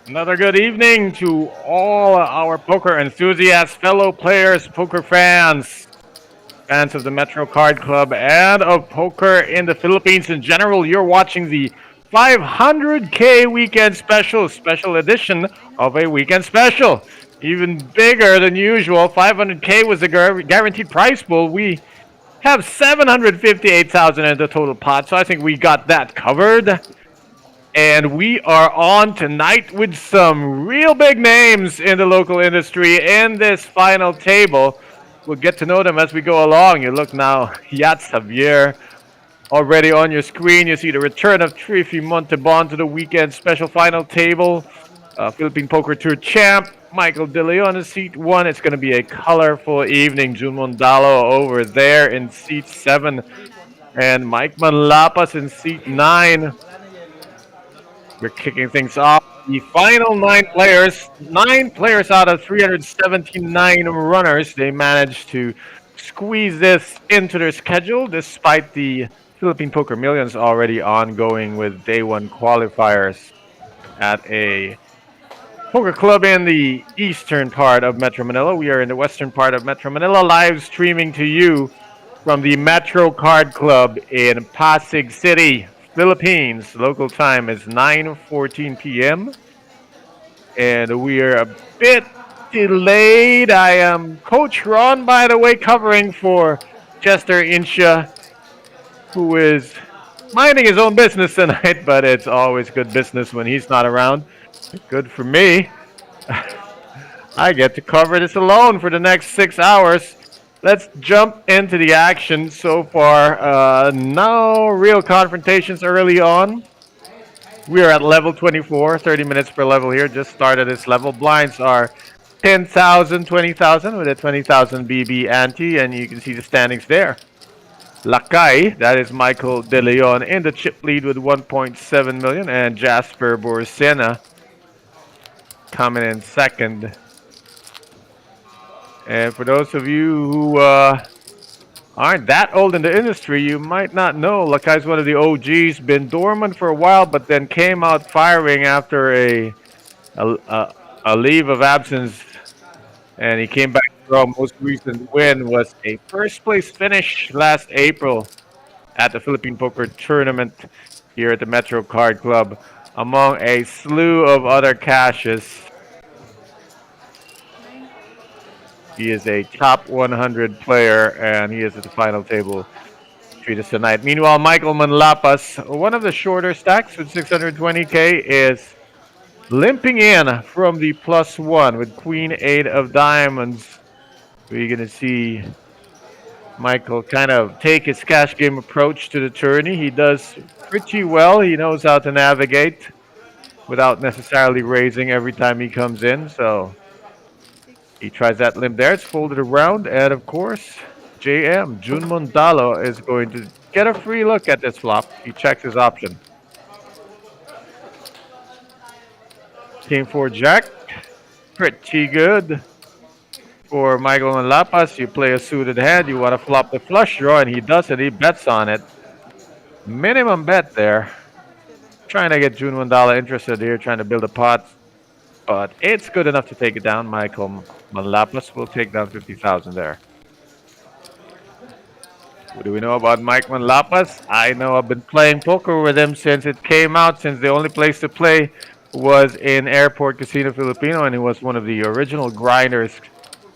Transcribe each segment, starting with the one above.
Another good evening to all our poker enthusiasts, fellow players, poker fans, fans of the Metro Card Club, and of poker in the Philippines in general. You're watching the 500K Weekend Special edition of a Weekend Special. Even bigger than usual. 500K was the guaranteed prize pool. We have 758,000 in the total pot, so I think we got that covered. And we are on tonight with some real big names in the local industry in this final table. We'll get to know them as we go along. You look now, Yat Xavier, already on your screen. You see the return of Trifi Montebon to the Weekend Special final table. Philippine Poker Tour champ, Michael De Leon in seat 1. It's going to be a colorful evening. Jun Mondalo over there in seat 7. And Mike Manlapas in seat 9. We're kicking things off. The final 9 players out of 379 runners. They managed to squeeze this into their schedule despite the Philippine Poker Millions already ongoing with day 1 qualifiers at a poker club in the eastern part of Metro Manila. We are in the western part of Metro Manila, live streaming to you from the Metro Card Club in Pasig City, Philippines. Local time is 9:14 p.m. and we are a bit delayed. I am Coach Ron, by the way, covering for Chester Insha, who is minding his own business tonight, but it's always good business when he's not around. Good for me. I get to cover this alone for the next 6 hours. Let's jump into the action so far. No real confrontations early on. We are at level 24, 30 minutes per level here. Just started this level. Blinds are 10,000, 20,000 with a 20,000 BB ante, and you can see the standings there. Lakay, that is Michael De Leon in the chip lead with 1.7 million, and Jasper Borsena coming in second. And for those of you who aren't that old in the industry, you might not know Lakay's one of the OGs, been dormant for a while, but then came out firing after a leave of absence, and he came back. Our most recent win was a first place finish last April at the Philippine Poker Tournament here at the Metro Card Club, among a slew of other cashes. He is a top 100 player, and he is at the final table treat us tonight. Meanwhile, Michael Manlapas, one of the shorter stacks with 620K, is limping in from the +1 with Queen 8 of Diamonds. We're going to see Michael kind of take his cash game approach to the tourney. He does pretty well. He knows how to navigate without necessarily raising every time he comes in. So he tries that limp there. It's folded around. And of course, JM, Jun Mondalo, is going to get a free look at this flop. He checks his option. King 4 Jack. Pretty good. For Michael Manlapas, you play a suited hand, you want to flop the flush draw, and he does it. He bets on it. Minimum bet there. Trying to get Jun Mandala interested here, trying to build a pot. But it's good enough to take it down. Michael Manlapas will take down 50,000 there. What do we know about Mike Manlapas? I know I've been playing poker with him since it came out, since the only place to play was in Airport Casino Filipino, and he was one of the original grinders.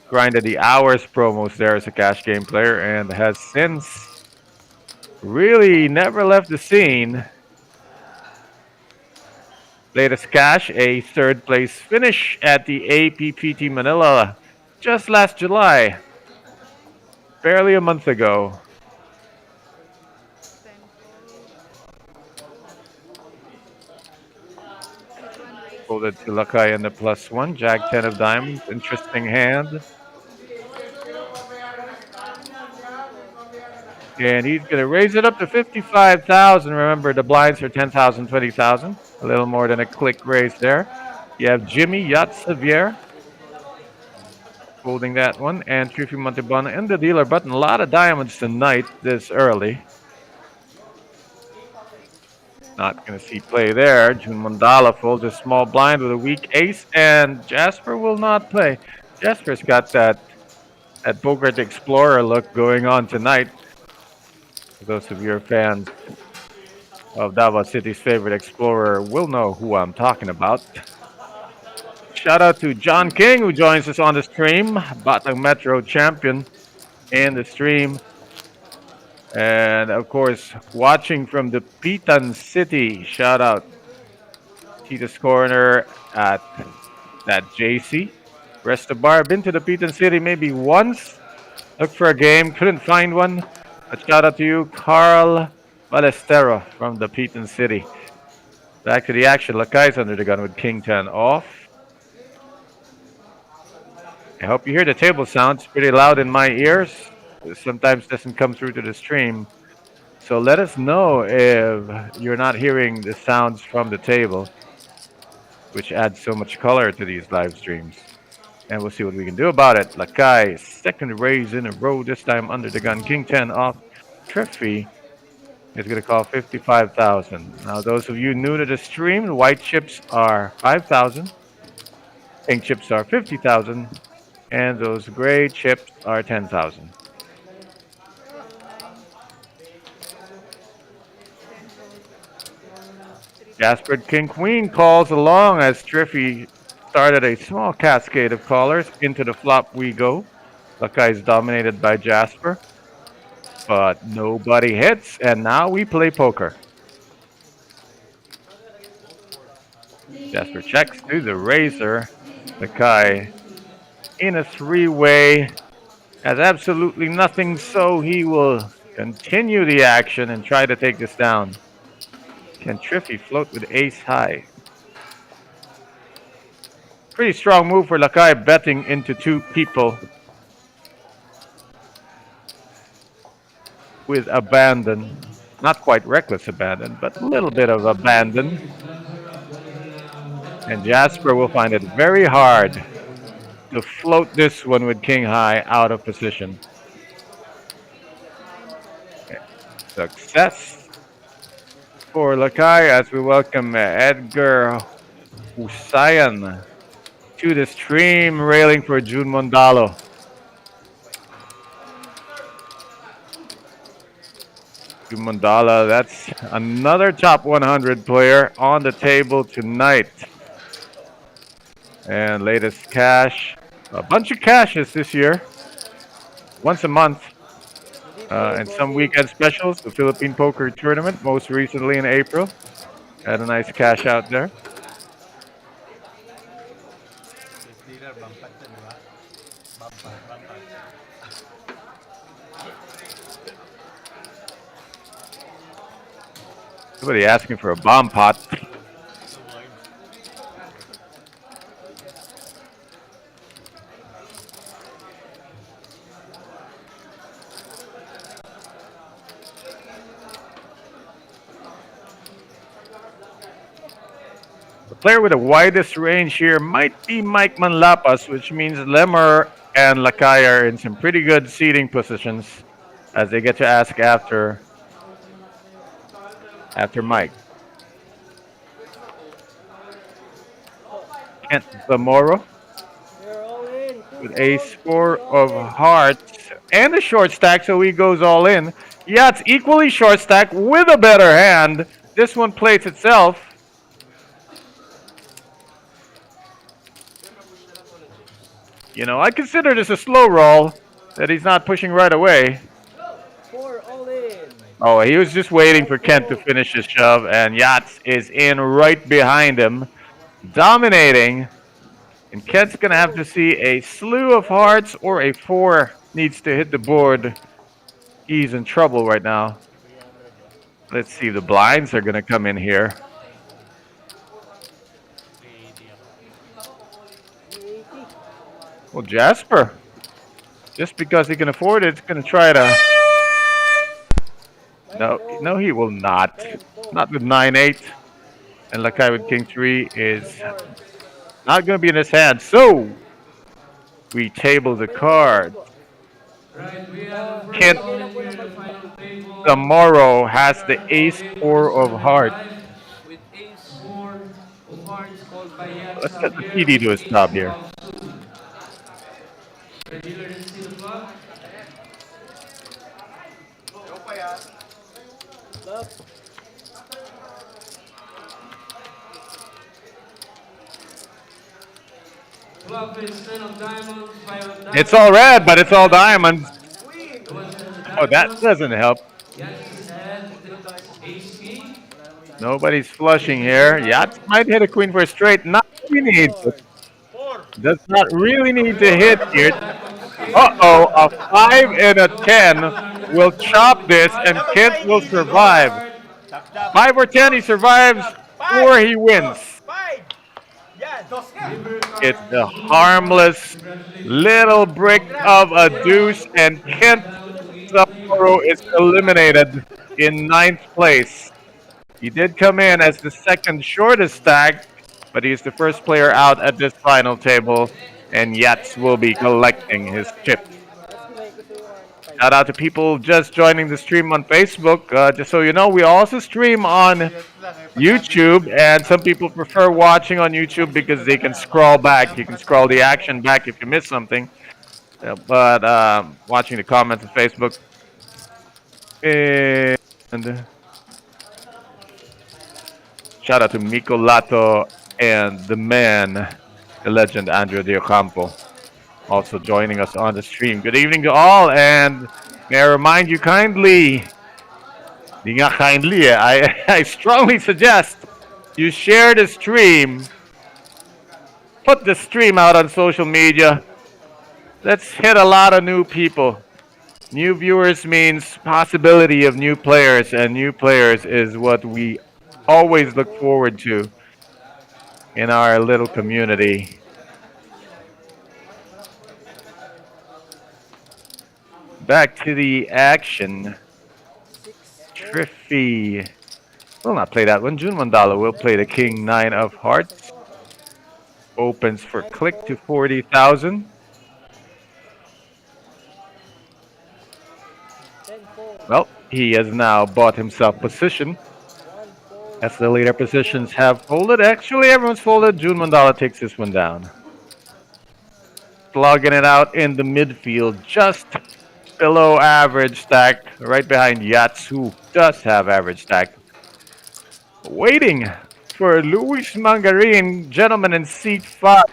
Grinded the hours promos there as a cash game player, and has since really never left the scene. Latest cash, a third place finish at the APPT Manila just last July, barely a month ago. Folded to Lakay in the +1, Jack 10 of Diamonds, interesting hand. And he's going to raise it up to 55,000. Remember, the blinds are 10,000, 20,000. A little more than a click raise there. You have Jimmy Yacht Xavier holding that one. And Trifi Montebano in the dealer button. A lot of diamonds tonight this early. Not going to see play there. Jun Mandala folds a small blind with a weak ace. And Jasper will not play. Jasper's got that Poker Explorer look going on tonight. For those of your fans of Davao City's favorite explorer will know who I'm talking about. Shout out to John King, who joins us on the stream. Batang Metro champion in the stream. And of course, watching from the Pitan City. Shout out Tita's Corner at that JC. Rest of bar. Been to the Pitan City maybe once. Looked for a game, couldn't find one. A shout out to you, Carl Balestero from the Pitan City. Back to the action. Lakay's under the gun with King 10 off. I hope you hear the table sounds pretty loud in my ears. It sometimes doesn't come through to the stream. So let us know if you're not hearing the sounds from the table, which adds so much color to these live streams. And we'll see what we can do about it. Lakay, second raise in a row, this time under the gun. King 10 off. Triffy is going to call 55,000. Now, those of you new to the stream, the white chips are 5,000. Pink chips are 50,000. And those gray chips are 10,000. Jasper King Queen calls along as Triffy started a small cascade of callers. Into the flop we go. Lakay is dominated by Jasper, but nobody hits, and now we play poker. Jasper checks to the razor. Lakai in a three-way has absolutely nothing, so he will continue the action and try to take this down. Can Triffy float with ace high? Pretty strong move for Lakai, betting into two people with abandon. Not quite reckless abandon, but a little bit of abandon. And Jasper will find it very hard to float this one with king high out of position. Success for Lakai as we welcome Edgar Husayan to the stream, railing for June Mondalo. June Mondala, that's another top 100 player on the table tonight. And latest cash, a bunch of cashes this year, once a month. And some weekend specials, the Philippine Poker Tournament, most recently in April. Had a nice cash out there. Somebody asking for a bomb pot. The player with the widest range here might be Mike Manlapas, which means Lemmer and Lakai are in some pretty good seating positions as they get to ask after Mike. Kent Zamora with ace four of hearts and a short stack, so he goes all in. Yeah, it's equally short stack with a better hand. This one plays itself. You know, I consider this a slow roll that he's not pushing right away. Oh, he was just waiting for Kent to finish his shove, and Yachts is in right behind him, dominating. And Kent's going to have to see a slew of hearts or a four needs to hit the board. He's in trouble right now. Let's see, the blinds are going to come in here. Well, Jasper, just because he can afford it, is going to try to... No, he will not. Not with 9-8. And Lakai with king 3 is not going to be in his hand. So, we table the card. Kent Zamoro has the ace 4 of hearts. Let's get the PD to his top here. It's all red, but it's all diamonds. Oh, that doesn't help. Nobody's flushing here. Yachts might hit a queen for a straight. Not really needs it. Does not really need to hit here. Uh-oh, a 5 and a 10 will chop this, and Kent will survive. 5 or 10, he survives, or he wins. It's the harmless little brick of a deuce, and Kent Zamoro is eliminated in 9th place. He did come in as the second shortest stack, but he's the first player out at this final table, and Yachts will be collecting his chip. Shout out to people just joining the stream on Facebook. Just so you know, we also stream on YouTube, and some people prefer watching on YouTube because they can scroll back. You can scroll the action back if you miss something. But watching the comments on Facebook. And shout out to Miko Lato and the man, the legend, Andrew Diocampo, also joining us on the stream. Good evening to all, and may I remind you kindly, I strongly suggest You share the stream. Put the stream out on social media. Let's hit a lot of new people. New viewers means possibility of new players, and new players is what we always look forward to in our little community. Back to the action. Triffy. Will not play that one. Jun Mandala will play the King 9 of Hearts. Opens for click to 40,000. Well, he has now bought himself position. As the later positions have folded. Actually, everyone's folded. Jun Mandala takes this one down. Slugging it out in the midfield. Just below average stack. Right behind Yats, who does have average stack. Waiting for Luis Mangarin, gentleman in seat 5,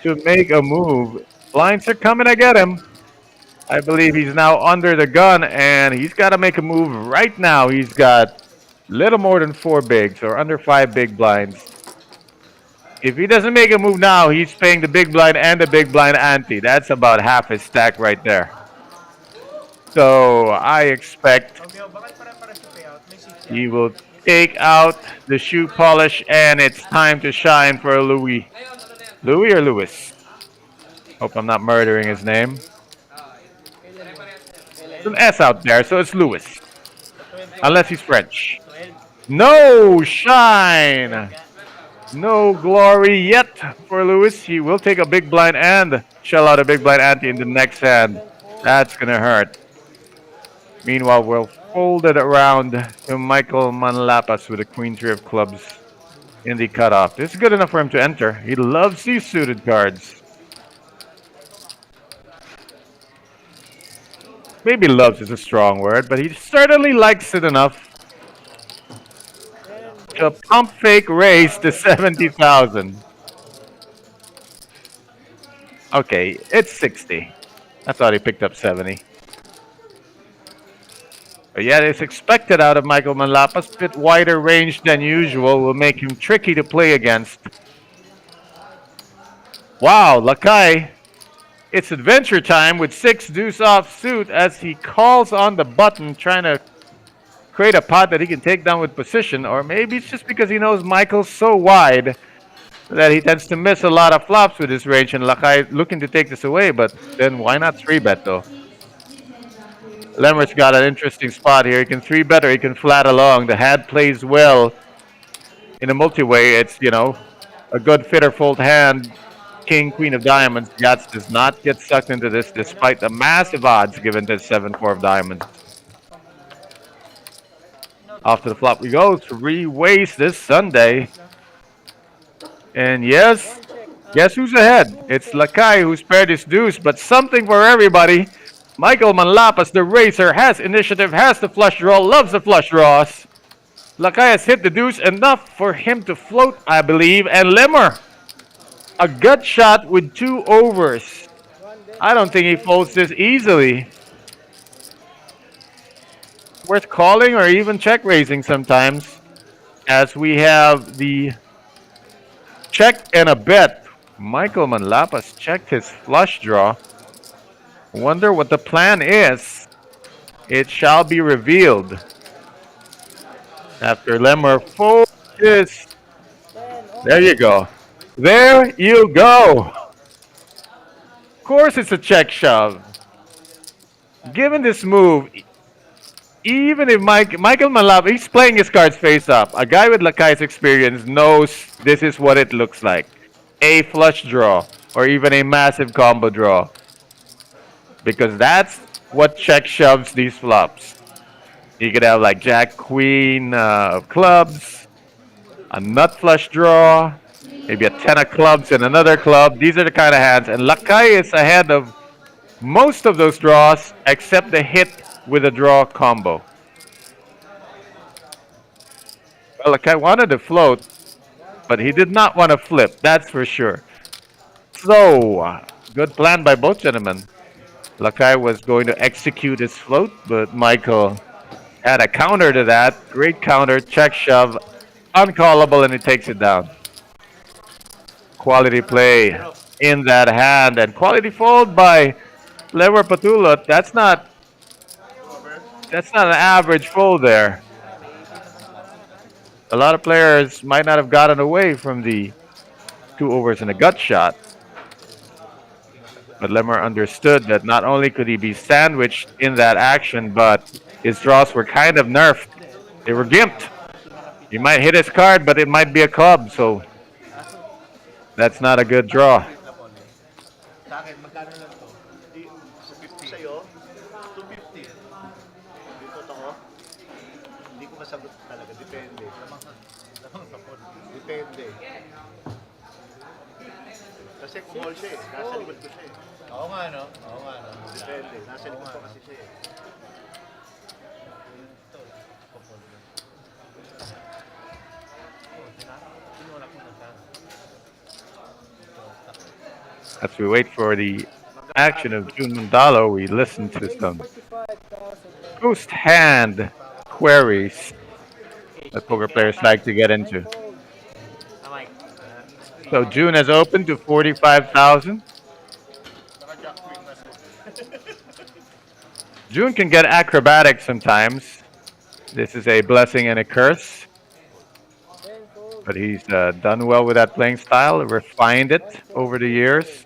to make a move. Blinds are coming to get him. I believe he's now under the gun, and he's got to make a move right now. He's got little more than 4 bigs, or under 5 big blinds. If he doesn't make a move now, he's paying the big blind and the big blind ante. That's about half his stack right there. So I expect he will take out the shoe polish, and it's time to shine for Louis. Louis or Lewis? Hope I'm not murdering his name. There's an S out there, so it's Lewis. Unless he's French. No shine! No glory yet for Lewis. He will take a big blind and shell out a big blind ante in the next hand. That's gonna hurt. Meanwhile, we'll fold it around to Michael Manlapas with a queen 3 of clubs in the cutoff. This is good enough for him to enter. He loves these suited cards. Maybe loves is a strong word, but he certainly likes it enough to pump fake raise to 70,000. Okay, it's 60. I thought he picked up 70. But yeah, it's expected out of Michael Manlapas. Bit wider range than usual will make him tricky to play against. Wow, Lakai. It's adventure time with 6 deuce off suit as he calls on the button, trying to create a pot that he can take down with position. Or maybe it's just because he knows Michael's so wide that he tends to miss a lot of flops with his range, and Lakai looking to take this away. But then why not 3-bet though? Lemmer's got an interesting spot here. He can 3-bet or he can flat along. The hand plays well in a multi-way. It's, you know, a good fit or fold hand. King, Queen of Diamonds. Yats does not get sucked into this despite the massive odds given to 7-4 of Diamonds. Off to the flop we go. 3 ways this Sunday. And yes, guess who's ahead? It's Lakai who's paired his deuce, but something for everybody. Michael Manlapas, the racer, has initiative, has the flush draw, loves the flush draws. Lakai has hit the deuce enough for him to float, I believe. And Lemmer, a gut shot with 2 overs. I don't think he folds this easily. Worth calling or even check raising sometimes, as we have the check and a bet. Michael Manlapas checked his flush draw. Wonder what the plan is. It shall be revealed after Lemmer folds this. There you go. There you go. Of course it's a check shove. Given this move, even if Michael Manlapas, he's playing his cards face up. A guy with Lakai's experience knows this is what it looks like. A flush draw or even a massive combo draw. Because that's what check shoves these flops. You could have like Jack Queen of clubs, a nut flush draw, maybe a 10 of clubs and another club. These are the kind of hands. And Lakai is ahead of most of those draws except the hit with a draw combo. Well, Lakai wanted to float, but he did not want to flip, that's for sure. So, good plan by both gentlemen. Lakai was going to execute his float, but Michael had a counter to that. Great counter, check shove uncallable, and he takes it down. Quality play in that hand, and quality fold by Lever Patulot. That's not an average fold there. A lot of players might not have gotten away from the 2 overs and a gut shot, but Lemmer understood that not only could he be sandwiched in that action, but his draws were kind of nerfed. They were gimped. He might hit his card, but it might be a club, so that's not a good draw. As we wait for the action of June Mandalo, we listen to some post hand queries that poker players like to get into. So June has opened to 45,000. June can get acrobatic sometimes. This is a blessing and a curse. But he's done well with that playing style, refined it over the years.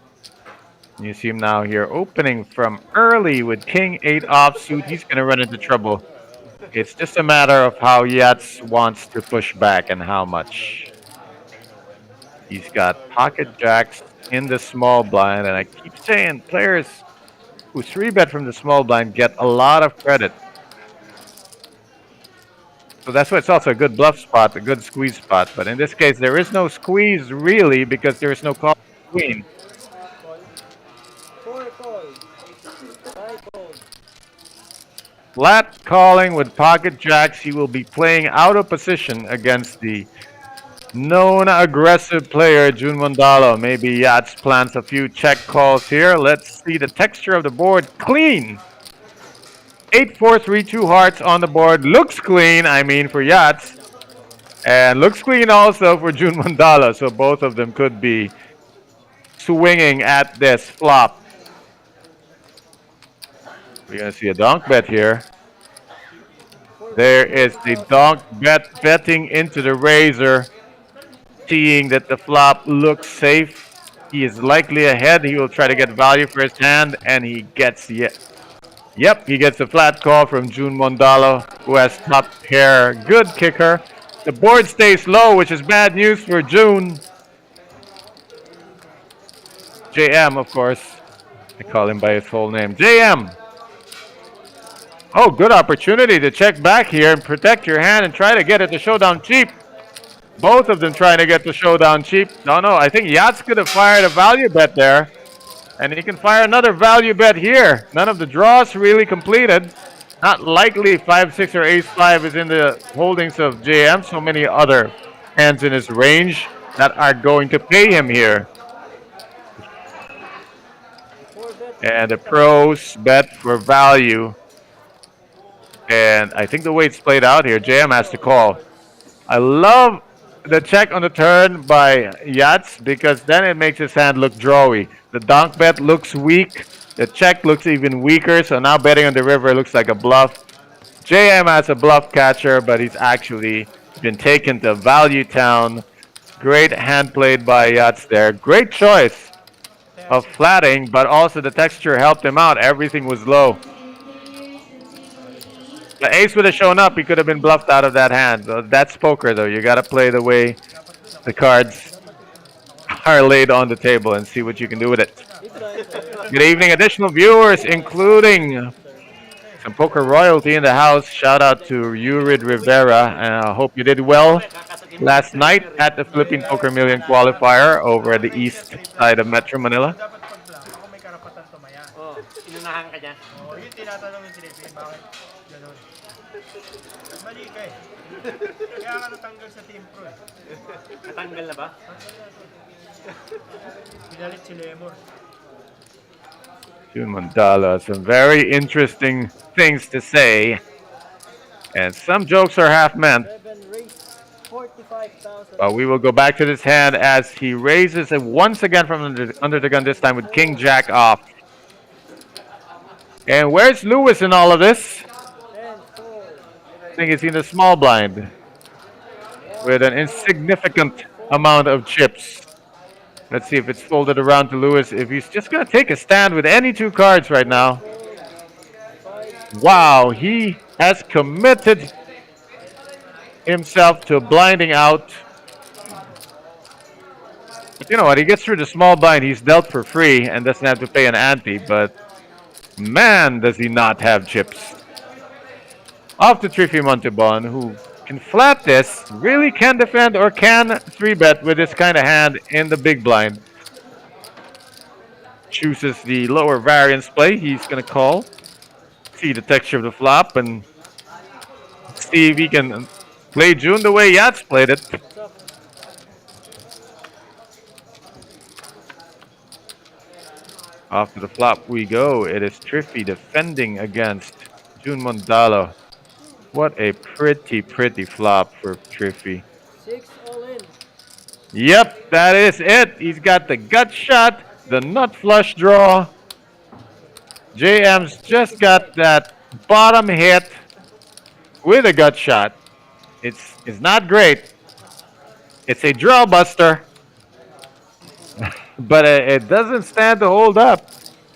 You see him now here opening from early with King 8 offsuit. He's going to run into trouble. It's just a matter of how Yats wants to push back and how much. He's got pocket jacks in the small blind, and I keep saying players who 3-bet from the small blind get a lot of credit. So that's why it's also a good bluff spot, a good squeeze spot. But in this case, there is no squeeze really because there is no call queen. Flat calling with pocket jacks. He will be playing out of position against the known aggressive player, June Mandalo. Maybe Yats plans a few check calls here. Let's see the texture of the board. Clean. 8, 4, 3, 2 hearts on the board. Looks clean, I mean, for Yats. And looks clean also for June Mandalo. So both of them could be swinging at this flop. We're going to see a donk bet here. There is the donk bet betting into the razor. Seeing that the flop looks safe. He is likely ahead. He will try to get value for his hand, and he gets Yep, he gets a flat call from June Mandalo, who has top pair. Good kicker. The board stays low, which is bad news for June. JM, of course. I call him by his full name. JM. Oh, good opportunity to check back here and protect your hand and try to get it to showdown cheap. Both of them trying to get the showdown cheap. No, I think Yats could have fired a value bet there. And he can fire another value bet here. None of the draws really completed. Not likely 5, 6, or Ace 5 is in the holdings of JM. So many other hands in his range that are going to pay him here. And the pros bet for value. And I think the way it's played out here, JM has to call. I love the check on the turn by Yats because then it makes his hand look drawy. The donk bet looks weak. The check looks even weaker. So now betting on the river looks like a bluff. JM has a bluff catcher, but he's actually been taken to value town. Great hand played by Yats there. Great choice of flatting, but also the texture helped him out. Everything was low. The ace would have shown up. He could have been bluffed out of that hand. So that's poker, though. You got to play the way the cards are laid on the table and see what you can do with it. Good evening, additional viewers, including some poker royalty in the house. Shout out to Yurid Rivera. And I hope you did well last night at the Philippine Poker Million qualifier over at the east side of Metro Manila. Natanggal na ba? Pinalit si Lemur. June Mandalo, some very interesting things to say. And some jokes are half meant. But we will go back to this hand as he raises it once again from under the gun, this time with King Jack off. And where's Lewis in all of this? I think he's in the small blind with an insignificant amount of chips. Let's see if it's folded around to Lewis. If he's just going to take a stand with any two cards right now. Wow, he has committed himself to blinding out. But you know what? He gets through the small blind. He's dealt for free and doesn't have to pay an ante. But man, does he not have chips. Off to Triffy Montebon, who can flat this, really can defend or can 3-bet with this kind of hand in the big blind. Chooses the lower variance play. He's going to call. See the texture of the flop and see if he can play June the way Yats played it. Off to the flop we go. It is Triffy defending against June Mondalo. What a pretty flop for Triffy. 6 all in. Yep, that is it. He's got the gut shot, the nut flush draw. JM's just got that bottom hit with a gut shot. It's not great. It's a draw buster. But it doesn't stand to hold up.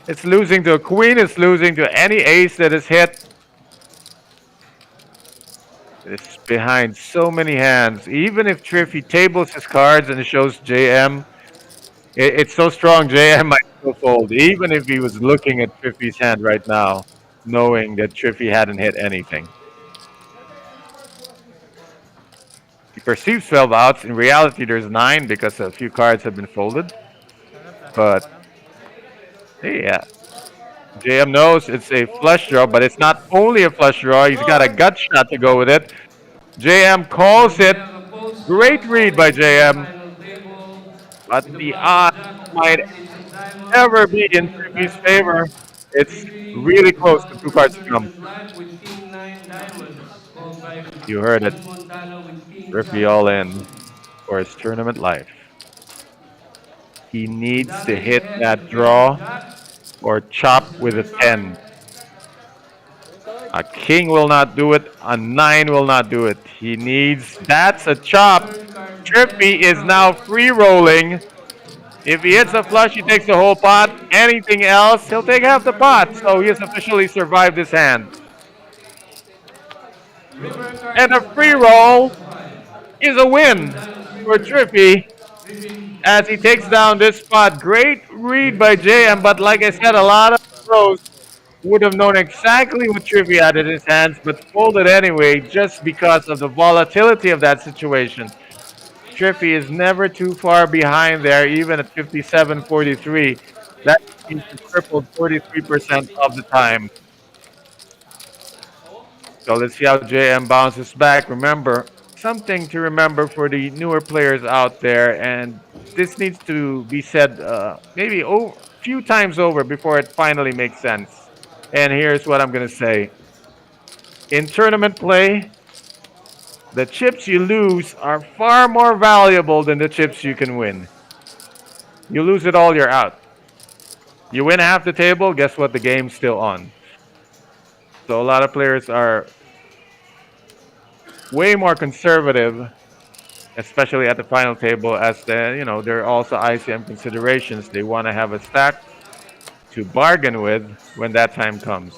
It's losing to a queen. It's losing to any ace that is hit. It's behind so many hands. Even if Triffy tables his cards and shows JM, it's so strong JM might still fold. Even if he was looking at Triffy's hand right now, knowing that Triffy hadn't hit anything. He perceives 12 outs. In reality, there's 9 because a few cards have been folded. But yeah, JM knows it's a flush draw, but it's not only a flush draw. He's got a gut shot to go with it. JM calls it. Great read by JM. But the odds might ever be in Triffy's favor. It's really close to 2 cards to come. You heard it. Triffy all in for his tournament life. He needs to hit that draw or chop with a 10. A king will not do it. A 9 will not do it. He needs... That's a chop. Triffy is now free rolling. If he hits a flush, he takes the whole pot. Anything else, he'll take half the pot. So he has officially survived his hand. And a free roll is a win for Triffy as he takes down this spot. Great read by JM, but like I said, a lot of pros would have known exactly what Triffy had in his hands, but folded anyway just because of the volatility of that situation. Triffy is never too far behind there, even at 57.43. That means he's tripled 43% of the time. So let's see how JM bounces back. Remember, something to remember for the newer players out there, and this needs to be said maybe a few times over before it finally makes sense. And here's what I'm going to say. In tournament play, the chips you lose are far more valuable than the chips you can win. You lose it all, you're out. You win half the table, guess what? The game's still on. So a lot of players are way more conservative, especially at the final table, as there are also ICM considerations. They want to have a stack to bargain with when that time comes.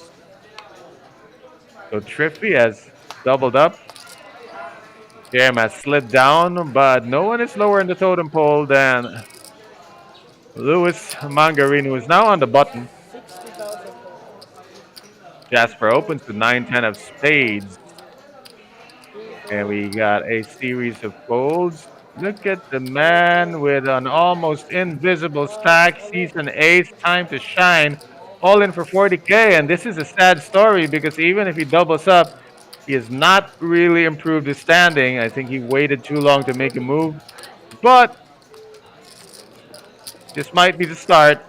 So Triffy has doubled up. JM has slid down, but no one is lower in the totem pole than Louis Mangarin, who is now on the button. Jasper opens to 9-10 of spades. And we got a series of folds. Look at the man with an almost invisible stack. Sees an ace, time to shine. All in for 40K. And this is a sad story because even if he doubles up, he has not really improved his standing. I think he waited too long to make a move. But this might be the start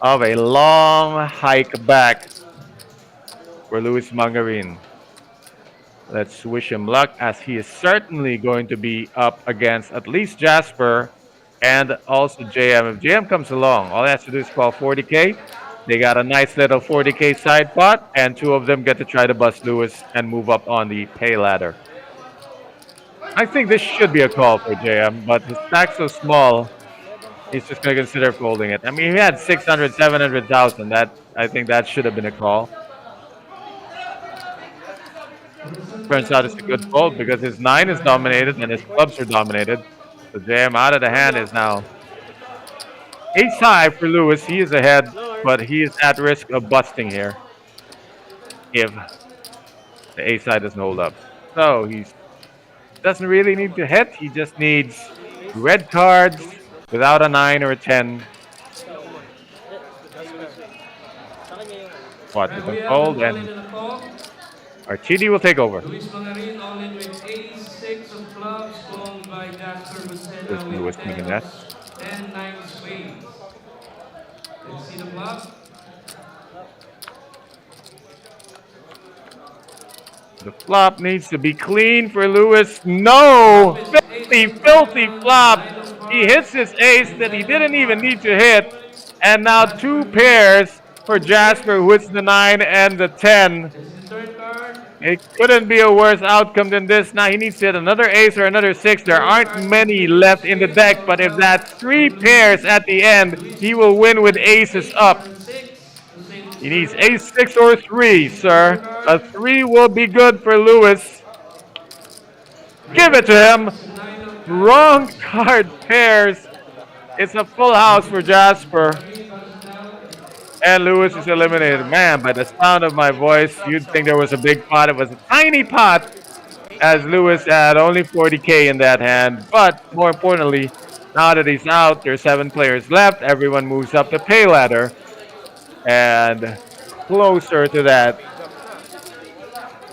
of a long hike back for Louis Mangarin. Let's wish him luck as he is certainly going to be up against at least Jasper and also JM. If JM comes along, all he has to do is call 40K. They got a nice little 40K side pot, and two of them get to try to bust Lewis and move up on the pay ladder. I think this should be a call for JM, but his stack's so small, he's just going to consider folding it. I mean, he had 600, 700,000. I think that should have been a call. Turns out it's a good fold because his 9 is dominated and his clubs are dominated. So JM out of the hand is now ace high for Lewis. He is ahead, but he is at risk of busting here if the ace high doesn't hold up. So he doesn't really need to hit. He just needs red cards without a 9 or a 10. Watch it fold, and our TD will take over. Luis Mangarin all-in with ace-6 of clubs, followed by Jasper Lucena Lewis with making that. 10-9 spades. Let's see the flop. The flop needs to be clean for Lewis. No! Filthy, filthy flop. He hits his ace that he didn't even need to hit. And now two pairs for Jasper, who hits the 9 and the 10. This is the third card. It couldn't be a worse outcome than this. Now he needs to hit another ace or another 6. There aren't many left in the deck, but if that's 3 pairs at the end, he will win with aces up. He needs ace 6 or 3, sir. A 3 will be good for Lewis. Give it to him. Wrong card pairs. It's a full house for Jasper. And Lewis is eliminated. Man, by the sound of my voice, you'd think there was a big pot. It was a tiny pot, as Lewis had only 40K in that hand. But more importantly, now that he's out, there's 7 players left. Everyone moves up the pay ladder. And closer to that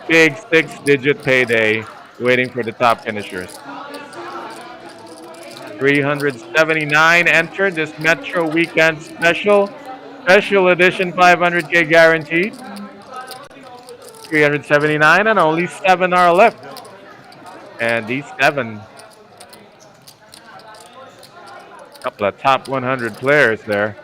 big 6-digit payday waiting for the top finishers. 379 entered this Metro Weekend Special Edition 500K guaranteed. 379 and only 7 are left. And these 7, couple of top 100 players there.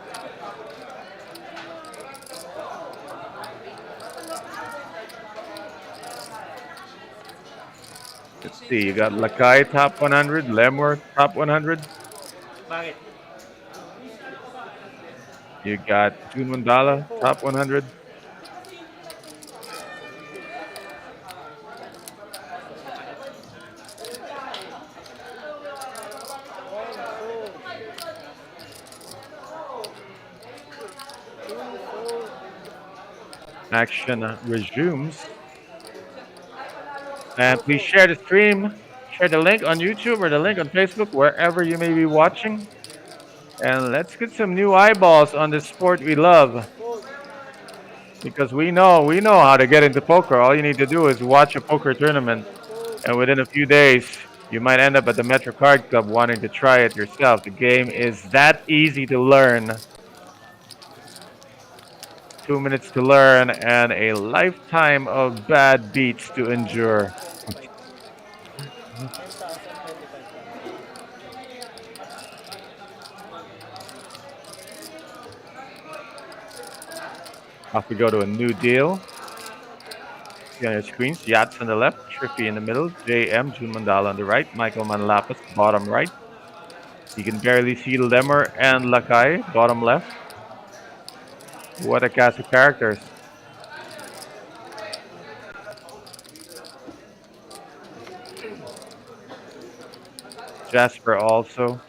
Let's see, you got Lakay top 100, Lemur top 100. Bakit? You got June Mandala top 100. Action resumes. And please share the stream. Share the link on YouTube or the link on Facebook, wherever you may be watching. And let's get some new eyeballs on this sport we love. Because we know how to get into poker. All you need to do is watch a poker tournament. And within a few days, you might end up at the Metro Card Club wanting to try it yourself. The game is that easy to learn. 2 minutes to learn and a lifetime of bad beats to endure. Off we go to a new deal. See on your screens, Yats on the left, Trippy in the middle, JM, June Mandala on the right, Michael Manlapas, bottom right. You can barely see Lemur and Lakay, bottom left. What a cast of characters. Jasper also.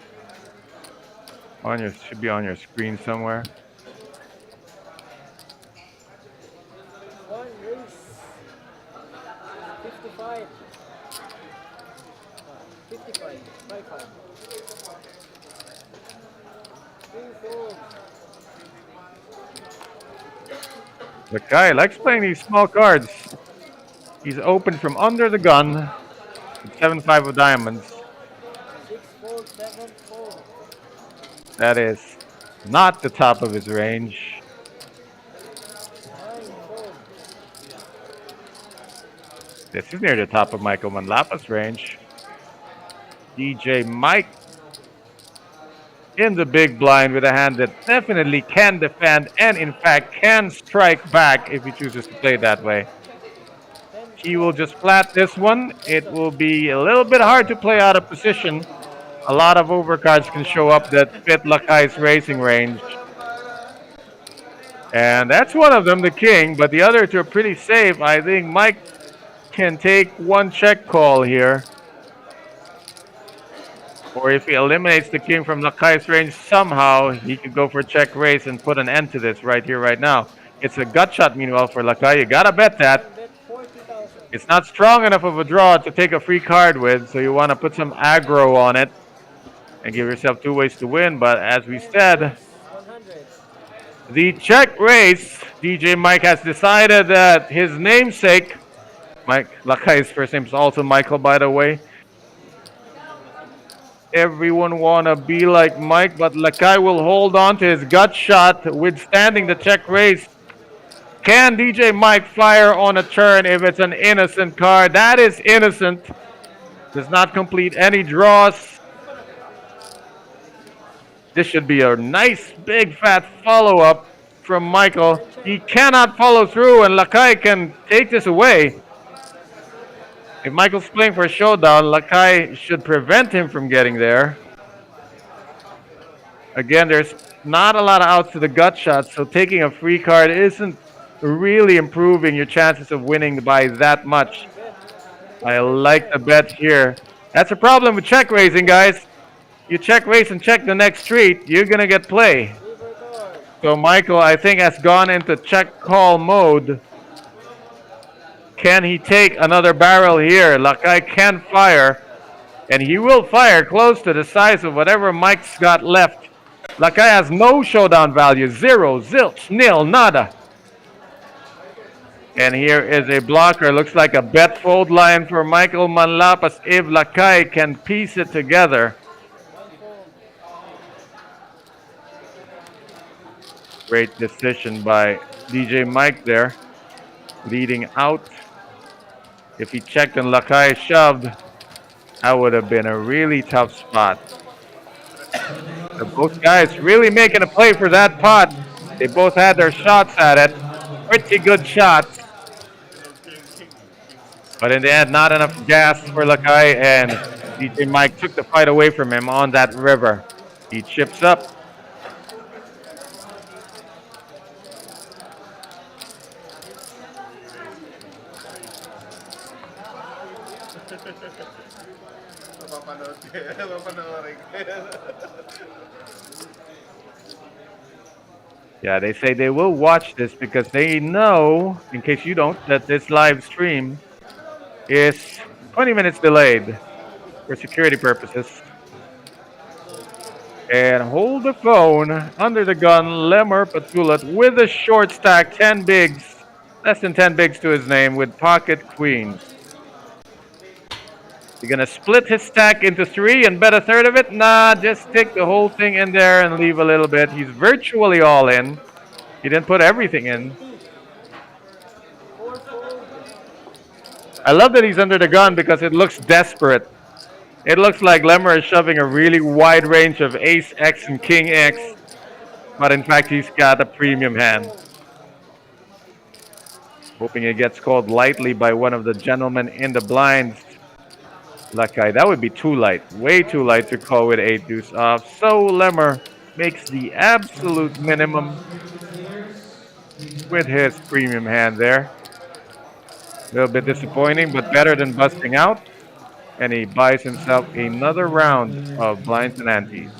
Should be on your screen somewhere. One race. 55. 55. 55. 2-4. The guy likes playing these small cards. He's open from under the gun with 7-5 of diamonds. 6-4. 7-4. That is not the top of his range. 9-4. This is near the top of Michael Manlapa's range. DJ Mike in the big blind with a hand that definitely can defend and in fact can strike back if he chooses to play that way. He will just flat this one. It will be a little bit hard to play out of position. A lot of overcards can show up that fit Lakai's racing range. And that's one of them, the king, but the other two are pretty safe. I think Mike can take one check call here. Or if he eliminates the king from Lakai's range somehow, he could go for a check raise and put an end to this right here, right now. It's a gut shot, meanwhile, for Lakai. You gotta bet that. Bet 40,000. It's not strong enough of a draw to take a free card with, so you want to put some aggro on it and give yourself two ways to win. But as we said, 100. the check raise, DJ Mike has decided that his namesake, Mike Lakai's first name is also Michael, by the way. Everyone wanna be like Mike, but Lakai will hold on to his gut shot, withstanding the check raise. Can DJ Mike fire on a turn if it's an innocent card? That is innocent. Does not complete any draws. This should be a nice big fat follow-up from Michael. He cannot follow through and Lakai can take this away. If Michael's playing for a showdown, Lakai should prevent him from getting there. Again, there's not a lot of outs to the gut shot, so taking a free card isn't really improving your chances of winning by that much. I like the bet here. That's a problem with check raising, guys. You check raise and check the next street, you're gonna get play. So Michael, I think, has gone into check call mode. Can he take another barrel here? Lakai can fire, and he will fire close to the size of whatever Mike's got left. Lakai has no showdown value, zero, zilch, nil, nada. And here is a blocker, looks like a bet fold line for Michael Manlapas if Lakai can piece it together. Great decision by DJ Mike there, leading out. If he checked and Lakai shoved, that would have been a really tough spot. So both guys really making a play for that pot. They both had their shots at it. Pretty good shots. But in the end, not enough gas for Lakai, and DJ Mike took the fight away from him on that river. He chips up. Yeah, they say they will watch this because they know, in case you don't, that this live stream is 20 minutes delayed for security purposes. And hold the phone under the gun, Lemur Patulat with a short stack, 10 bigs, less than 10 bigs to his name with pocket queens. You're gonna split his stack into three and bet a third of it? Nah, just stick the whole thing in there and leave a little bit. He's virtually all in. He didn't put everything in. I love that he's under the gun because it looks desperate. It looks like Lemur is shoving a really wide range of Ace X and King X, but in fact he's got a premium hand. Hoping it gets called lightly by one of the gentlemen in the blinds. Lakai, that would be too light, way too light to call with 8 deuce off. So Lemur makes the absolute minimum with his premium hand there. A little bit disappointing, but better than busting out. And he buys himself another round of blinds and antes.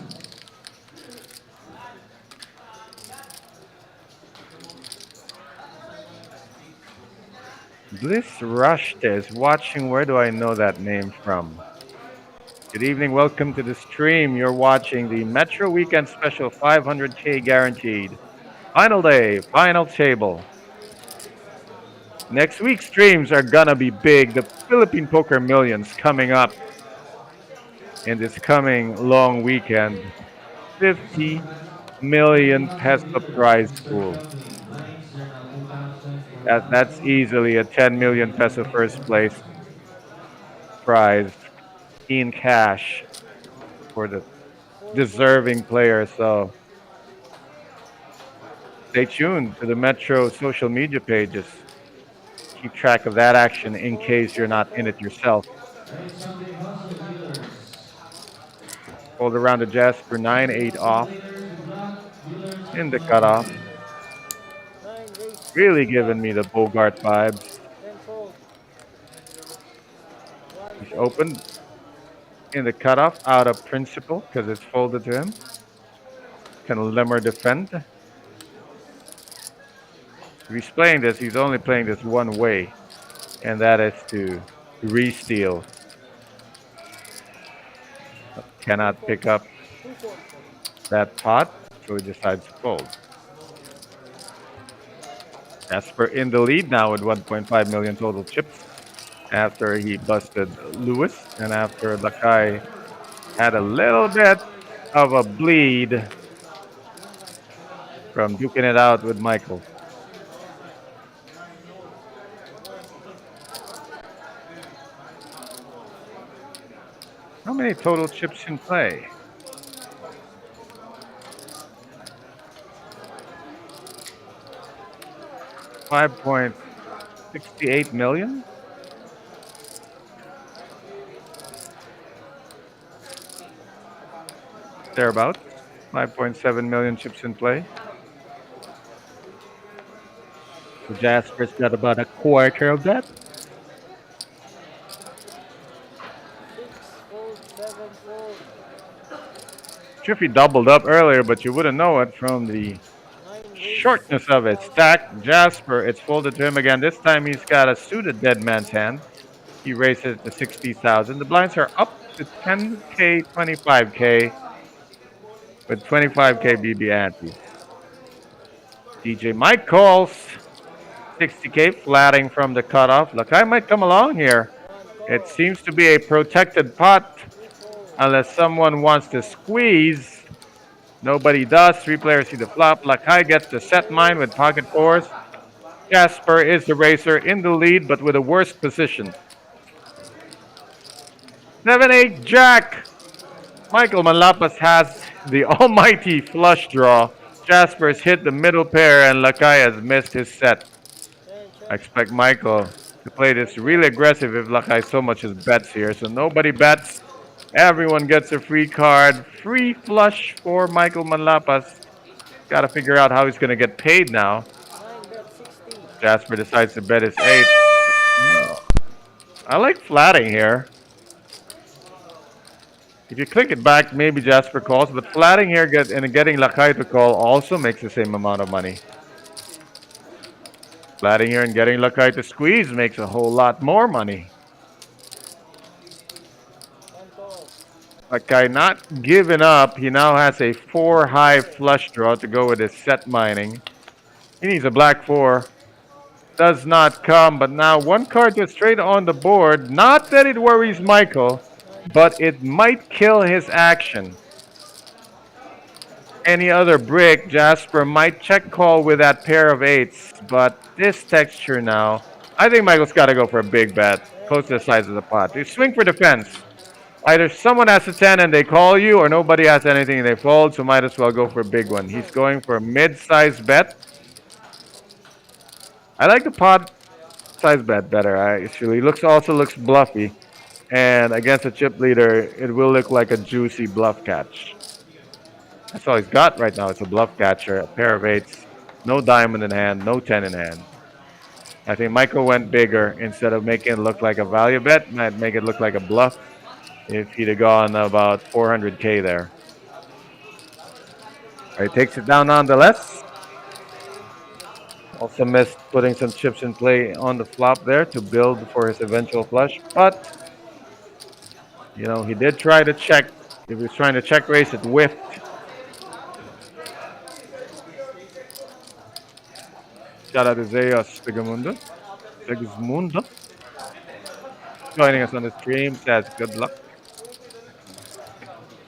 Bliss Rushta is watching. Where do I know that name from? Good evening. Welcome to the stream. You're watching the Metro Weekend Special 500K guaranteed. Final day, final table. Next week's streams are gonna be big. The Philippine Poker Millions coming up in this coming long weekend. 50 million peso prize pool. That's easily a 10 million peso first place prize in cash for the 44. deserving player. So stay tuned to the Metro social media pages. Keep track of that action in case you're not in it yourself. Right, Sunday Hustle dealers. Hold around the Jasper 9-8 off Oscillators to block dealers in to the block. cutoff. 9 raise Really giving 60,000. me the Bogart vibes. 10 fold. He's 110. open in the cutoff out of principle because it's folded to him. Can Lemmer defend? If he's playing this, he's only playing this one way, and that is to re-steal. Cannot pick 240. up 240. that pot, so he decides to fold. Jasper in the lead now with 1.5 million total chips after he busted Lewis and after Lakai had a little bit of a bleed from duking it out with Michael. How many total chips in play? 5.68 million? Thereabouts. 5.7 million chips in play. So Jasper's got about a quarter of that. 6 fold. 7 fold. Jiffy doubled up earlier, but you wouldn't know it from the 9 raise shortness of it. 60,000. Stack Jasper, it's folded to him again. This time he's got a suited dead man's hand. He raises it to 60,000. The blinds are up to 10K, 25K, with 25K BB ante. DJ Mike calls 60K, flatting from the cutoff. Lakai might come along here. 1 It call. seems to be a protected pot 3 fold. unless someone wants to squeeze. Nobody does. Three players see the flop. Lakai gets the set mine with pocket fours. Jasper is the racer in the lead, but with a worse position. 7-8 Jack. Michael Malapas has the almighty flush draw. Jasper's hit the middle pair, and Lakai has missed his set. 10 I check. expect Michael to play this really aggressive if Lakai so much as bets here. So nobody bets. Everyone gets a free card. Free flush for Michael Malapas. Got to figure out how he's going to get paid now. 9 bet 60. Jasper decides to bet his 8. No. I like flatting here. If you click it back, maybe Jasper calls, but flatting here and getting Lakai to call also makes the same amount of money. Flatting here and getting Lakai to squeeze makes a whole lot more money. 1 call. Lakai not giving up. He now has a 4 high flush draw to go with his set mining. He needs a black 4. Does not come, but now one card just straight on the board. Not that it worries Michael, but it might kill his action. Any other brick, Jasper might check call with that pair of 8s, but this texture now, I think Michael's got to go for a big bet, close to the size of the pot. You swing for defense. Either someone has a 10 and they call you, or nobody has anything and they fold, so might as well go for a big one. He's going for a mid-sized bet. I like the pot size bet better, actually. Also looks bluffy. And against a chip leader, it will look like a juicy bluff catch. That's all he's got right now. It's a bluff catcher, a pair of 8s, no diamond in hand, no 10 in hand. I think Michael went bigger. Instead of making it look like a value bet, might make it look like a bluff if he'd have gone about 400K there. He takes it down nonetheless. Also missed putting some chips in play on the flop there to build for his eventual flush. But, you know, he did try to check. If he was trying to check raise, it whiffed. Shout out to Zeus Sigismundo. Joining us on the stream, says good luck.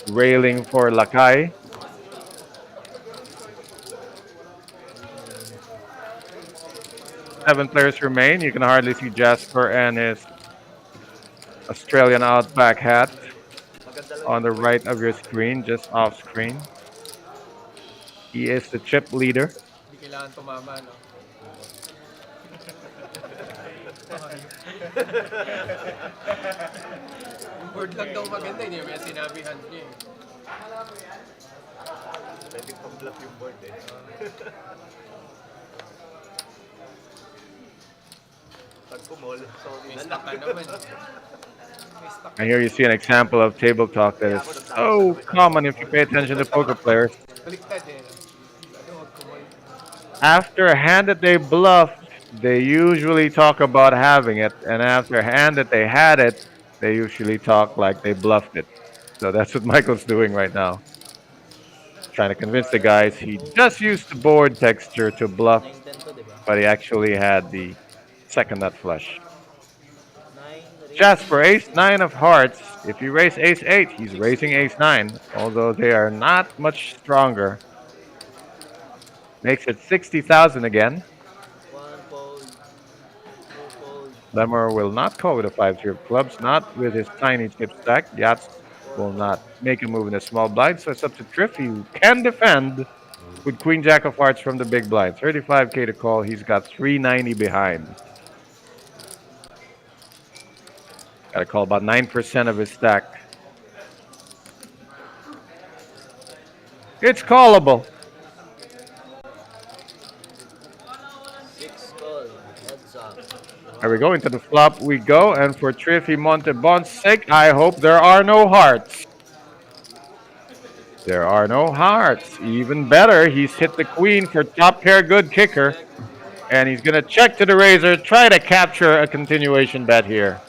Railing for Lakai. 7 players remain. You can hardly see Jasper and his Australian Outback hat on the right of your screen, just off screen. He is the chip leader. Hindi kailangan tumama, no? Yung board lang daw maganda, hindi may sinabihan niya eh. Pwede pang-bluff yung board eh. Pag kumol, sorry May na stock ka lang. naman. May stock. And here you see an example of table talk that is so common if you pay attention to poker players. Baliktad eh. Ano, wag kumol. After a hand that they bluffed, they usually talk about having it, and after a hand that they had it, they usually talk like they bluffed it. So that's what Michael's doing right now. Trying to convince the guys he just used the board texture to bluff, 9-10 to, di ba? but he actually had the second nut flush. 9 raise. Jasper, ace 9 of hearts. If you raise ace 8, he's raising ace 9, although they are not much stronger. Makes it 60,000 again. 1 fold. 2 fold. Lemmer will not call with a 5-3 of clubs, not with his tiny chip stack. Yachts will not make a move in a small blind, so it's up to Triffy, who can defend with Queen Jack of Hearts from the big blind. 35k to call. He's got 390 behind. Got to call about 9% of his stack. It's callable. 6 call. Heads up. There we go. Into the flop we go. And for Triffy Montebon's sake, I hope there are no hearts. There are no hearts. Even better, he's hit the queen for top pair good kicker. And he's going to check to the razor, try to capture a continuation bet here.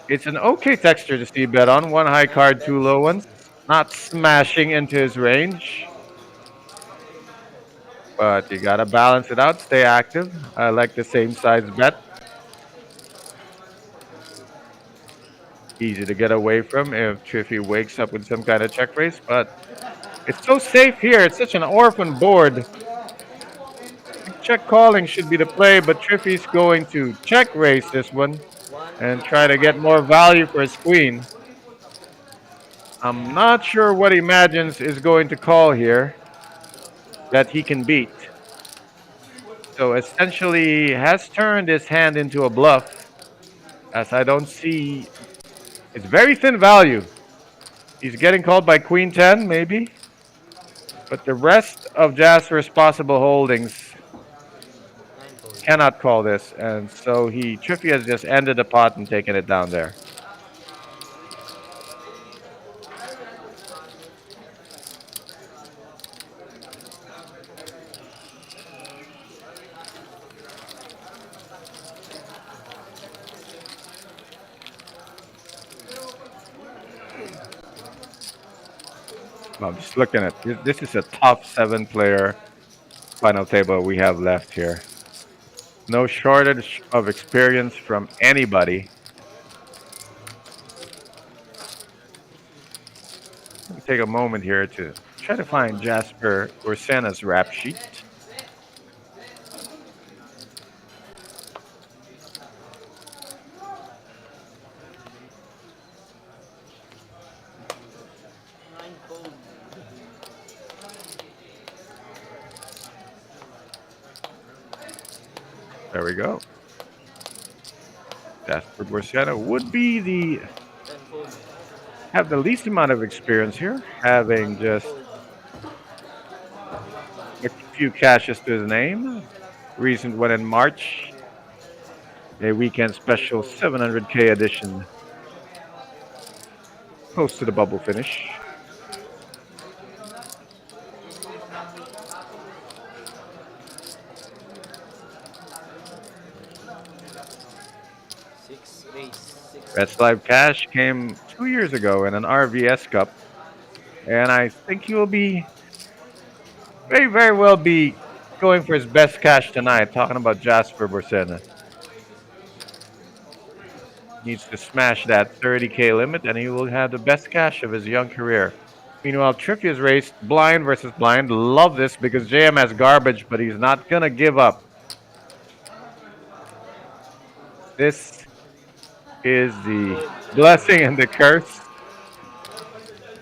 It's an okay texture to see bet on. 1 high card, 2 low ones. Not smashing into his range. But you got to balance it out, stay active. I like the same size bet. Easy to get away from if Triffy wakes up with some kind of check raise, but it's so safe here. It's such an orphan board. Check calling should be the play, but Triffy's going to check raise this one 1 and try to get more value for his queen. I'm not sure what he imagines is going to call here that he can beat. So essentially he has turned his hand into a bluff, as I don't see. It's very thin value. He's getting called by Queen 10, maybe. But the rest of Jasper's possible holdings 9 fold. cannot call this. And so Triffy has just ended the pot and taken it down there. I'm just looking at this. This is a top 7-player final table we have left here. No shortage of experience from anybody. Let me take a moment here to try to find Jasper Ursena's rap sheet. Nine fold. There we go. Jasper Ursena would be 10 fold. have the least amount of experience here, having just Fold. a few cashes to his name. Recent one in March, a weekend special 700k edition, close to the bubble finish. Six raise. 6. Best Live Cash came 2 years ago in an RVS Cup, and I think he will be very well be going for his best cash tonight. Talking about Jasper Ursena. Needs to smash that 30k limit, and he will have the best cash of his young career. Meanwhile, Triffy has raced blind versus blind. Love this because JM has garbage, but he's not gonna give up. This is the blessing and the curse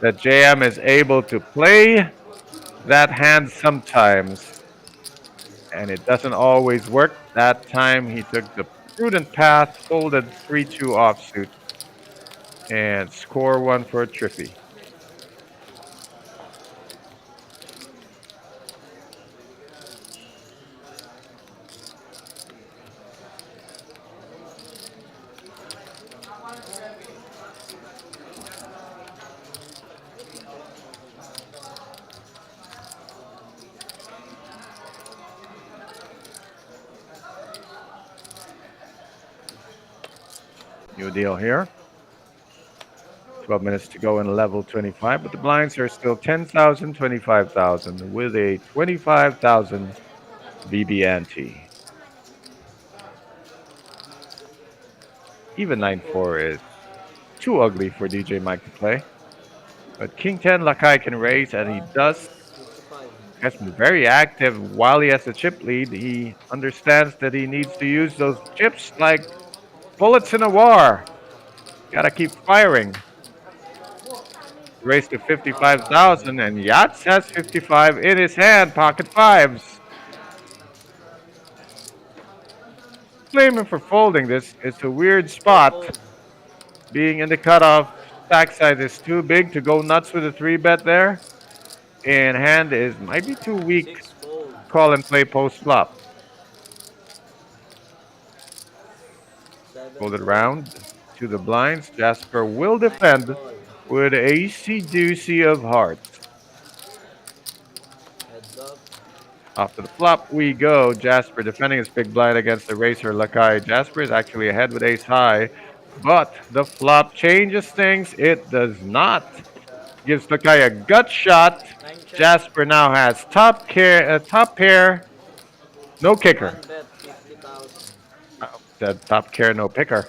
that JM is able to play that hand sometimes, and it doesn't always work. That time he took the prudent path, folded 3-2 offsuit, and score one for Triffy. New deal here. 12 minutes to go in level 25, but the blinds are still 10,000, 25,000 with a 25,000 BB ante. Even 9-4 is too ugly for DJ Mike to play. But King 10 Lakai can raise, and he does. Has been very active while he has a chip lead. He understands that he needs to use those chips like bullets in a war. Gotta keep firing. Raised to 55,000, and Yachts has 55 in his hand, pocket fives. Blame him for folding this. It's a weird spot. Being in the cutoff, stack size is too big to go nuts with a 3-bet there. And hand might be too weak. 6 fold. Call and play post flop. 7 Fold it around to the blinds. Jasper will defend call. with AC deucey of hearts. Heads up. After the flop we go. Jasper defending his big blind against the racer Lakai. Jasper is actually ahead with ace high, but the flop changes things. It does not. Gives Lakai a gut shot. 9 check. Jasper now has top pair, no kicker. 1 bet 50,000. Said top pair, no picker.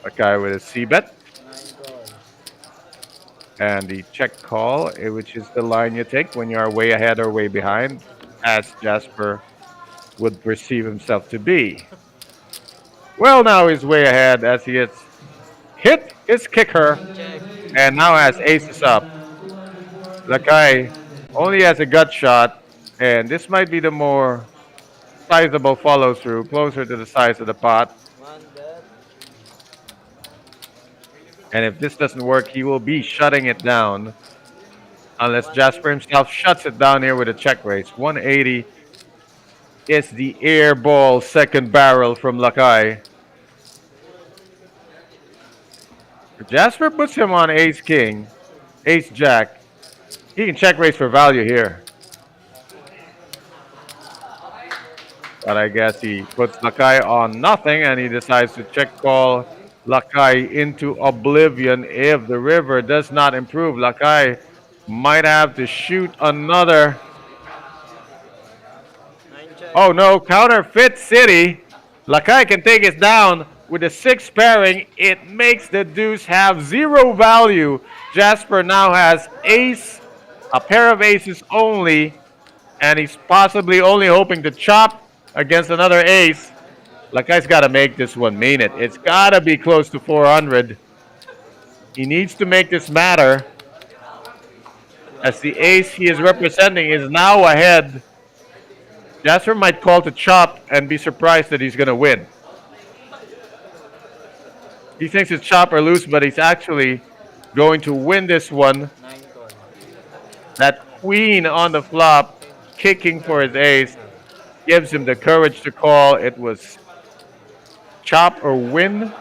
Lakai with a C bet. 9 call. And the check call, which is the line you take when you are way ahead or way behind, as Jasper would perceive himself to be. Well, now he's way ahead as he has hit his kicker Check. and now has aces up. Lakai only has a gut shot, and this might be the more sizable follow through, closer to the size of the pot. 1 bet. And if this doesn't work, he will be shutting it down. Unless Jasper himself shuts it down here with a check raise. 180 is the air ball second barrel from Lakai. If Jasper puts him on ace king, ace jack, he can check raise for value here. But I guess he puts Lakai on nothing and he decides to check call Lakai into oblivion. If the river does not improve, Lakai might have to shoot another. 9 check. Oh no, counterfeit city. Lakai can take it down with a 6 pairing. It makes the deuce have 0 value. Jasper now has ace, a pair of aces only, and he's possibly only hoping to chop against another ace. Lakai's got to make this one mean it. It's got to be close to 400. He needs to make this matter, as the ace he is representing is now ahead. Jasper might call to chop and be surprised that he's going to win. He thinks it's chop or lose, but he's actually going to win this one. 9 call. That queen on the flop, kicking for his ace, gives him the courage to call. It was chop or win.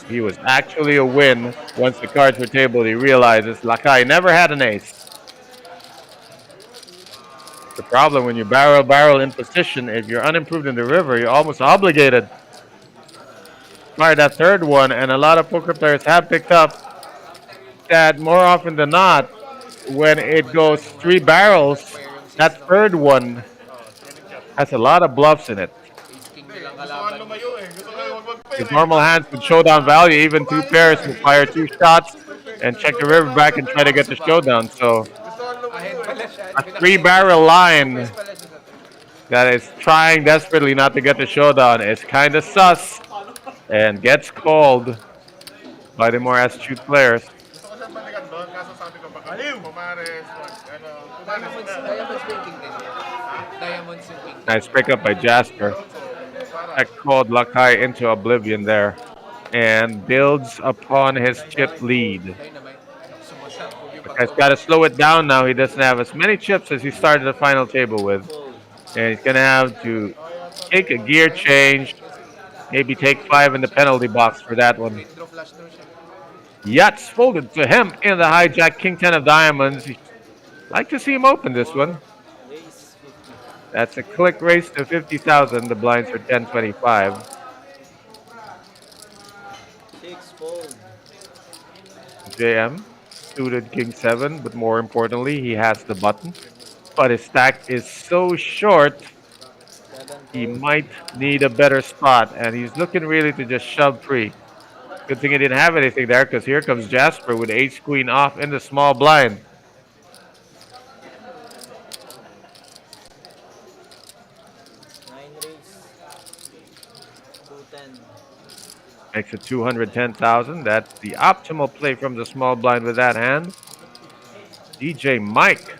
He was actually a win. Once the cards were tabled, he realizes Lakai never had an ace. The problem when you barrel in position, if you're unimproved in the river, you're almost obligated. Fire that third one, and a lot of poker players have picked up that more often than not, when it goes 3 barrels, that third one has a lot of bluffs in it. Ace king na lang kalaban. lumayo eh. Gusto ko wag magpay. With normal hands with showdown value, even 2 pairs will fire 2 shots and check the river back and try to get the showdown. So Gusto ko lumayo Ahead eh. pala siya. a 3-barrel line Pala siya sa that is trying desperately not to get the showdown is kind of sus and gets called by the more astute players. Gusto ko siyang balikan doon, kaso sabi ko baka Pumares, ano, Pumares na. Diamonds yung king din. Diamonds yung king. Nice pick up by Jasper. That called Lakai into oblivion there and builds upon his chip lead. Dynamite. Sumushot. Lakai's got to slow it down now. He doesn't have as many chips as he started the final table with. And he's going to have to take a gear change, maybe take 5 in the penalty box for that one. Draw flash daw siya. Yachts folded to him in the hijack, king 10 of diamonds. Like to see him open this one. Raise 50. That's a click race to 50,000. The blinds are 1025. 6 fold. JM suited king 7, but more importantly, he has the button. But his stack is so short, 7 he fold. might need a better spot, and he's looking really to just shove free. Good thing he didn't have anything there, because here comes Jasper with ace queen off in the small blind. 9 raise. 210. Makes it 210,000. That's the optimal play from the small blind with that hand. DJ Mike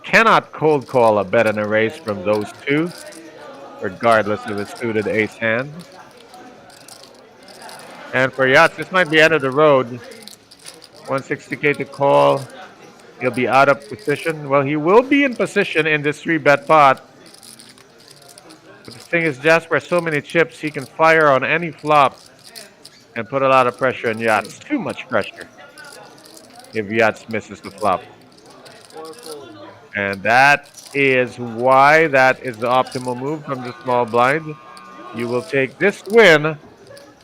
cannot cold call a bet and a raise from those two, regardless of his suited ace hand. And for Yachts, this might be end of the road. 160K to call. He'll be out of position. Well, he will be in position in this 3-bet pot. But the thing is, Jasper has so many chips, he can fire on any flop and put a lot of pressure on Yachts. Too much pressure if Yachts misses the flop. 4 fold. And that is why that is the optimal move from the small blind. You will take this win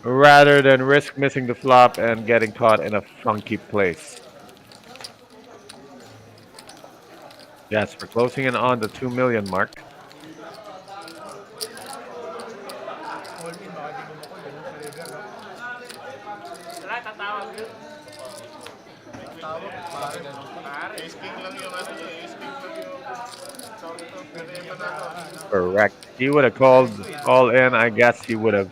rather than risk missing the flop and getting caught in a funky place. Jasper closing in on the 2 million mark. Ace King lang yung ano niya, Ace King lang yung tawag ito, pinaiba na ako. Correct. He would have called all in. I guess he would have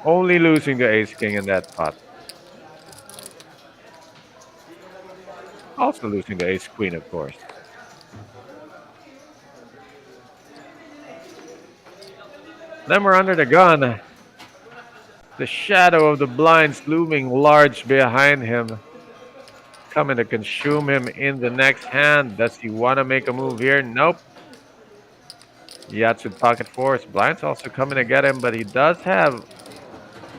only losing to ace king in that pot. Also losing to ace queen, of course. Then we're under the gun. The shadow of the blinds looming large behind him. Coming to consume him in the next hand. Does he want to make a move here? Nope. Yachts with pocket fours. Blinds also coming to get him, but he does have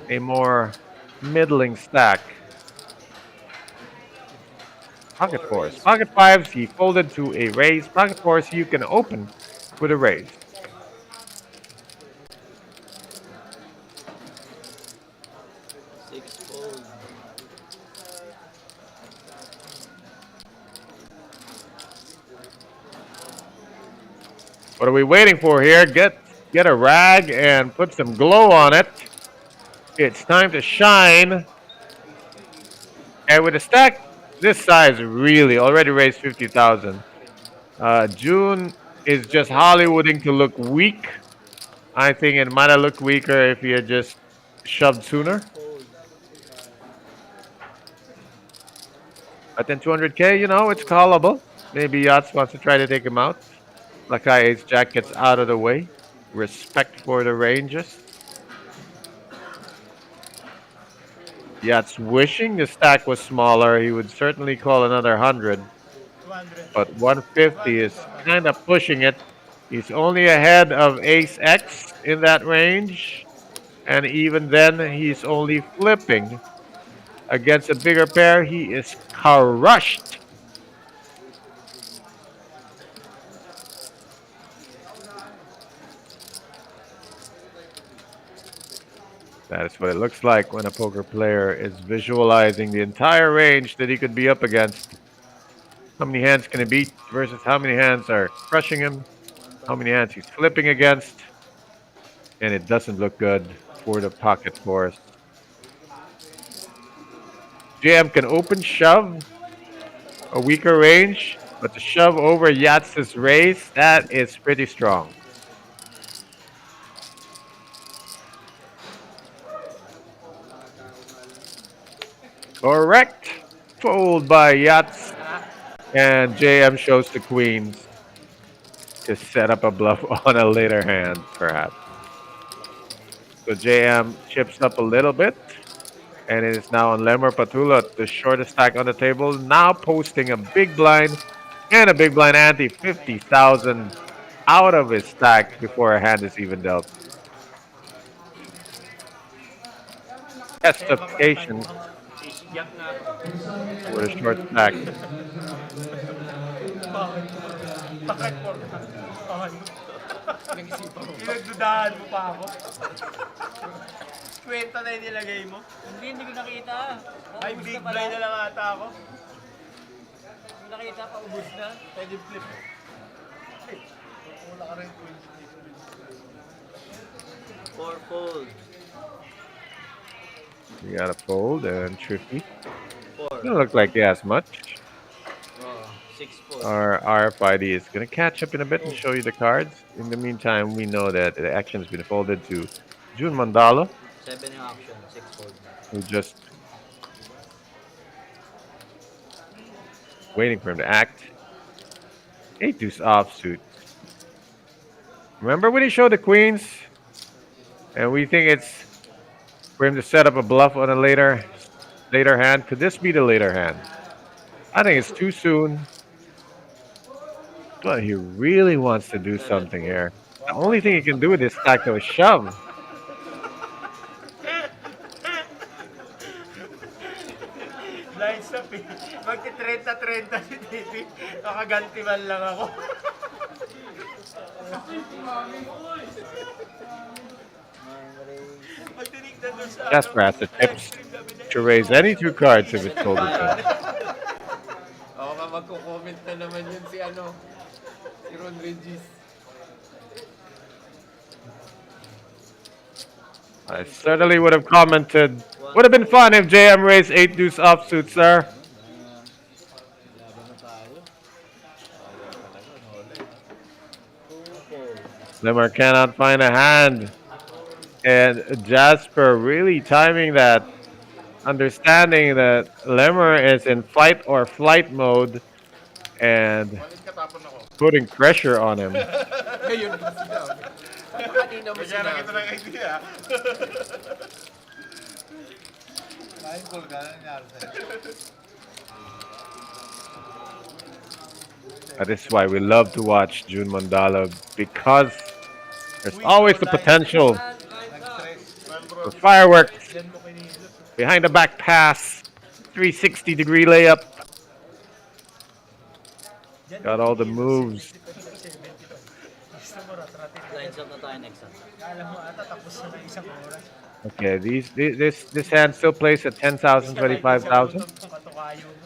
a more middling stack. Pocket fours. Pocket fives, he folded to a raise. Pocket fours, you can open with a raise. Six fold. What are we waiting for here? Get a rag and put some glow on it. It's time to shine. And with a stack this size, really already raised 50,000. June is just Hollywooding to look weak. I think it might have looked weaker if he had just shoved sooner. Fold. But then 200K, you know, it's callable. Maybe Yachts wants to try to take him out. Lakai Ace Jack gets out of the way. Respect for the ranges. Yachts wishing the stack was smaller. He would certainly call another 100. But 150 is kind of pushing it. He's only ahead of Ace X in that range. And even then, he's only flipping. Against a bigger pair, he is crushed. That is what it looks like when a poker player is visualizing the entire range that he could be up against. How many hands can he beat versus how many hands are crushing him, how many hands he's flipping against. And it doesn't look good for the pocket fours. JM can open shove, a weaker range, but to shove over Yachts' raise, that is pretty strong. Correct. Fold by Yachts. And JM shows the queens to set up a bluff on a later hand, perhaps. So JM chips up a little bit. And it is now on Lemmer Patula, the shortest stack on the table, now posting a big blind and a big blind ante, 50,000 out of his stack before a hand is even dealt. Test of patience Iyak na ako. with a short stack. Bakit po? Nag-isipan mo. Pinagdudahan mo pa ako. Kwenta na yung nilagay mo. Hindi ko nakita. Ay, Paubos big na pala. blind na lang ata ako. Hindi ko nakita, paubos na. Pwede flip. Four fold. You got a fold and tricky. Four. Doesn't look like he has much. Oh, six fold. Our RFID is going to catch up in a bit and show you the cards. In the meantime, we know that the action's been folded to June Mandala, Seven yung action, six fold. who just waiting for him to act. 8 deuce offsuit. Remember when he showed the queens? And we think it's for him to set up a bluff on a later hand. Could this be the later hand? I think it's too soon. But he really wants to do something here. The only thing he can do with this stack though is shove. Blind sa pin. Magti-30-30 si TV. Nakaganti man lang ako. Nine raise. Pag tinignan doon sa Jasper has the tips to raise any two cards if it's folded. Oo nga, magko-comment na naman yun si si Ron Regis. I certainly would have commented. Would have been fun if JM raised 8 deuce offsuit, sir. Laban na tayo. Two fold. Limmer cannot find a hand. And Jasper really timing that, understanding that Lemmer is in fight or flight mode and Walit katapon ako. putting pressure on him. Ngayon ba sinabi? Kanina mo Kaya nakita sinabi. ng idea. This is why we love to watch June Mandala, because there's always the potential for fireworks, behind the back pass, 360-degree layup. Got all the moves. Lines up na tayo next time. Alam mo ata tapos na ng isang oras. Okay, this hand still plays at 10,000, 25,000. Katukayo mo.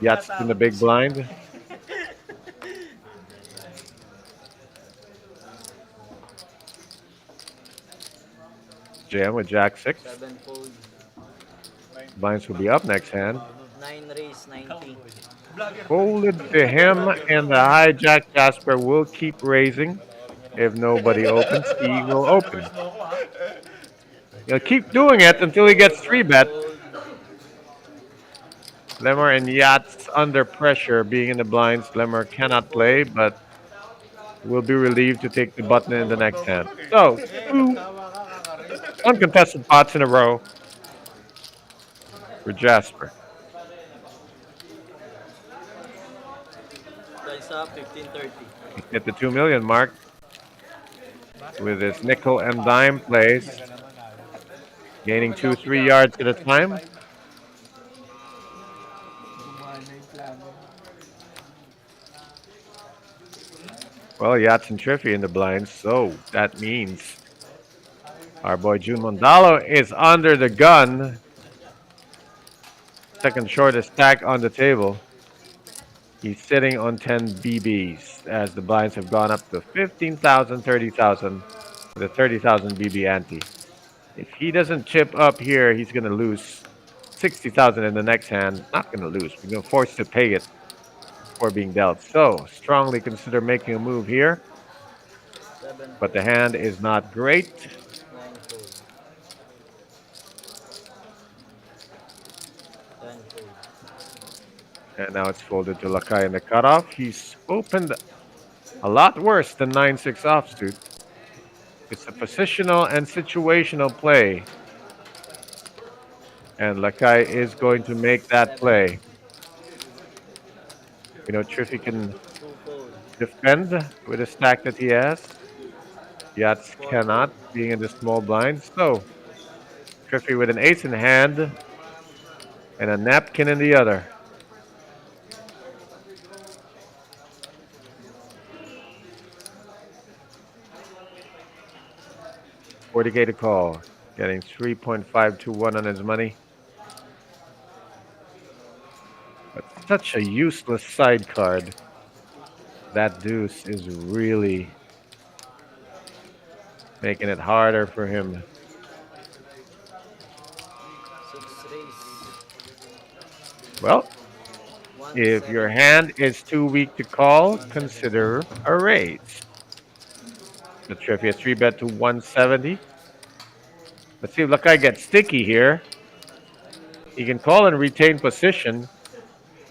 Yachts in the big blind. Jam with Jack 6. Seven fold. Blinds will be up next hand. Nine raise, 90. Folded to him, and the hijack Jasper will keep raising. If nobody opens, he will open. He'll keep doing it until he gets 3-bet. Lemmer and Yachts under pressure, being in the blinds. Lemmer cannot play, but will be relieved to take the button in the next hand. So, 2 uncontested pots in a row for Jasper. Lines up, 15-30. Hit the 2 million mark with his nickel and dime plays, gaining 2-3 yards at a time. Well, Yachts and Triffy in the blinds, so that means our boy June Mondalo is under the gun. Second shortest stack on the table. He's sitting on 10 BBs as the blinds have gone up to 15,000, 30,000, with a 30,000 BB ante. If he doesn't chip up here, he's going to lose 60,000 in the next hand. Not going to lose. We're going to force to pay it before being dealt. So, strongly consider making a move here. Seven But the hand is not great. fold. Nine fold. And now it's folded to Lakai in the cutoff. He's opened a lot worse than 9-6 offsuit. It's a positional and situational play. And Lakai is going to make that play. You know, Triffy can Two fold. defend with the stack that he has. Yats cannot, being in the small blind. So, Triffy with an ace in hand and a napkin in the other. 40K to call. Getting 3.521 on his money. But such a useless side card. That deuce is really making it harder for him. 6 raise. Well, One if seven. your hand is too weak to call, consider a raise. The Triffy a 3-bet to 170. Let's see if Lakai gets sticky here. He can call and retain position.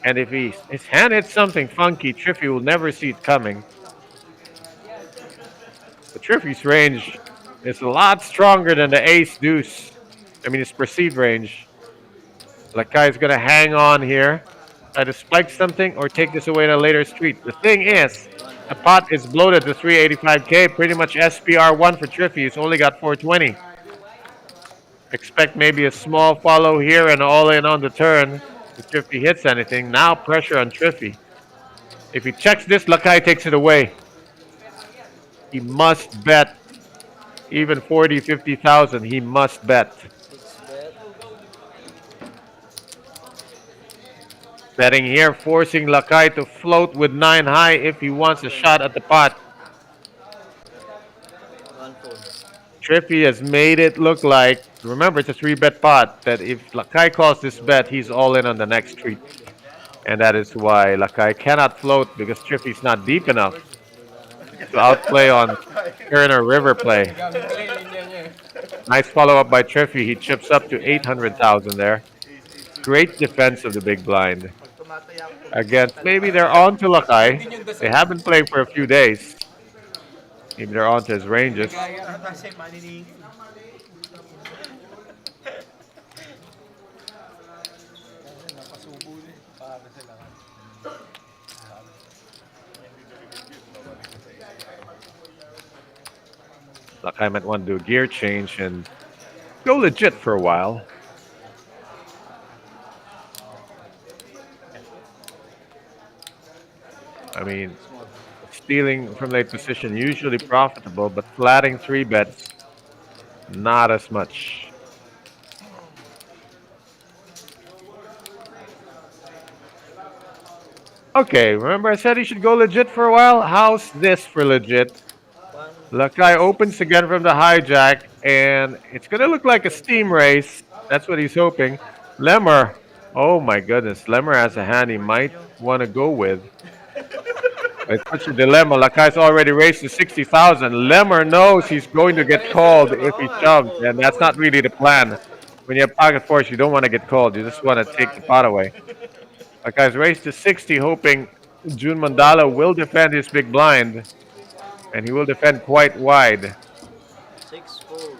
And if his hand hits something funky, Triffy will never see it coming. The Triffy's range is a lot stronger than the ace deuce. I mean, his perceived range. Lakai's gonna hang on here, try to spike something or take this away in a later street. The thing is, the pot is bloated to 385K, pretty much SPR1 for Triffy. He's only got 420. Expect maybe a small follow here and all in on the turn. If Triffy hits anything, now pressure on Triffy. If he checks this, Lakai takes it away. He must bet. Even 40, 50,000, he must bet. 6 bet. Betting here, forcing Lakai to float with 9 high if he wants a shot at the pot. 1 fold. Triffy has made it look like, remember it's a 3-bet pot, that if Lakai calls this bet, he's all in on the next street. And that is why Lakai cannot float because Triffy's not deep enough to outplay on Turner River play. Nice follow-up by Triffy. He chips up to 800,000 there. Great defense of the big blind. Against, maybe they're on to Lakai. They haven't played for a few days. Maybe they're on to his ranges. Kasi manini. Lakai might want to do a gear change and go legit for a while. I mean, stealing from late position usually profitable, but flatting 3-bets, not as much. Okay, remember I said he should go legit for a while? How's this for legit? 1. Lakai opens again from the hijack, and it's gonna look like a steam race. That's what he's hoping. Lemmer, oh my goodness, Lemmer has a hand he might want to go with. It's such a dilemma. Lakai's already raised to 60,000. Lemmer knows he's going to get called if he shoves, and that's not really the plan. When you have pocket force, you don't want to get called. You just want to take the pot away. Lakai's raised to 60, hoping June Mandala will defend his big blind, and he will defend quite wide. 6 fold.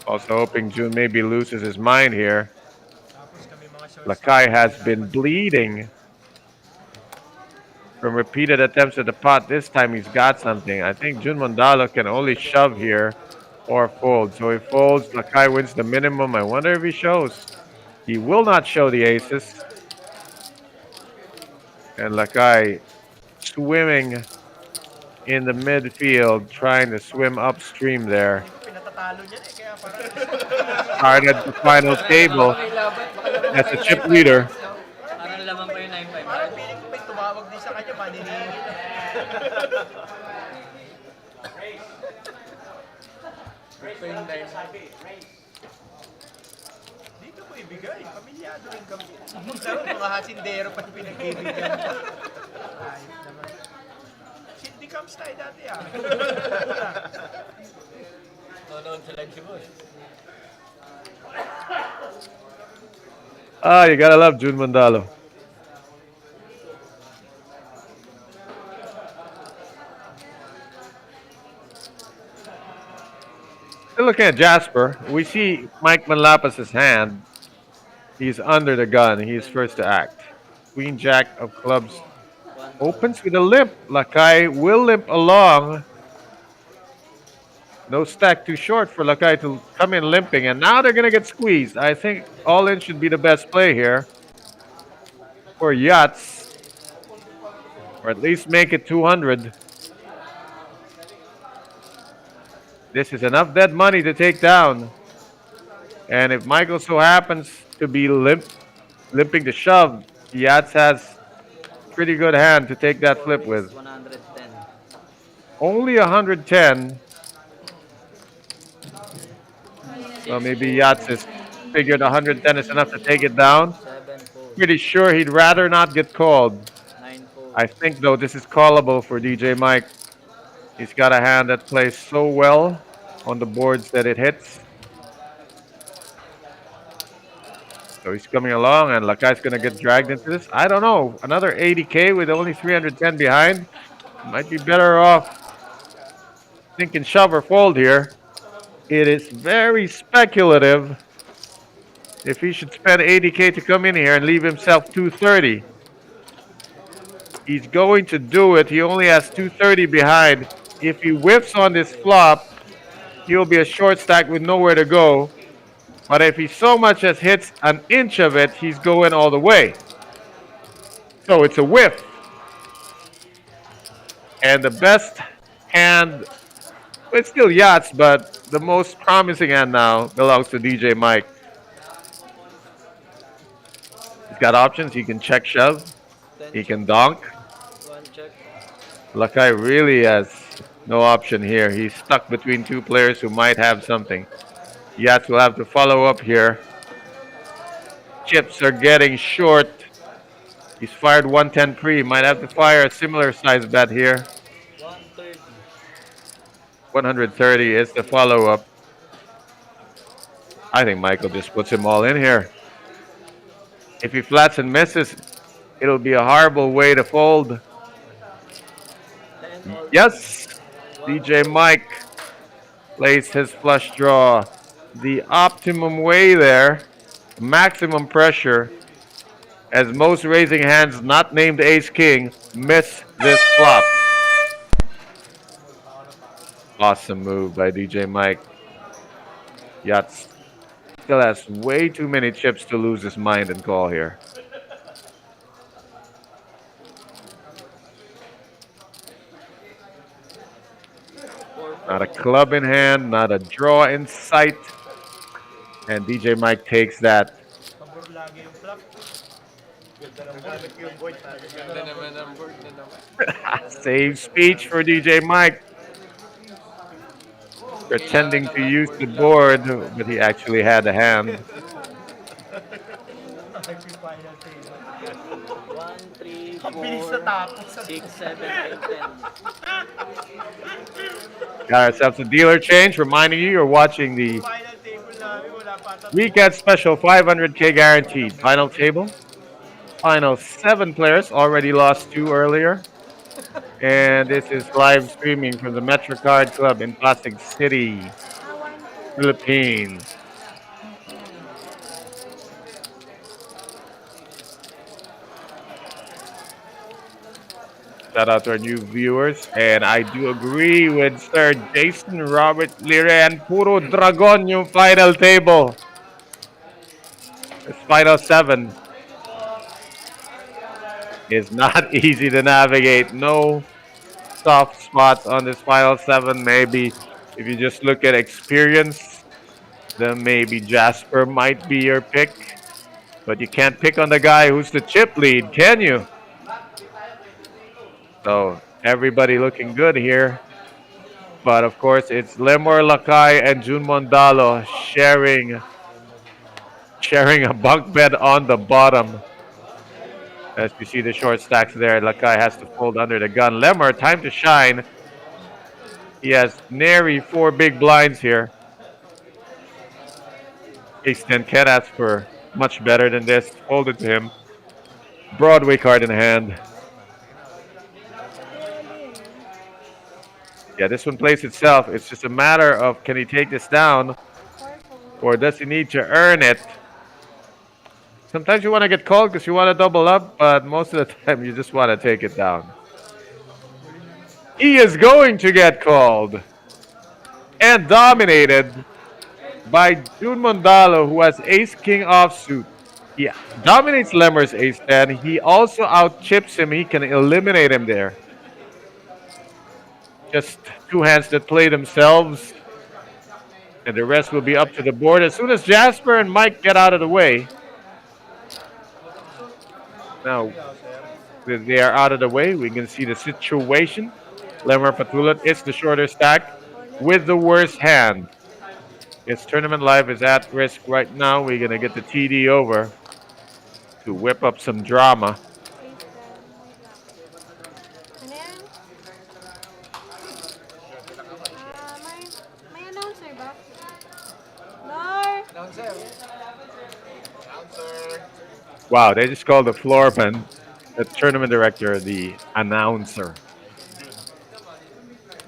Also hoping June maybe loses his mind here. Lakai has been bleeding from repeated attempts at the pot. This time he's got something. I think Jun Mandala can only shove here or fold. So he folds. Lakai wins the minimum. I wonder if he shows. He will not show the aces. And Lakai swimming in the midfield, trying to swim upstream there. Pinatatalo niyan eh. Kaya parang Started the final table as a chip leader. Parang lamang pa yung 9-5. parang feeling ko may tumawag din sa kanya. Manini. Dito mo ibigay. Pamilyado rin kami. Laro mga hasindero pa yung pinagbibigyan. Ayos naman. Hindi comes tayo dati ah. Noon sila si Boss. Ah, you gotta love Jun Mandalo. Still looking at Jasper. We see Mike Manlapas's hand. He's under the gun. He's first to act. Queen Jack of clubs One, opens with a limp. Lakai will limp along. No stack too short for Lakai to come in limping. And now they're going to get squeezed. I think all in should be the best play here for Yachts. Or at least make it 200. This is enough dead money to take down. And if Michael so happens to be limping to shove, Yachts has pretty good hand to take that flip with. 110. Only 110. So maybe Yachts has figured 110 is enough to take it down. 7 fold. Pretty sure he'd rather not get called. 9 fold. I think though this is callable for DJ Mike. He's got a hand that plays so well on the boards that it hits. So he's coming along and Lakai's going to get dragged into this. I don't know. Another 80K with only 310 behind. Might be better off thinking shove or fold here. It is very speculative if he should spend 80K to come in here and leave himself 230. He's going to do it. He only has 230 behind. If he whiffs on this flop, he'll be a short stack with nowhere to go. But if he so much as hits an inch of it, he's going all the way. So it's a whiff. And the best hand, it's still Yachts, but the most promising hand now belongs to DJ Mike. He's got options. He can check shove. 10 He can donk. 1 check. Lakai really has no option here. He's stuck between two players who might have something. Yachts will have to follow up here. Chips are getting short. He's fired 110 pre. Might have to fire a similar size bet here. 130. 130 is the follow-up. I think Michael just puts him all in here. If he flats and misses, it'll be a horrible way to fold. 10 all. Yes, DJ Mike plays his flush draw. The optimum way there, maximum pressure, as most raising hands not named Ace-King miss this flop. Awesome move by DJ Mike. Yachts still has way too many chips to lose his mind and call here. Not a club in hand, not a draw in sight. And DJ Mike takes that. Pabor lagi yung flop. Naghanap yung board. Ganda naman ang board na naman. Save speech for DJ Mike. Pretending to use the board, but he actually had a hand. Final table. 1, 3, Ang bilis 4, na tapos. 6, 7, 8, 10. Got ourselves a dealer change, reminding you you're watching the Final table namin, wala pa tatlo. weekend special 500K guaranteed. Final table. Final 7 players, already lost 2 earlier. And this is live streaming from the Metro Card Club in Pasig City, Philippines. Shout out to our new viewers. And I do agree with Sir Jason Robert Liren. Puro dragon yung final table. This final 7 is not easy to navigate. No soft spots on this final 7. Maybe if you just look at experience, then maybe Jasper might be your pick. But you can't pick on the guy who's the chip lead, can you? So everybody looking good here. But of course, it's Lemor Lakai and Jun Mondalo sharing a bunk bed on the bottom. As you see the short stacks there, Lakai has to fold under the gun. Lemmer, time to shine. He has nary 4 big blinds here. Ace-10 can't ask for much better than this. Fold it to him. Broadway card in hand. Yeah, this one plays itself. It's just a matter of can he take this down or does he need to earn it? Sometimes you want to get called because you want to double up, but most of the time you just want to take it down. He is going to get called and dominated by June Mondalo, who has ace king offsuit. He dominates Lemmer's ace 10. He also out chips him. He can eliminate him there. Just two hands that play themselves, and the rest will be up to the board as soon as Jasper and Mike get out of the way. Now that they are out of the way, we can see the situation. Lemmer Patulat is the shorter stack with the worst hand. His tournament life is at risk right now. We're going to get the TD over to whip up some drama. Ano yan? May announcer ba? Lord! Announcer. Wow, they just called the floorman, the tournament director, the announcer.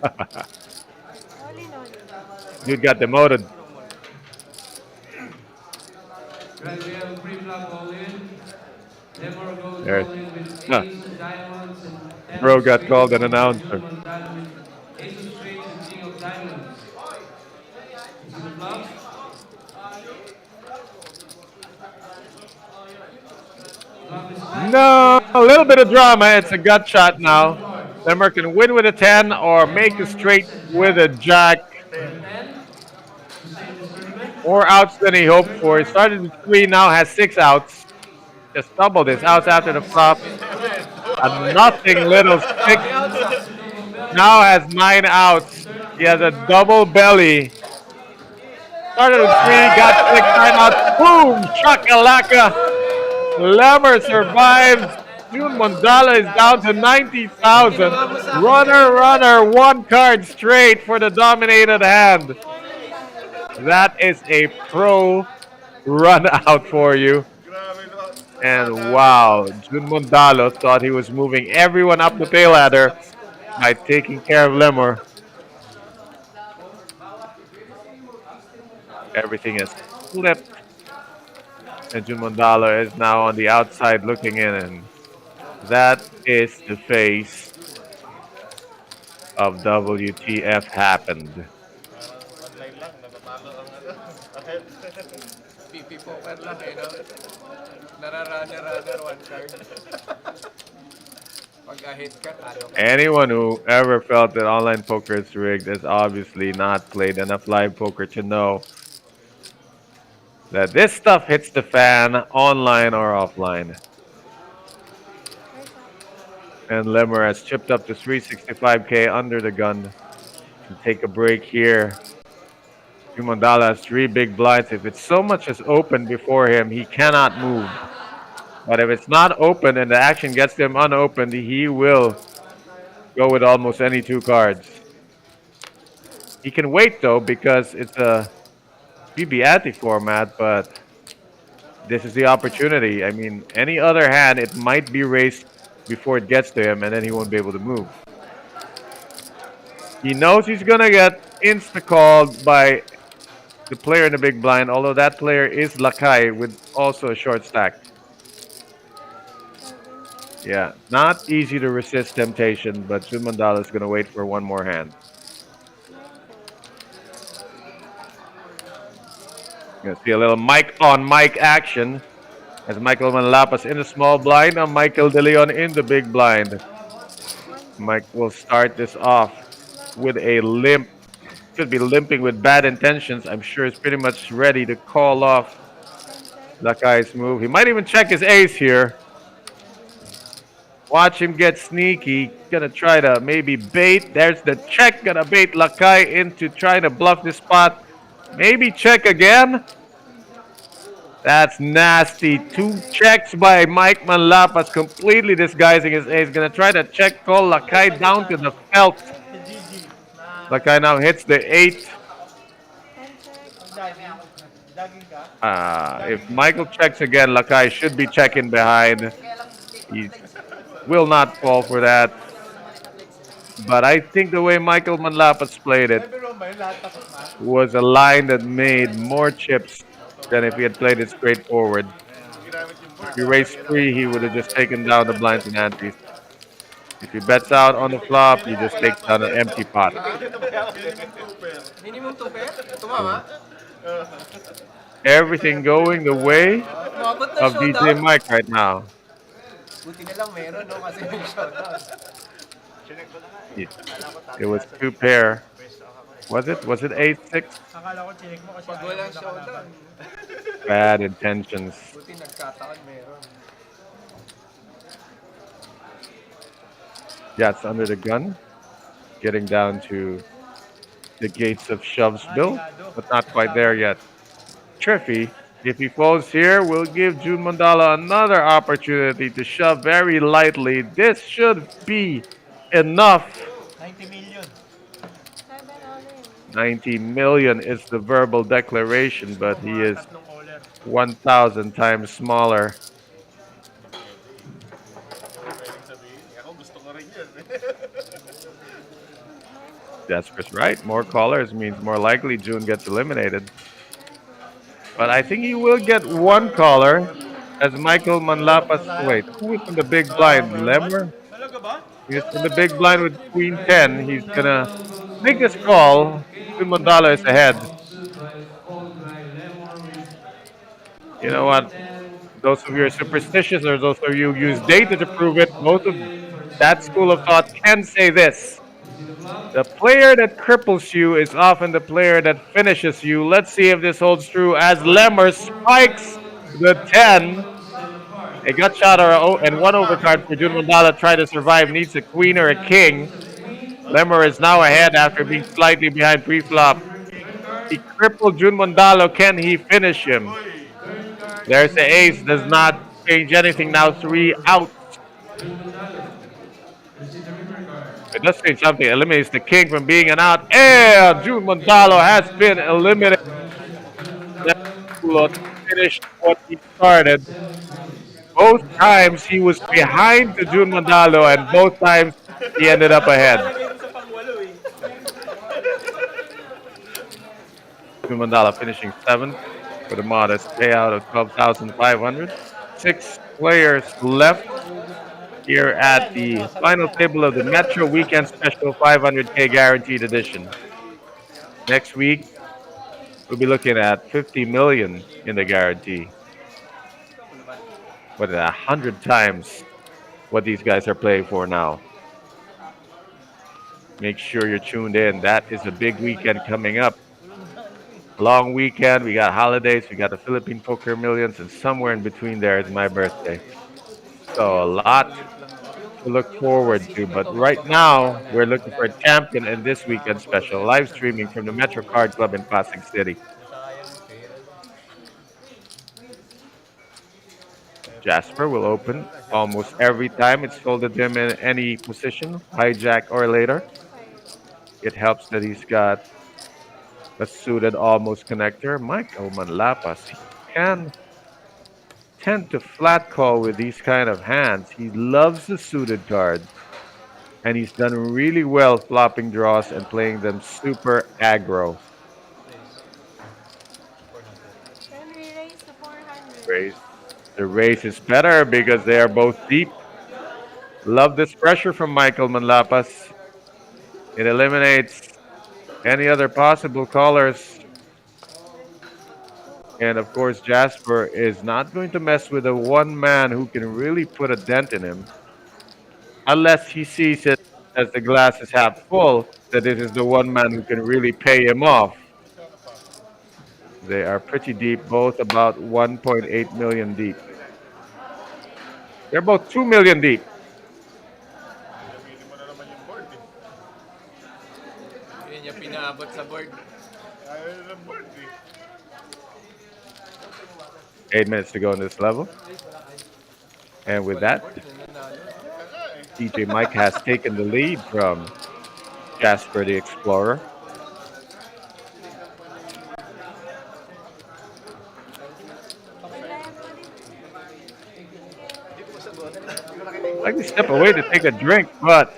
All in all. Dude got demoted. Right, we have a pre-flop all in. Lemmer goes There. all in with Huh. ace, diamonds, and Bro got straight. called an announcer. Mondalo with ace of straights and king of diamonds. You see the flop? Flop is back. No, a little bit of drama. It's a gut shot now. Lemmer can win with a 10 or make a straight with a jack. More outs than he hoped for. He started with 3, now has 6 outs. Just doubled his outs after the flop. A nothing little 6. Now has 9 outs. He has a double belly. Started with 3, got 6, 9 outs. Boom! Chakalaka! Lemmer survives. June Mondala is down to 90,000. Runner, runner, 1 card straight for the dominated hand. That is a pro run out for you. And wow, June Mondalo thought he was moving everyone up the pay ladder by taking care of Lemmer. Everything is flipped. And June Mondalo is now on the outside looking in, and that is the face of WTF happened. Online lang, natatalo ang ano. Ahead. PP poker lang eh, no? Runner, 1 card. Pag ahit ka, talo ka. Anyone who ever felt that online poker is rigged has obviously not played enough live poker to know that this stuff hits the fan online or offline. And Lemmer has chipped up to 365k under the gun to take a break here. Mandala has 3 big blinds. If it's so much as open before him, he cannot move. But if it's not open and the action gets him unopened, he will go with almost any 2 cards. He can wait though because it's a BB ante format, but this is the opportunity. I mean, any other hand, it might be raised before it gets to him, and then he won't be able to move. He knows he's gonna get insta-called by the player in the big blind, although that player is Lakai with also a short stack. Yeah, not easy to resist temptation, but Jun Mandala is gonna wait for one more hand. You're gonna see a little Mike on Mike action as Michael Manlapas in the small blind and Michael De Leon in the big blind. Mike will start this off with a limp. Could be limping with bad intentions. I'm sure he's pretty much ready to call off Lakai's move. He might even check his ace here. Watch him get sneaky. Gonna try to maybe bait. There's the check. Gonna bait Lakai into trying to bluff this spot. Maybe check again. That's nasty. 2 checks by Mike Manlapas, completely disguising his ace. Gonna try to check call Lakai down to the felt. Lakai now hits the 8. If Michael checks again, Lakai should be checking behind. He will not fall for that. But I think the way Michael Manlapas played it Pero ba yun, lahat tapos na? was a line that made more chips than if he had played it straightforward. Ginamit yung board. If he raised three, he would have just taken down the blinds and antes. If he bets out on the flop, he just takes down an empty pot. Minimum 2 pair? Tumama? Everything going the way Umabot na of DJ showdown? Mike right now. Buti na lang meron, no? Kasi may showdown. It was two pair. Was it? Was it 8-6? Akala ko chinik mo kasi Pag ayaw walang mo showdown. nakalaban. Bad intentions. Buti nagkataon meron. Jats under the gun. Getting down to the gates of Shovesville, but not quite there yet. Triffy, if he falls here, will give June Mandala another opportunity to shove very lightly. This should be enough. 90 million. 7 all in. 90 million is the verbal declaration, but he is Tatlong caller. 1,000 times smaller. Pwedeng sabihin, ako gusto ko rin yan. Desperate, right? More callers means more likely June gets eliminated. But I think he will get one caller as Michael Manlapas. Wait, who is in the big blind? Lemmer? Talaga ba? He's in the big blind with Queen 10. He's gonna make this call. June Mandala is ahead. You know what? Those of you who are superstitious or those of you who use data to prove it, both of that school of thought can say this. The player that cripples you is often the player that finishes you. Let's see if this holds true as Lemmer spikes the 10. A gut shot and one overcard for Jun Mandala try to survive needs a queen or a king. Lemmer is now ahead after being slightly behind pre-flop. He crippled Jun Mandala. Can he finish him? There's the ace. Does not change anything. Now 3 out. It does change something. Eliminates the king from being an out. And June Mandalo has been eliminated. Finished what he started. Both times he was behind to June Mandalo, and both times he ended up ahead. Lagay mo sa pangwalo eh. June Mandala finishing 7th with a modest payout of 12,500. 6 players left here at the final table of the Metro Weekend Special 500K Guaranteed Edition. Next week, we'll be looking at 50 million in the guarantee. What, 100 times what these guys are playing for now. Make sure you're tuned in. That is a big weekend coming up. Long weekend. We got holidays. We got the Philippine Poker Millions, and somewhere in between there is my birthday. So a lot to look forward to. But right now, we're looking for a champion in this weekend special, live streaming from the Metro Card Club in Pasig City. Jasper will open almost every time it's folded him in any position, hijack or later. It helps that he's got a suited almost connector. Michael Manlapas, he can tend to flat call with these kind of hands. He loves the suited cards. And he's done really well flopping draws and playing them super aggro. Can we raise to 400? Raise. The race is better because they are both deep. Love this pressure from Michael Manlapas. It eliminates any other possible callers. And of course, Jasper is not going to mess with a one man who can really put a dent in him. Unless he sees it as the glass is half full, that it is the one man who can really pay him off. They are pretty deep, both about 1.8 million deep. They're both 2 million deep. Gamitin mo na naman yung board eh. Yun yung pinaabot sa board. Ayaw na ng board eh. 8 minutes to go on this level. And with that, DJ Mike has taken the lead from Jasper the Explorer. I can step away to take a drink, but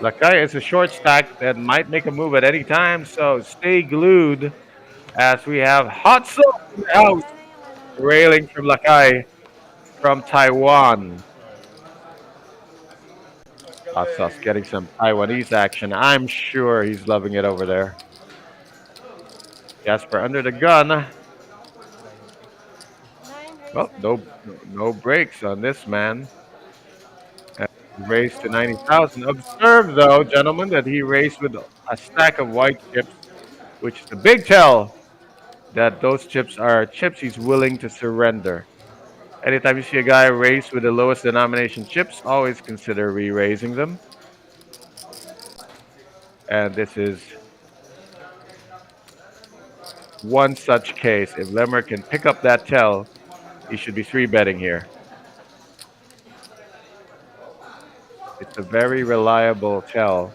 Lakai is a short stack that might make a move at any time, so stay glued as we have hot sauce in the house Sana yung ano, railing from Lakai from Taiwan. Hot sauce getting some Taiwanese action. I'm sure he's loving it over there. Jasper under the gun. 9 Well, race no brakes on this man. Raised to 90,000. Observe, though, gentlemen, that he raced with a stack of white chips, which is a big tell that those chips are chips he's willing to surrender. Anytime you see a guy race with the lowest denomination chips, always consider re-raising them. And this is one such case. If Lemmer can pick up that tell, he should be three betting here. It's a very reliable tell.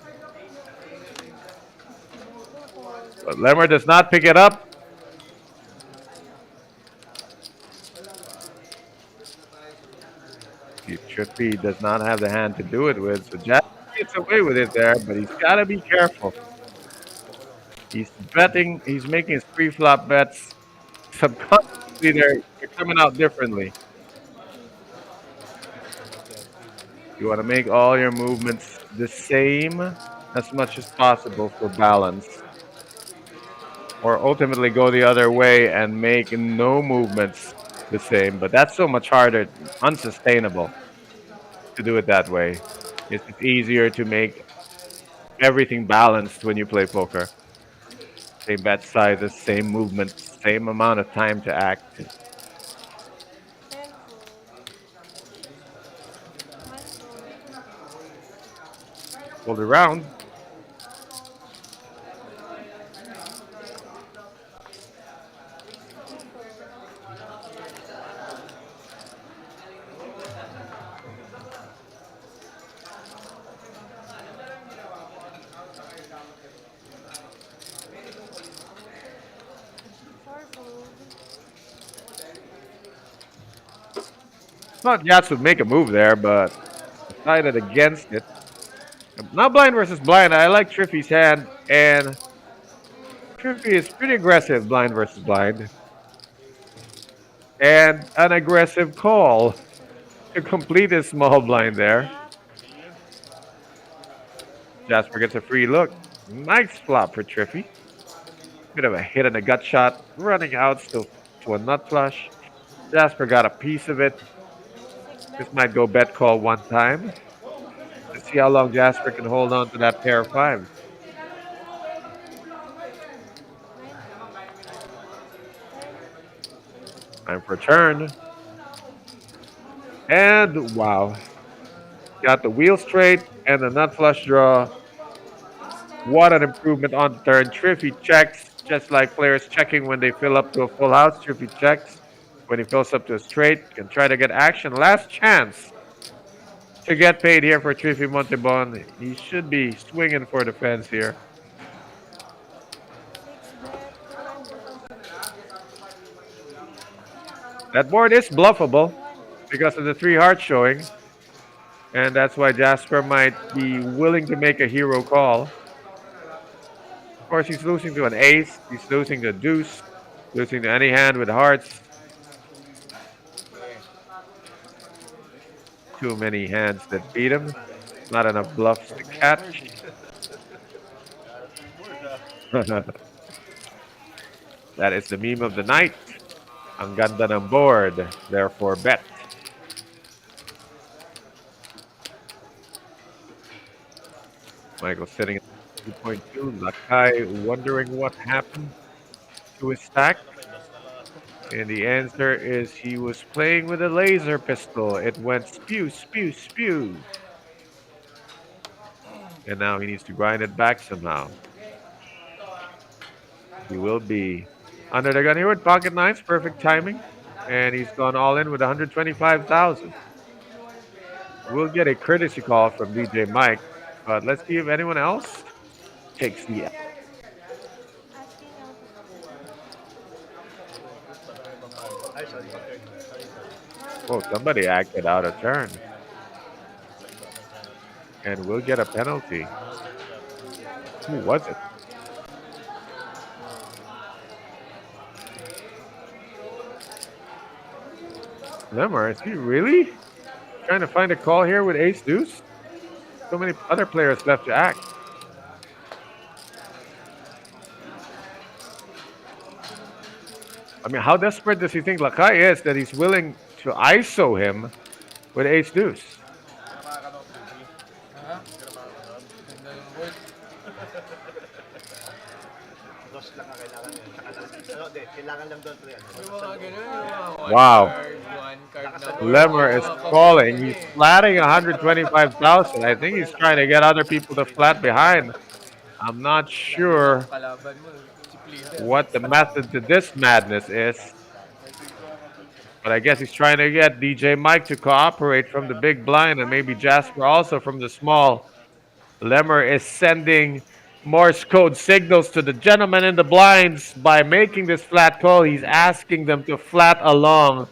But Lemmer does not pick it up. Trippy does not have the hand to do it with, so Jack gets away with it there, but he's got to be careful. He's betting, he's making his pre-flop bets. Subconsciously, they're coming out differently. You want to make all your movements the same as much as possible for balance. Or ultimately go the other way and make no movements the same, but that's so much harder, unsustainable to do it that way. It's easier to make everything balanced when you play poker. Same bet sizes, same movements, same amount of time to act. 10 4. 1 4. Hold it around. Thought Yats would make a move there, but decided against it. Now blind versus blind. I like Triffy's hand, and Triffy is pretty aggressive blind versus blind. And an aggressive call to complete his small blind there. Jasper gets a free look. Nice flop for Triffy. Bit of a hit and a gut shot. Running out still to a nut flush. Jasper got a piece of it. This might go bet call one time. Let's see how long Jasper can hold on to that pair of fives. Time for a turn. And wow. Got the wheel straight and the nut flush draw. What an improvement on the turn. Triffy checks, just like players checking when they fill up to a full house. Triffy checks. When he fills up to a straight, can try to get action. Last chance to get paid here for Triffy Montebon. He should be swinging for the fence here. 6 bet 200. That board is bluffable because of the three hearts showing. And that's why Jasper might be willing to make a hero call. Of course, he's losing to an ace. He's losing to a deuce. Losing to any hand with hearts. Too many hands that beat him. Not enough bluffs to catch. That is the meme of the night. Ang ganda ng board, therefore bet. Michael sitting at 2.2. Lakai wondering what happened to his stack. And the answer is he was playing with a laser pistol. It went spew, spew, spew. And now he needs to grind it back somehow. He will be under the gun here with pocket nines. Perfect timing. And he's gone all in with 125,000. We'll get a courtesy call from DJ Mike. But let's see if anyone else takes the... Asking Oh, somebody acted out of turn. and will get a penalty. Who was it? Lemmer, is he really trying to find a call here with ace deuce? So many other players left to act. I mean, how desperate does he think Lakai is that he's willing to ISO him with ace deuce? Nakakanood, Suzy. Ha? Nakakanood. Ganda yung word. Dos lang ang kailangan yun. Tsaka lang, ano, di, kailangan lang doon, pre. Ano, Yung mga ganun, yung mga Wow. one card na Lemmer is calling. He's flatting 125,000. I think he's trying to get other people to flat behind. I'm not sure Kalaban mo, si Pleader. what the method to this madness is. But I guess he's trying to get DJ Mike to cooperate from the big blind and maybe Jasper also from the small. Lemmer is sending Morse code signals to the gentlemen in the blinds by making this flat call. He's asking them to flat along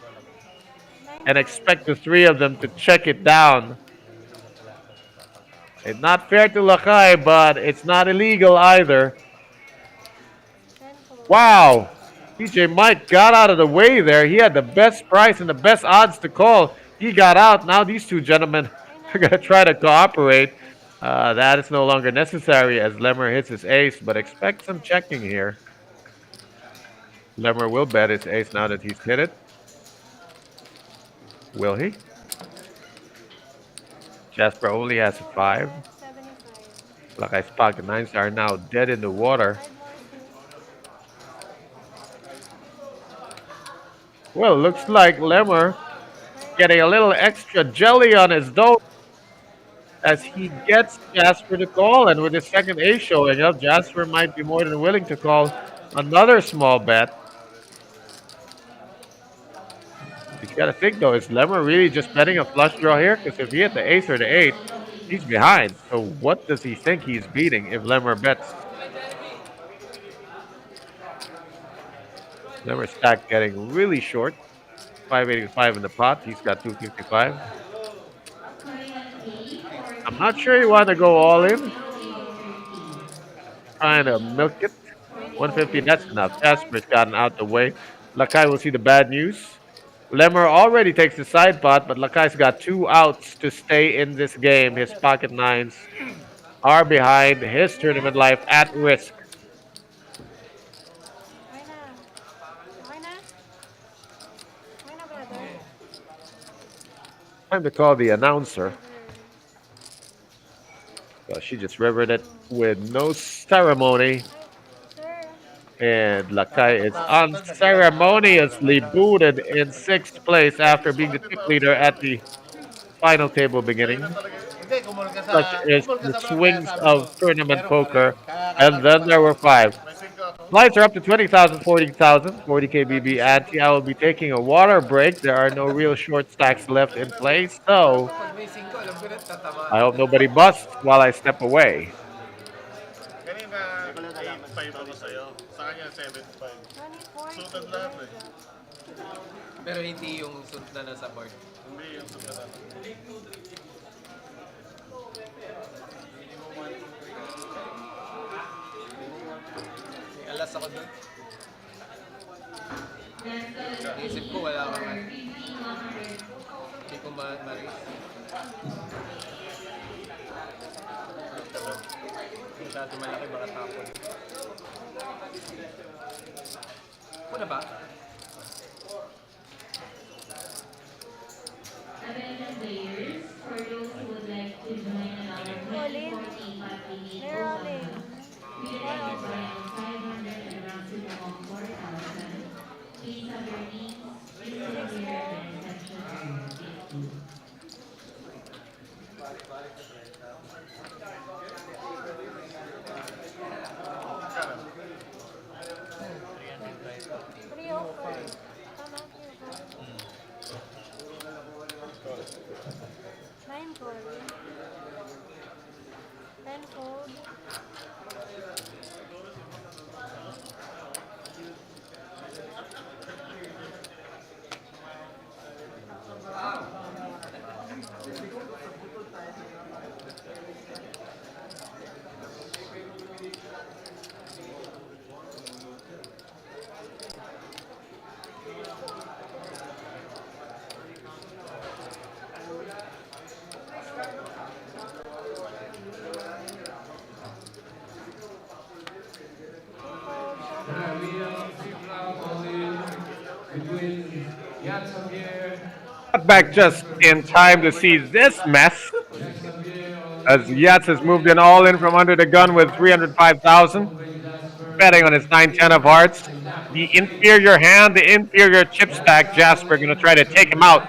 and expect the three of them to check it down. It's not fair to Lakai, but it's not illegal either. Wow! DJ Mike got out of the way there. He had the best price and the best odds to call. He got out. Now these two gentlemen are going to try to cooperate. That is no longer necessary as Lemmer hits his ace, but expect some checking here. Lemmer will bet his ace now that he's hit it. Will he? Jasper only has a 5. Lakai's pocket nines are now dead in the water. Well, looks like Lemmer getting a little extra jelly on his dough as he gets Jasper to call. And with his second ace showing up, Jasper might be more than willing to call another small bet. You gotta think though, is Lemmer really just betting a flush draw here? Because if he hit the ace or the 8, he's behind. So what does he think he's beating if Lemmer bets? Lemmer stack getting really short. 585 in the pot. He's got 255. I'm not sure you want to go all in. Trying to milk it. 150, that's enough. Jasper's gotten out the way. Lakai will see the bad news. Lemmer already takes the side pot, but Lakai's got 2 outs to stay in this game. His pocket nines are behind. His tournament life at risk. Time to call the announcer. So she just rivered it with no ceremony. And Lakai is unceremoniously booted in 6th place after being the tip leader at the final table beginning. Hindi, kumul ka sa... Such is kumul ka the sa swings sabi of mo, tournament meron poker. pa rin. And then there were 5. May singko ako. Lights are up to 20,000, 40,000, 40K BB ante. I will be taking a water break. There are no real short stacks left in play, so Pag may 5, alam ko na, tatama. I hope nobody busts while I step away. Kanina, 8-5 ako sa'yo. Sa kanya, 7-5. Suited lahat eh. Pero hindi yung suit na nasa board. Hindi yung suited lahat. May alas ako doon. Isip ko, wala akong ano. Hindi ko ma-raise. Masyado malaki, baka tapon. Muna ba? Nine fold. 10 fold. Yat Xavier. Got back just in time to see this mess Jack Xavier as Yats has moved in all in from under the gun with 305,000, Open betting Jasper. on his 9-10 of hearts. And Jack The straight. inferior hand, the inferior chip stack. Jasper going to try to take him out.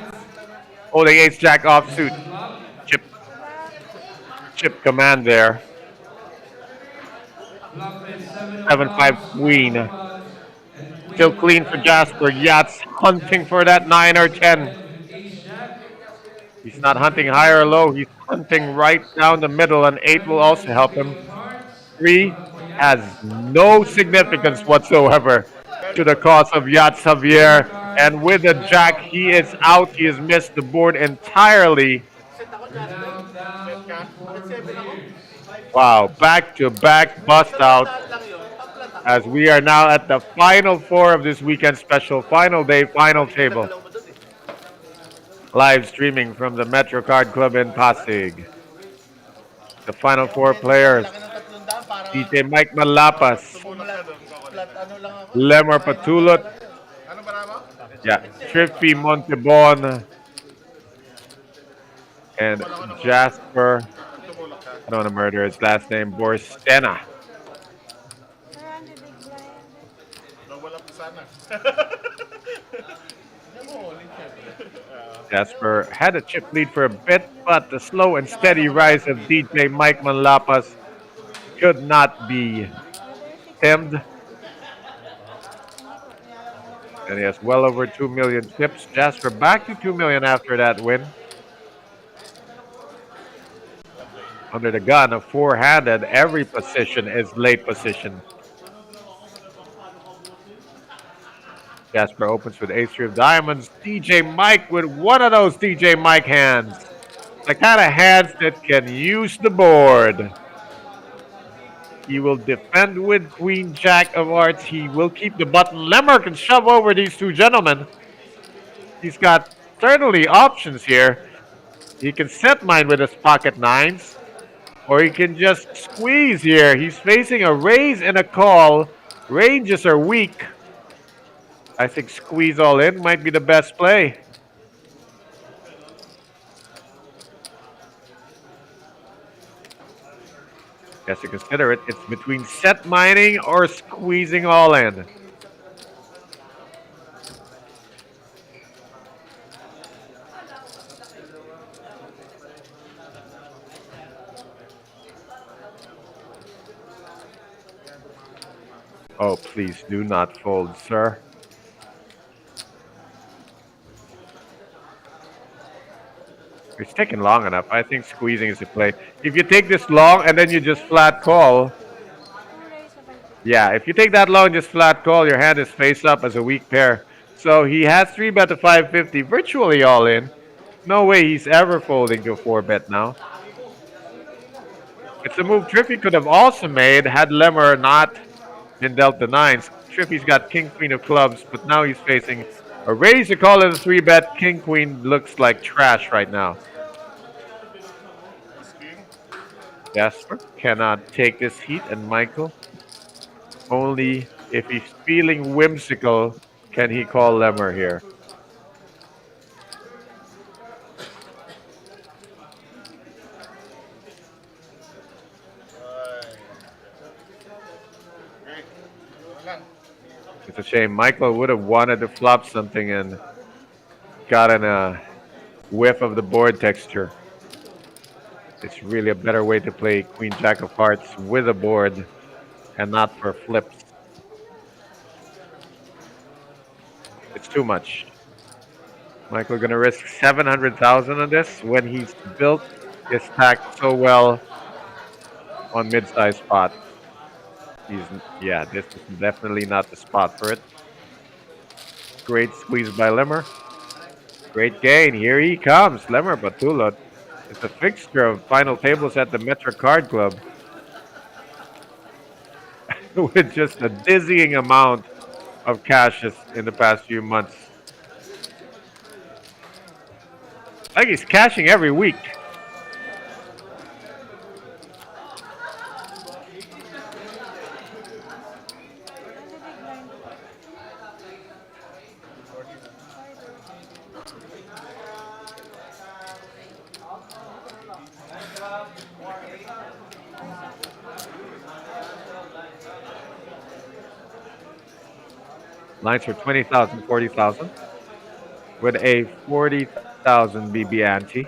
Oh, the ace jack offsuit. That's the flop. Chip, chip command there. Flop is 7 of 7-5 clubs, 9 of queen. clubs, and Still queen of clean for Jasper. diamonds. Yats hunting for that 9 or 10. With ace jack. He's not hunting high or low. He's hunting right down the middle, and 8 will also help King him. of hearts. 3 has no significance whatsoever to the cause of Yat Xavier. And with the jack, he is out. He has missed the board entirely. Now down to 4 players. Wow, back-to-back bust out as we are now at the final four of this weekend special, final day, final table. Live streaming from the Metro Card Club in Pasig. The final four players, DJ Mike Malapas, Tumulak ka doon, Kokolet. Lemar Patulot, Ano ba na mo? yeah, Trippy Montebon, and Jasper, Tumulak ka. I don't want to murder his last name, Borstena. Nawala pa sana. Jasper had a chip lead for a bit, but the slow and steady rise of DJ Mike Manlapas could not be stemmed. And he has well over 2 million chips. Jasper back to 2 million after that win. Under the gun, a four-handed, every position is late position. Jasper opens with ace-3 of diamonds. DJ Mike with one of those DJ Mike hands. The kind of hands that can use the board. He will defend with Queen Jack of Hearts. He will keep the button. Lemmer can shove over these two gentlemen. He's got certainly options here. He can set mine with his pocket nines. Or he can just squeeze here. He's facing a raise and a call. Ranges are weak. I think squeeze all in might be the best play. Yes, to consider it. It's between set mining or squeezing all in. Oh, please do not fold, sir. It's taking long enough. I think squeezing is the play. If you take this long and then you just flat call, yeah, if you take that long and just flat call, your hand is face up as a weak pair. So he has 3-bet to 550, virtually all in. No way he's ever folding to a 4-bet now. It's a move Triffy could have also made had Lemmer not been dealt the nines. Triffy's got king, queen of clubs, but now he's facing a raise to call it a 3-bet. King, queen looks like trash right now. Jasper cannot take this heat, and Michael, only if he's feeling whimsical can he call Lemmer here. It's a shame. Michael would have wanted to flop something and gotten a whiff of the board texture. It's really a better way to play Queen Jack of Hearts with a board and not for flips. It's too much. Michael gonna risk 700,000 on this when he's built his stack so well on mid-size spot. Yeah, this is definitely not the spot for it. Great squeeze by Lemmer. Great gain. Here he comes. Lemmer Batulot. It's a fixture of final tables at the Metro Card Club. With just a dizzying amount of cashes in the past few months. Like he's cashing every week. Lines for 20,000, 40,000, with a 40,000 BB ante.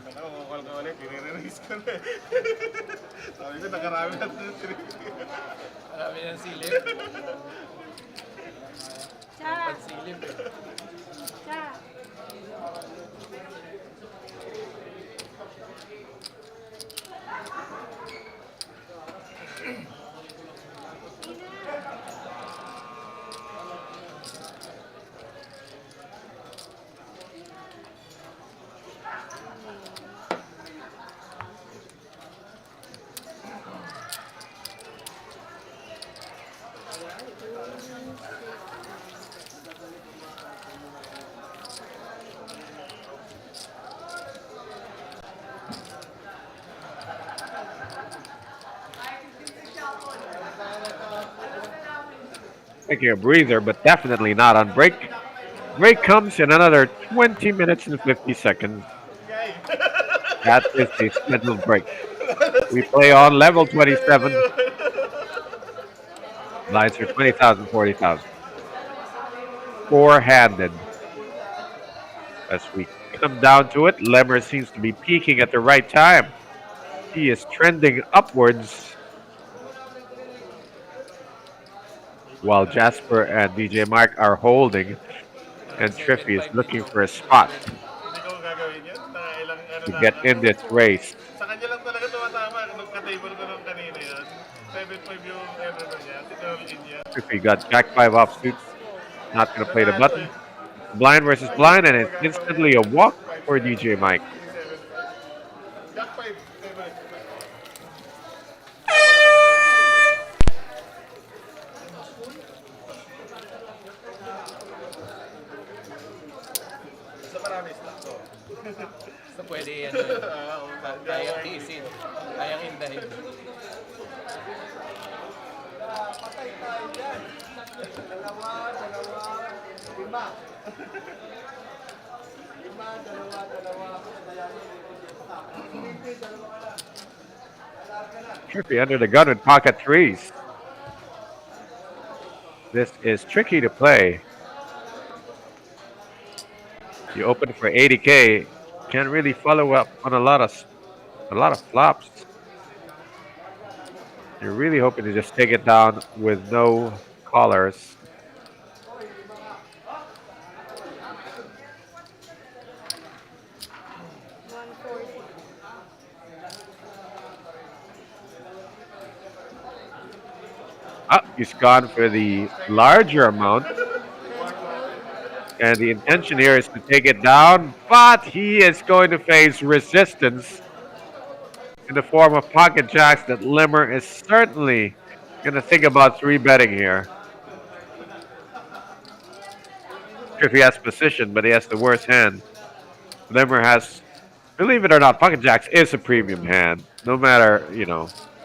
Nakakukal ka ulit, i-release ko na eh. Sabi ko, nakarami na ito. Marami ng silip. Cha! Pansilip eh. Cha! Taking a breather, but definitely not on break. Break comes in another 20 minutes and 50 seconds. That is a scheduled break. We play on level 27. Lines for 20,000, 40,000. Four-handed. As we come down to it, Lemmer seems to be peaking at the right time. He is trending upwards, while Jasper and DJ Mark are holding, and Triffy is looking for a spot Hindi ko gagawin yan. Ilang ano to na. get in this race. Sa kanya lang talaga tumatama. Nung ka-table ko nung kanina yan. 7-5 yung ano na niya. Tinulin niya. Triffy got Jack 5 offsuit. Not going to play the button. Blind versus blind, and it's instantly a walk for DJ Mike. 7-5. Jack 5. Favorite. Sa marami stock ko. Basta pwede yan. Kayang tiisin. Kayang indahin. Trippy under the gun with pocket threes. This is tricky to play. You open for 80K, can't really follow up on a lot of flops. You're really hoping to just take it down with no callers. He's gone for the larger amount. And the intention here is to take it down, but he is going to face resistance in the form of pocket jacks that Limmer is certainly going to think about 3-betting here. If he has position, but he has the worst hand. Limmer has, believe it or not, pocket jacks is a premium hand. No matter,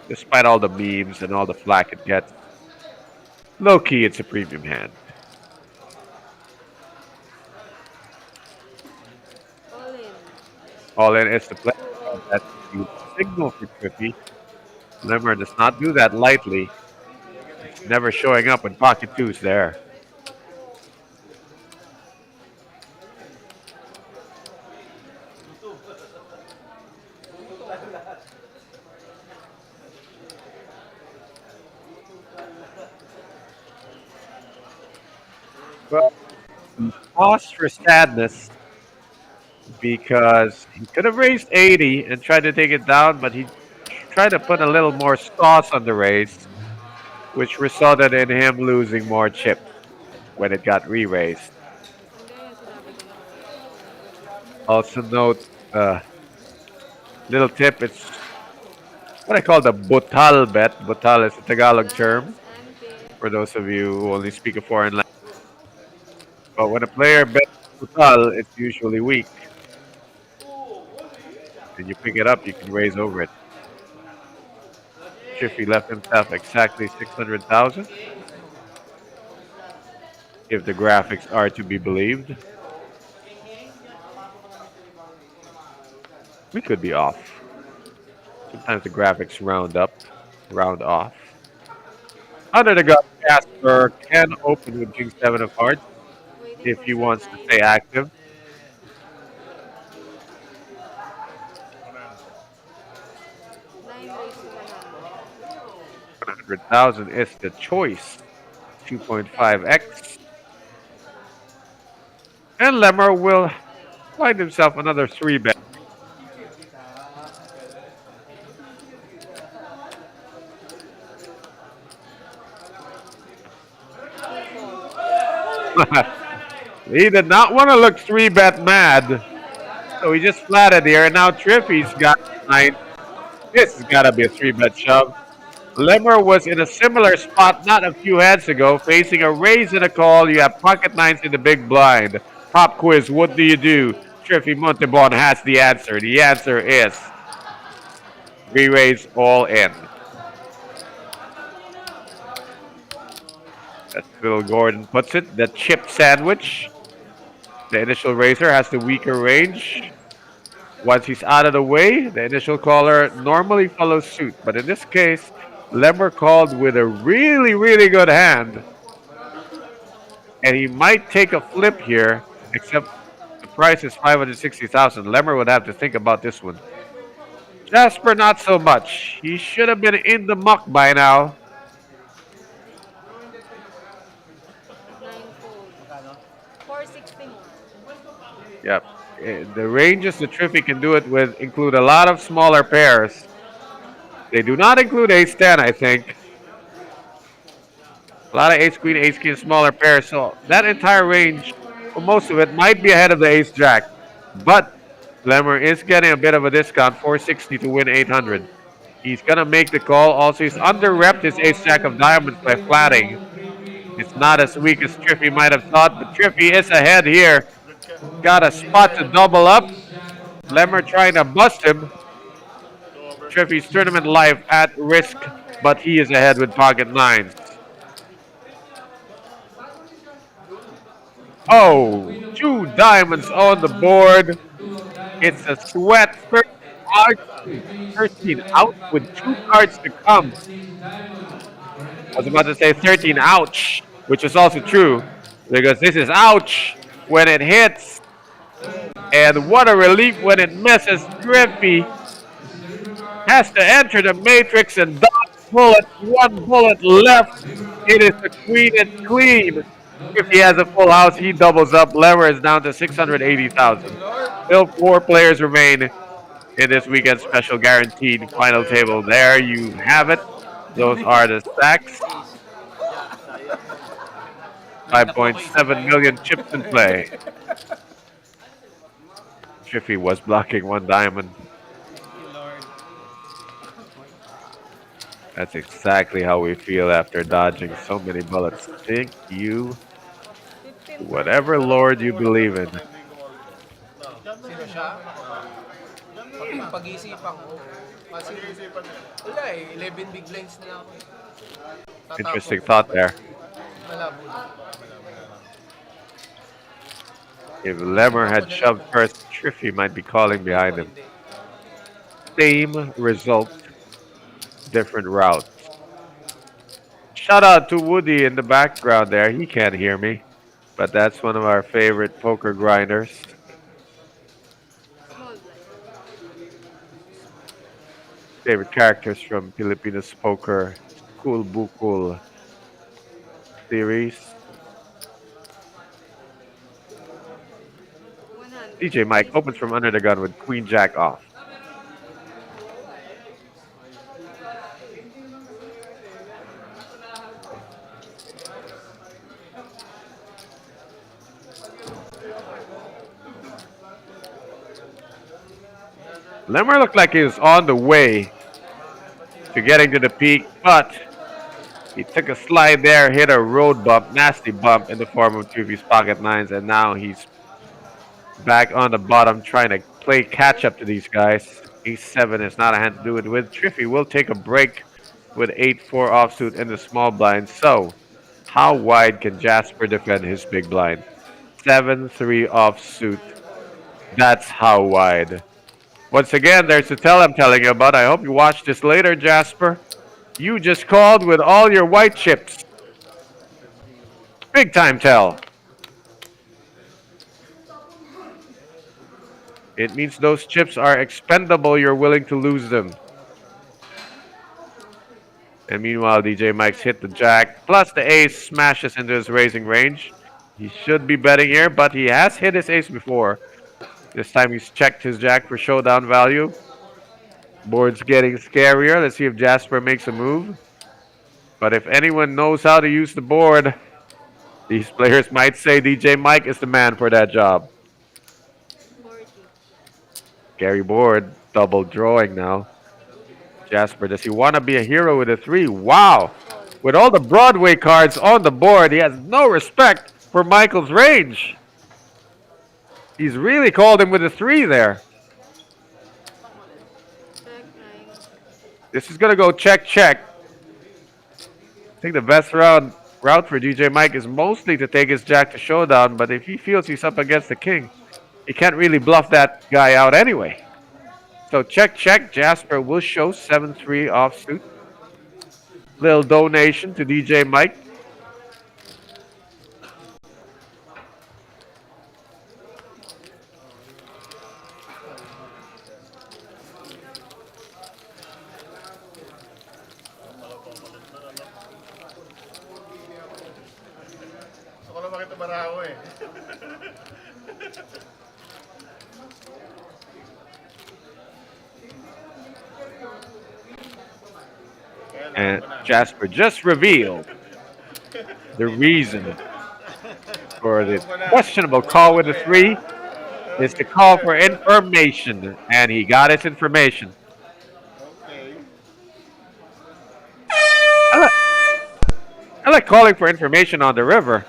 despite all the memes and all the flack it gets. Low key, it's a premium hand. All in is the play. That's the signal for Trippy. Limmer does not do that lightly. Never showing up when pocket two's there. But pause for sadness because he could have raised 80 and tried to take it down, but he tried to put a little more sauce on the raise, which resulted in him losing more chip when it got re-raised. Also note, little tip, it's what I call the butal bet. Butal is a Tagalog term for those of you who only speak a foreign language. But when a player bets butal, it's usually weak. And you pick it up, you can raise over it. Triffy left himself exactly 600,000. if the graphics are to be believed. We could be off. Sometimes the graphics round up, round off. Under the gun, Casper can open with King 7 of Hearts Waiting if for he Sir wants to Nine. stay active. 9 raised to 100. 100,000 is the choice. 2.5x. And Lemmer will find himself another 3 bet. He did not want to look 3 bet mad. So he just flatted here, and now Triffy's got 9. This has got to be a 3 bet shove. Lemmer was in a similar spot not a few hands ago, facing a raise and a call. You have pocket nines in the big blind. Pop quiz, what do you do? Triffy Montebon has the answer. The answer is re-raise all in. That's Phil Gordon puts it. The chip sandwich. The initial raiser has the weaker range. Once he's out of the way, the initial caller normally follows suit. But in this case, Lemmer called with a really, really good hand. And he might take a flip here, except the price is 560,000. Lemmer would have to think about this one. Jasper, not so much. He should have been in the muck by now. 9 fold. 460. Yep. The ranges the Triffy can do it with include a lot of smaller pairs. They do not include ace-10, I think. A lot of ace-queen, ace-king, smaller pairs. So that entire range, for most of it, might be ahead of the ace-jack. But Lemmer is getting a bit of a discount, 460 to win 800. He's going to make the call. Also, he's under-repped his ace-jack of diamonds by flatting. It's not as weak as Triffy might have thought, but Triffy is ahead here. Got a spot to double up. Lemmer trying to bust him. Triffy's tournament life at risk, but he is ahead with pocket nines. Oh, 2 diamonds on the board. It's a sweat. 13 out with 2 cards to come. I was about to say 13 ouch, which is also true, because this is ouch when it hits. And what a relief when it misses. Triffy has to enter the matrix and dodge bullet. 1 bullet left. It is the queen and clean. If he has a full house, he doubles up. Lemmer is down to 680,000. Still 4 players remain in this weekend's special guaranteed final table. There you have it. Those are the stacks. 5.7 million chips in play. Triffy was blocking 1 diamond. That's exactly how we feel after dodging so many bullets. Thank you, 15. whatever lord you believe in. Sino siya? Pag-iisipan ko. Kasi wala eh, 11 big blinds na lang ako eh. Tatapos. Interesting thought there. Malabo na. If Lemmer had shoved first, Triffy might be calling behind him. Same result, different route. Shout out to Woody in the background there. He can't hear me, but that's one of our favorite poker grinders. Small blind. Favorite characters from Filipinos poker, Cool Bukul series. 100. DJ Mike opens from under the gun with Queen Jack off. Lemmer looked like he was on the way to getting to the peak, but he took a slide there, hit a road bump, nasty bump in the form of Triffy's pocket nines, and now he's back on the bottom trying to play catch up to these guys. Ace-7 is not a hand to do it with. Triffy will take a break with 8-4 offsuit in the small blind. So, How wide can Jasper defend his big blind? 7-3 offsuit. That's how wide. Once again, there's the tell I'm telling you about. I hope you watch this later, Jasper. You just called with all your white chips. Big time tell. It means those chips are expendable. You're willing to lose them. And meanwhile, DJ Mike's hit the jack. Plus the ace smashes into his raising range. He should be betting here, but he has hit his ace before. This time he's checked his jack for showdown value. Board's getting scarier. Let's see if Jasper makes a move. But if anyone knows how to use the board, these players might say DJ Mike is the man for that job. Scary board. Double drawing now. Jasper, does he want to be a hero with a 3? Wow! With all the Broadway cards on the board, he has no respect for Michael's range. He's really called him with a 3 there. This is going to go check, check. I think the best route for DJ Mike is mostly to take his jack to showdown, but if he feels he's up against the king, he can't really bluff that guy out anyway. So check, check. Jasper will show 7-3 offsuit. Little donation to DJ Mike. Gusto ko lang makita Baraho eh. And Jasper just revealed the reason for the questionable call with a 3 is to call for information, and he got his information. Okay. I like calling for information on the river,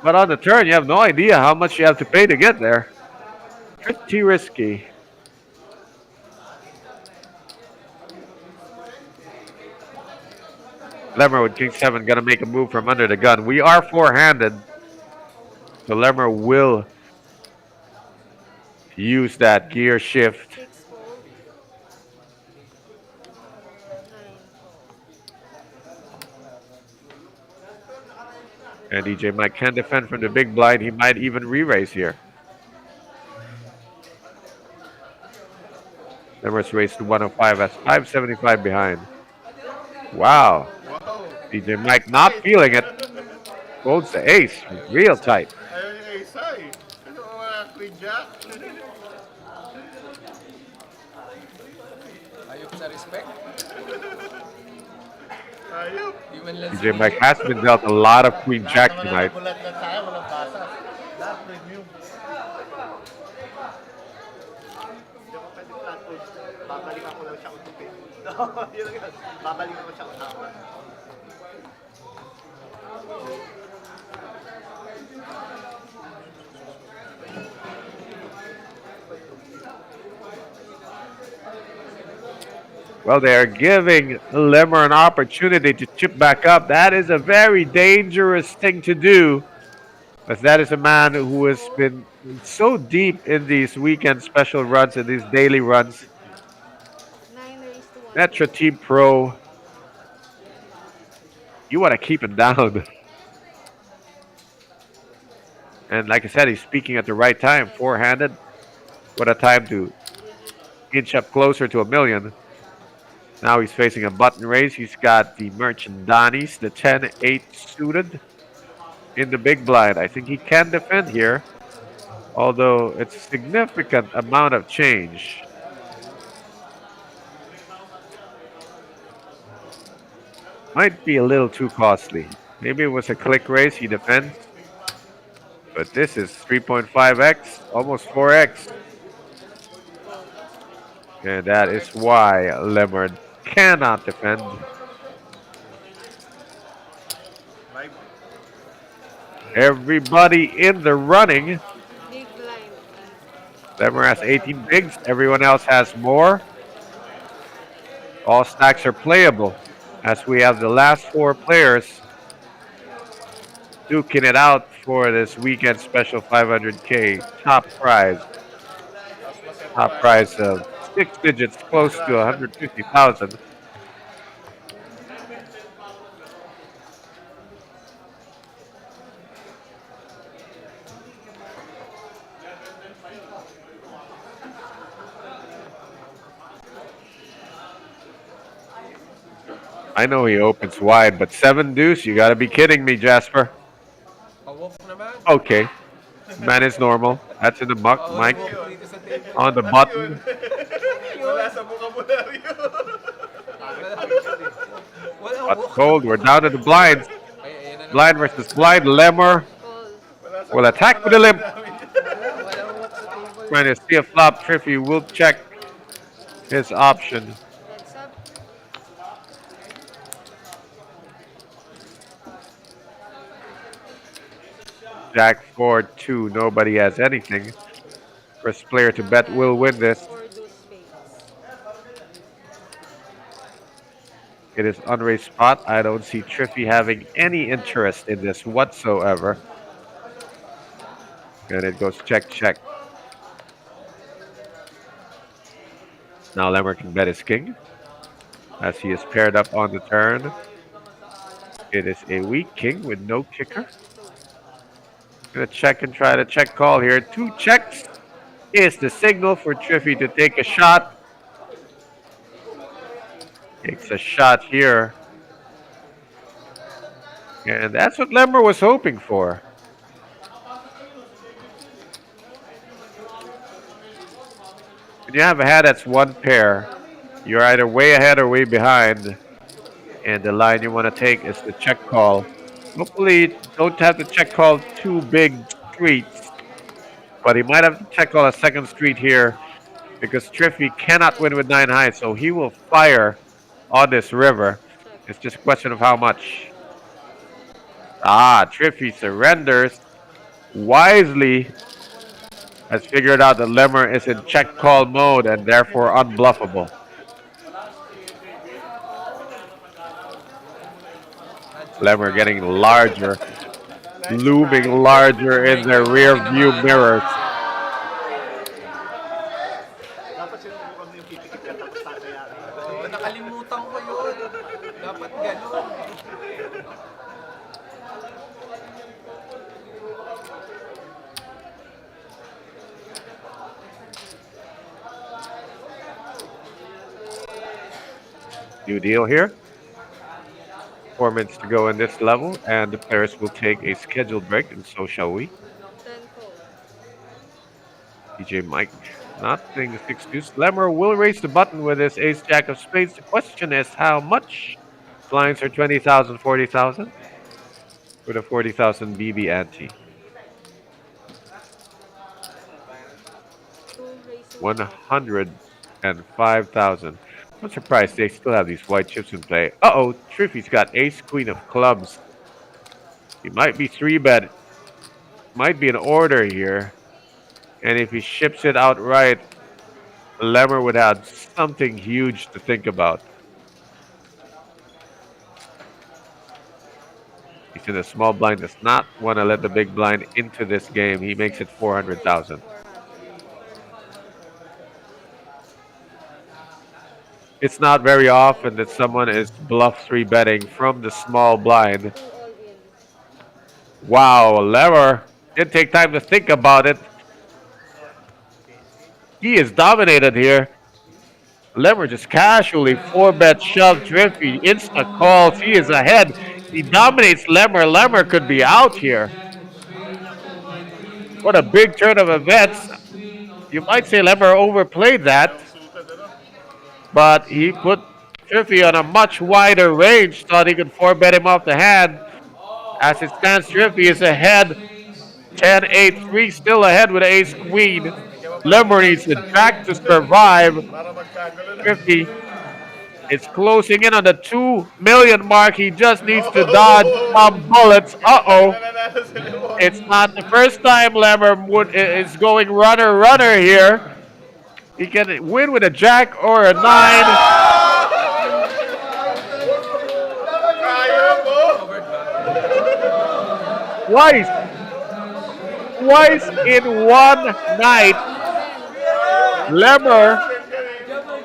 but on the turn you have no idea how much you have to pay to get there. Pretty risky. Lemmer with King 7 gonna make a move from under the gun. We are four-handed, so Lemmer will use that gear shift. 6 fold. 9 fold. And DJ Mike can defend from the big blind. He might even re-raise here. Lemmer's raised to 105. That's 575 behind. Wow. Wow. DJ Mike not feeling it. Folds the ace. Real tight. Ayaw niya isa eh. Ano mga Queen Jack? Ayop sa respect. Ayaw. Di man lang DJ Mike has been dealt a lot of Queen Jack tonight. Bulat na tayo, walang basa. Lahat premium. Hindi ko pwede flat fold. Babalikan ko lang siya utupin. Yun lang yun. Babalikan ko siya utupin. Well, they are giving Lemmer an opportunity to chip back up. That is a very dangerous thing to do, as that is a man who has been so deep in these weekend special runs and these daily runs. 9 raised to 1. Metro Team Pro, you want to keep him down. And like I said, he's speaking at the right time, four-handed. What a time to inch up closer to a million. Now he's facing a button raise. He's got the Merchant Donnies, the 10-8 suited in the big blind. I think he can defend here, although it's a significant amount of change. Might be a little too costly. Maybe it was a click raise, he defends. But this is 3.5x, almost 4x. And that is why Lemmer cannot defend. Live. Everybody in the running. Big blind. Lemmer has 18 bigs. Everyone else has more. All stacks are playable, as we have the last four players duking it out for this weekend special 500K top prize. Top prize of 6 digits, close to 150,000. I know he opens wide, but 7 deuce, you gotta be kidding me, Jasper. Pawok naman. Okay. Man is normal. That's in the muck, Mike. Pawok dito sa table. On the button. Wala sa vocabulary. Wala What's walk. cold? We're down to the blinds. Ay, ayan na Blind versus blind. Lemmer Call. will attack with the limp. Wala walk sa table. Trying to see a flop. Triffy will check his option. Heads up. Jack 4-2. Nobody has anything. First player to bet will win this. 4 deuce spades. It is unraised spot. I don't see Triffy having any interest in this whatsoever. And it goes check, check. Now Lemmer can bet his king as he is paired up on the turn. It is a weak king with no kicker. Gonna check and try to check call here. 2 checks is the signal for Triffy to take a shot. Takes a shot here. And that's what Lemmer was hoping for. When you have a hand that's one pair, you're either way ahead or way behind. And the line you want to take is the check call. Hopefully, don't have to check call 2 big streets. But he might have to check call a second street here because Triffy cannot win with 9 high. So he will fire on this river. It's just a question of how much. Triffy surrenders wisely. Has figured out that Lemmer is in check call mode and therefore unbluffable. Lemmer getting larger, looming larger in their rear view mirrors. Dapat sinubukan mo yung pipikit ka tapos tatayaran. Oo, nakalimutan ko yun. Dapat gano'n. New deal here. 4 minutes to go in this level, and the players will take a scheduled break, and so shall we. 10 call. DJ Mike, nothing 6 deuce. Lemmer will raise the button with his ace jack of spades. The question is how much? Blinds are 20,000, 40,000 with a 40,000 BB ante. 2 raise to 105,000. I'm surprised they still have these white chips in play. Uh-oh, Triffy's got ace queen of clubs. He might be 3-bet. Might be an order here. And if he ships it outright, Lemmer would have something huge to think about. He's in a small blind, does not want to let the big blind into this game. He makes it 400,000. 400. It's not very often that someone is bluff 3-betting from the small blind. 2 all in. Wow, Lemmer didn't take time to think about it. He is dominated here. Lemmer just casually 4-bet shoved Triffy. Insta calls. He is ahead. He dominates Lemmer. Lemmer could be out here. What a big turn of events. You might say Lemmer overplayed that. But he put Triffy on a much wider range. Thought he could 4-bet him off the hand. As it stands, Triffy is ahead. 10-8-3, still ahead with ace queen. Lemmer needs a jack to survive. Triffy is closing in on the 2 million mark. He just needs to dodge some bullets. Uh-oh. It's not the first time Lemmer is going runner here. He can win with a jack or a 9. Twice, twice in one night, Lemmer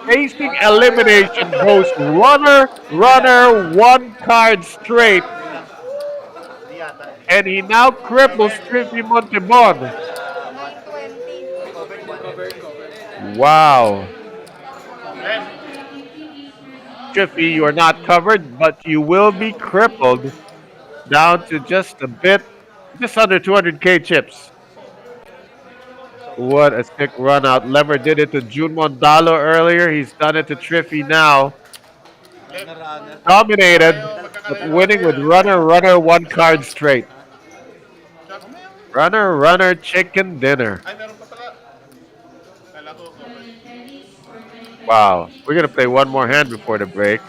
facing elimination goes runner, runner, one card straight, Hindi yata. and he now cripples Triffy Montebon. 920. Wow. Left. Triffy, you are not covered, but you will be crippled down to just a bit, just under 200k chips. What a sick run out. Lemmer did it to June Mondalo earlier. He's done it to Triffy now. Dominated, but winning with runner, runner, one card straight. Runner, runner, chicken dinner. Ay, meron pa pala. Kala ko, okay. Wow. We're going to play one more hand before the break.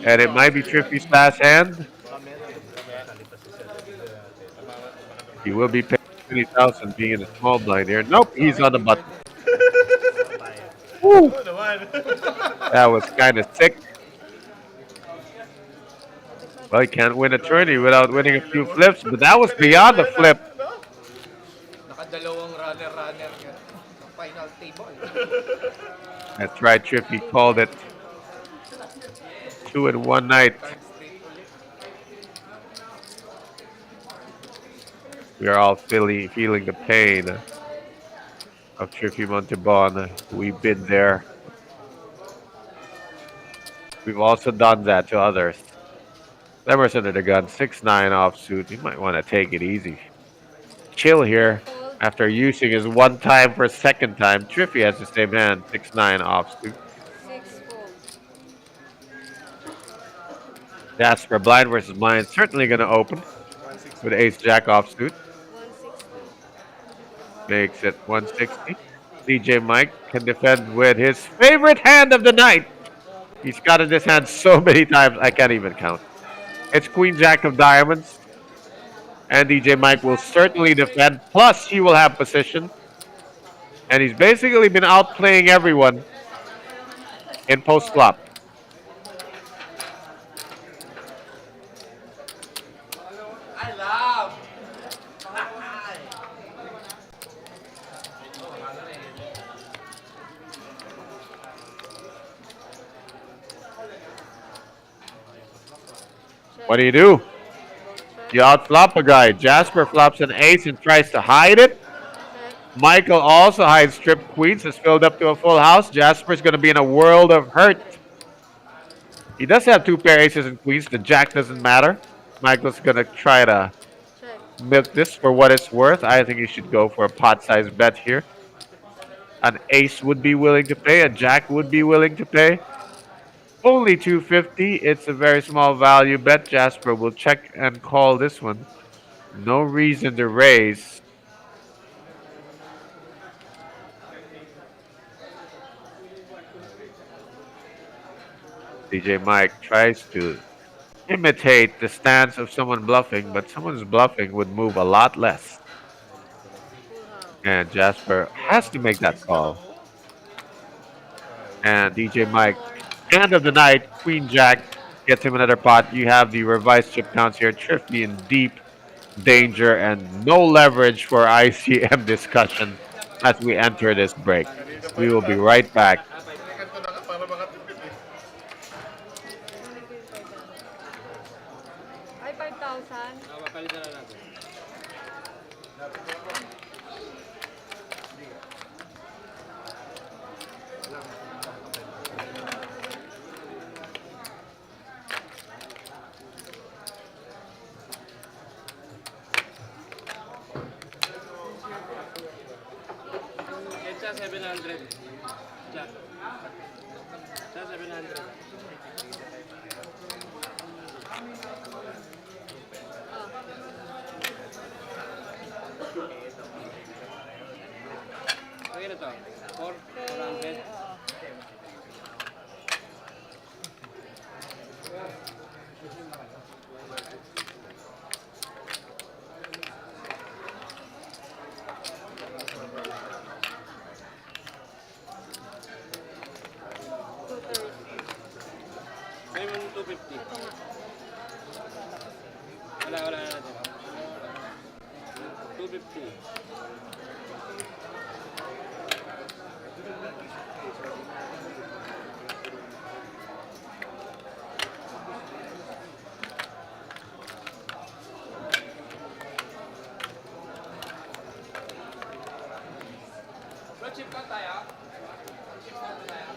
And it might be Triffy's last hand. He will be paying 20,000 being in a small blind here. Nope, he's on the button. Woo. Oo naman. That was kind of sick. Well, he can't win a tourney without winning a few flips, but that was beyond the flip. Nakadalawang runner-runner nga. Sa final table. That's right, Triffy called it. 2 in one night. We are all feeling the pain of Triffy Montebon. We've been there. We've also done that to others. Lemmer's under the gun, 6'9" offsuit. You might want to take it easy. Chill here. After using his one time for a second time, Triffy has the same hand, 6'9" offsuit. 6 fold. Jasper blind versus blind, certainly going to open with ace jack offsuit. 160. Makes it 160. DJ Mike can defend with his favorite hand of the night. He's gotten this hand so many times, I can't even count. It's Queen Jack of Diamonds. And DJ Mike will certainly defend. Plus, he will have position. And he's basically been outplaying everyone in post flop. I love! What do? You outflop a guy. Jasper flops an ace and tries to hide it. Michael also hides trip queens. Has filled up to a full house. Jasper's going to be in a world of hurt. He does have two pair aces and queens. The jack doesn't matter. Michael's going to try to Check. milk this for what it's worth. I think he should go for a pot-sized bet here. An ace would be willing to pay. A jack would be willing to pay. Only 250. It's a very small value bet. Jasper will check and call this one. No reason to raise. DJ Mike tries to imitate the stance of someone bluffing, but someone's bluffing would move a lot less. And Jasper has to make that call. And DJ Mike, hand of the night, Queen Jack, gets him another pot. You have the revised chip counts here. Triffy in deep danger and no leverage for ICM discussion as we enter this break. We will be right back. Ganito na ka para makatipid eh. Ay, 5,000. Papalitan na natin. Ketsa 700. Jack. Sa 700. Okay na to. 400. May mo 250. Wala na natin. 250. Bro, chip lang tayo. Chip lang tayo.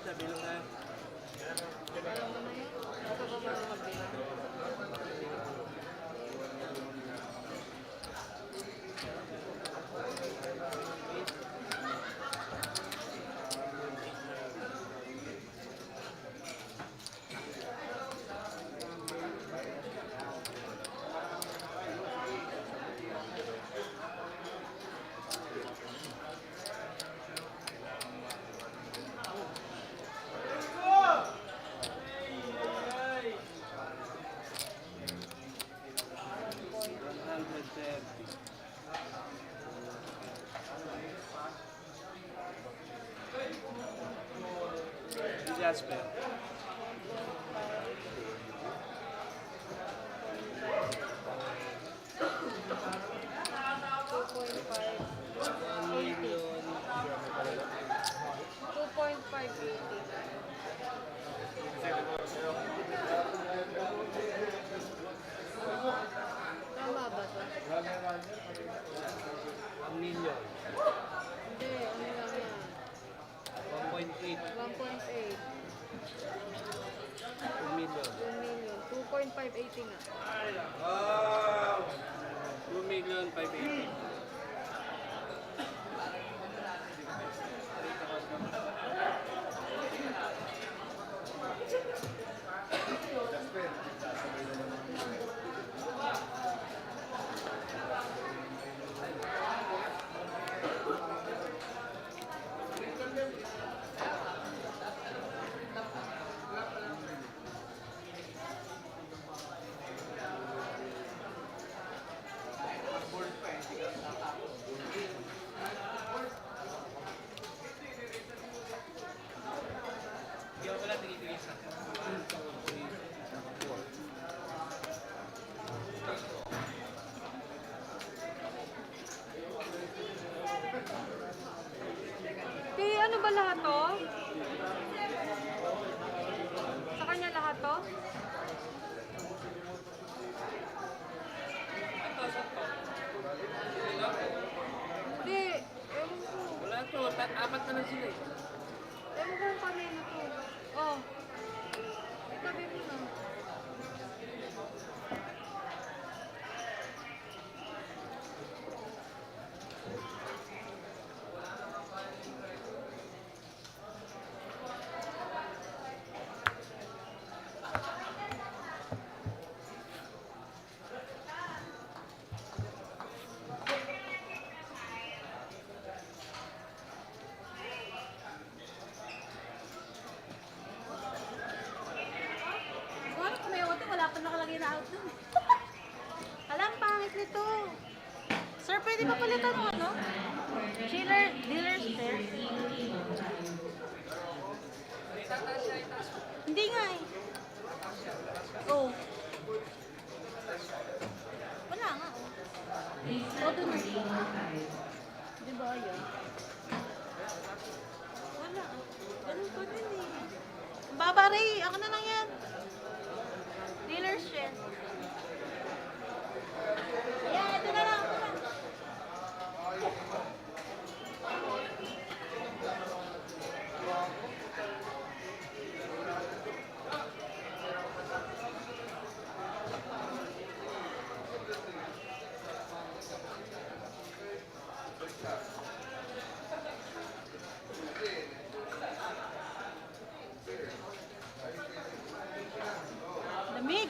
Sabi lang na. Alam mo na yun? Ito ba marunong magbilang? Jasper. Tama ba to? 1 million. Hindi, ano lang yan? 1.8. 1.8. 2 million. 2 million. 2.580 nga. Wow! 2 million 580. Hindi ako pala tinitilis na. Ano ba lahat to? Sa kanya lahat to? Hindi, ewan ko. Wala to. Apat na lang sila eh. Ewan ko kung kanino to. Oh. Itabi mo na. Ano kung may auto, wala pa nakalagay na out dun. Alam, pangit nito. Sir, pwede ba palitan mo ano? Dealer's chair? Hindi nga eh. Oh. Wala nga oh. O, dun na. Di ba yun? Wala. Ganun pa din eh. Baba Ray, ako na lang yan. Dealer's chair. Ayan, ito na lang. Ito na. Lamig.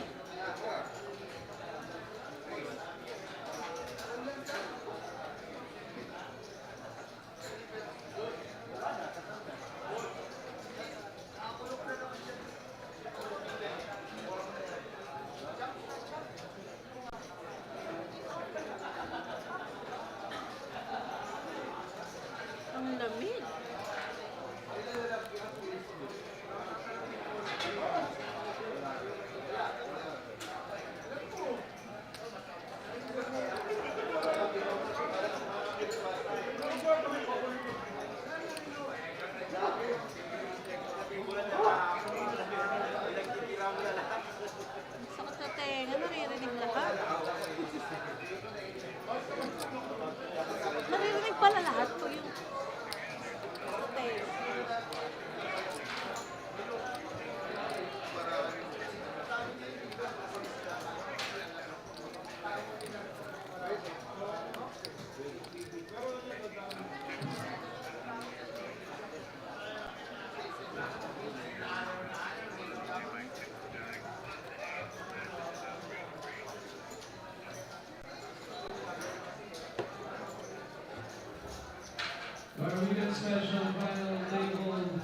women's special final table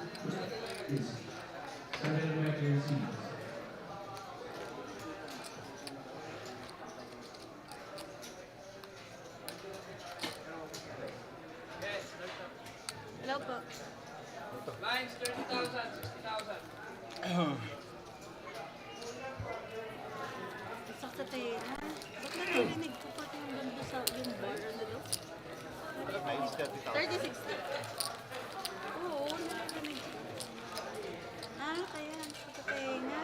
is 7 record seeds. Hello po. Lines, 30,000, 60,000. Sakit tayo na. Ba't narinig ko pati yung banda sa yung bar? Ano daw? Times 30,000. 30-60. Oo, narinig ko. Kaya sakit tayo na.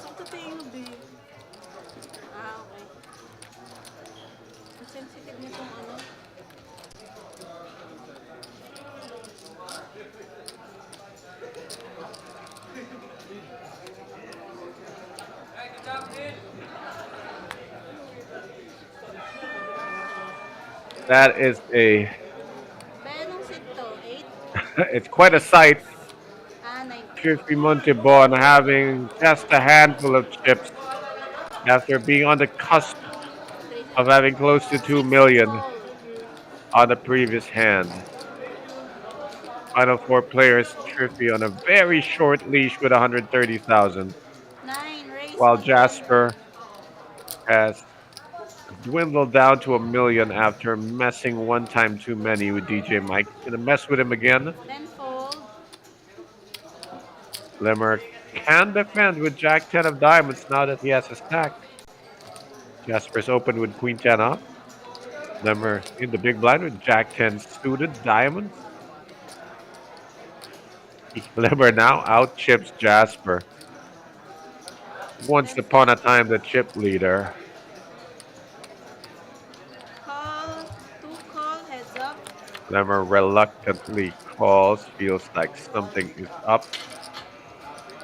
Sakit tayo na, babe. Okay. Ang sensitive niya tong ano. Right, good job, Bill. That is a. Benong sit to? 8? It's quite a sight. 9. Triffy Montebon having just a handful of chips after being on the cusp of having close to 2 million on the previous hand. Final four players, Triffy on a very short leash with 130,000, 9. Race. while Jasper has dwindled down to 1 million after messing one time too many with DJ Mike. Gonna mess with him again. 10 fold. Limmer can defend with Jack 10 of diamonds now that he has a stack. Jasper's open with Queen 10 up. Limmer in the big blind with Jack 10 suited diamonds. Limmer now out chips Jasper. Once upon a time, the chip leader. Call. 2 call. Heads up. Lemmer reluctantly calls, feels like something is up.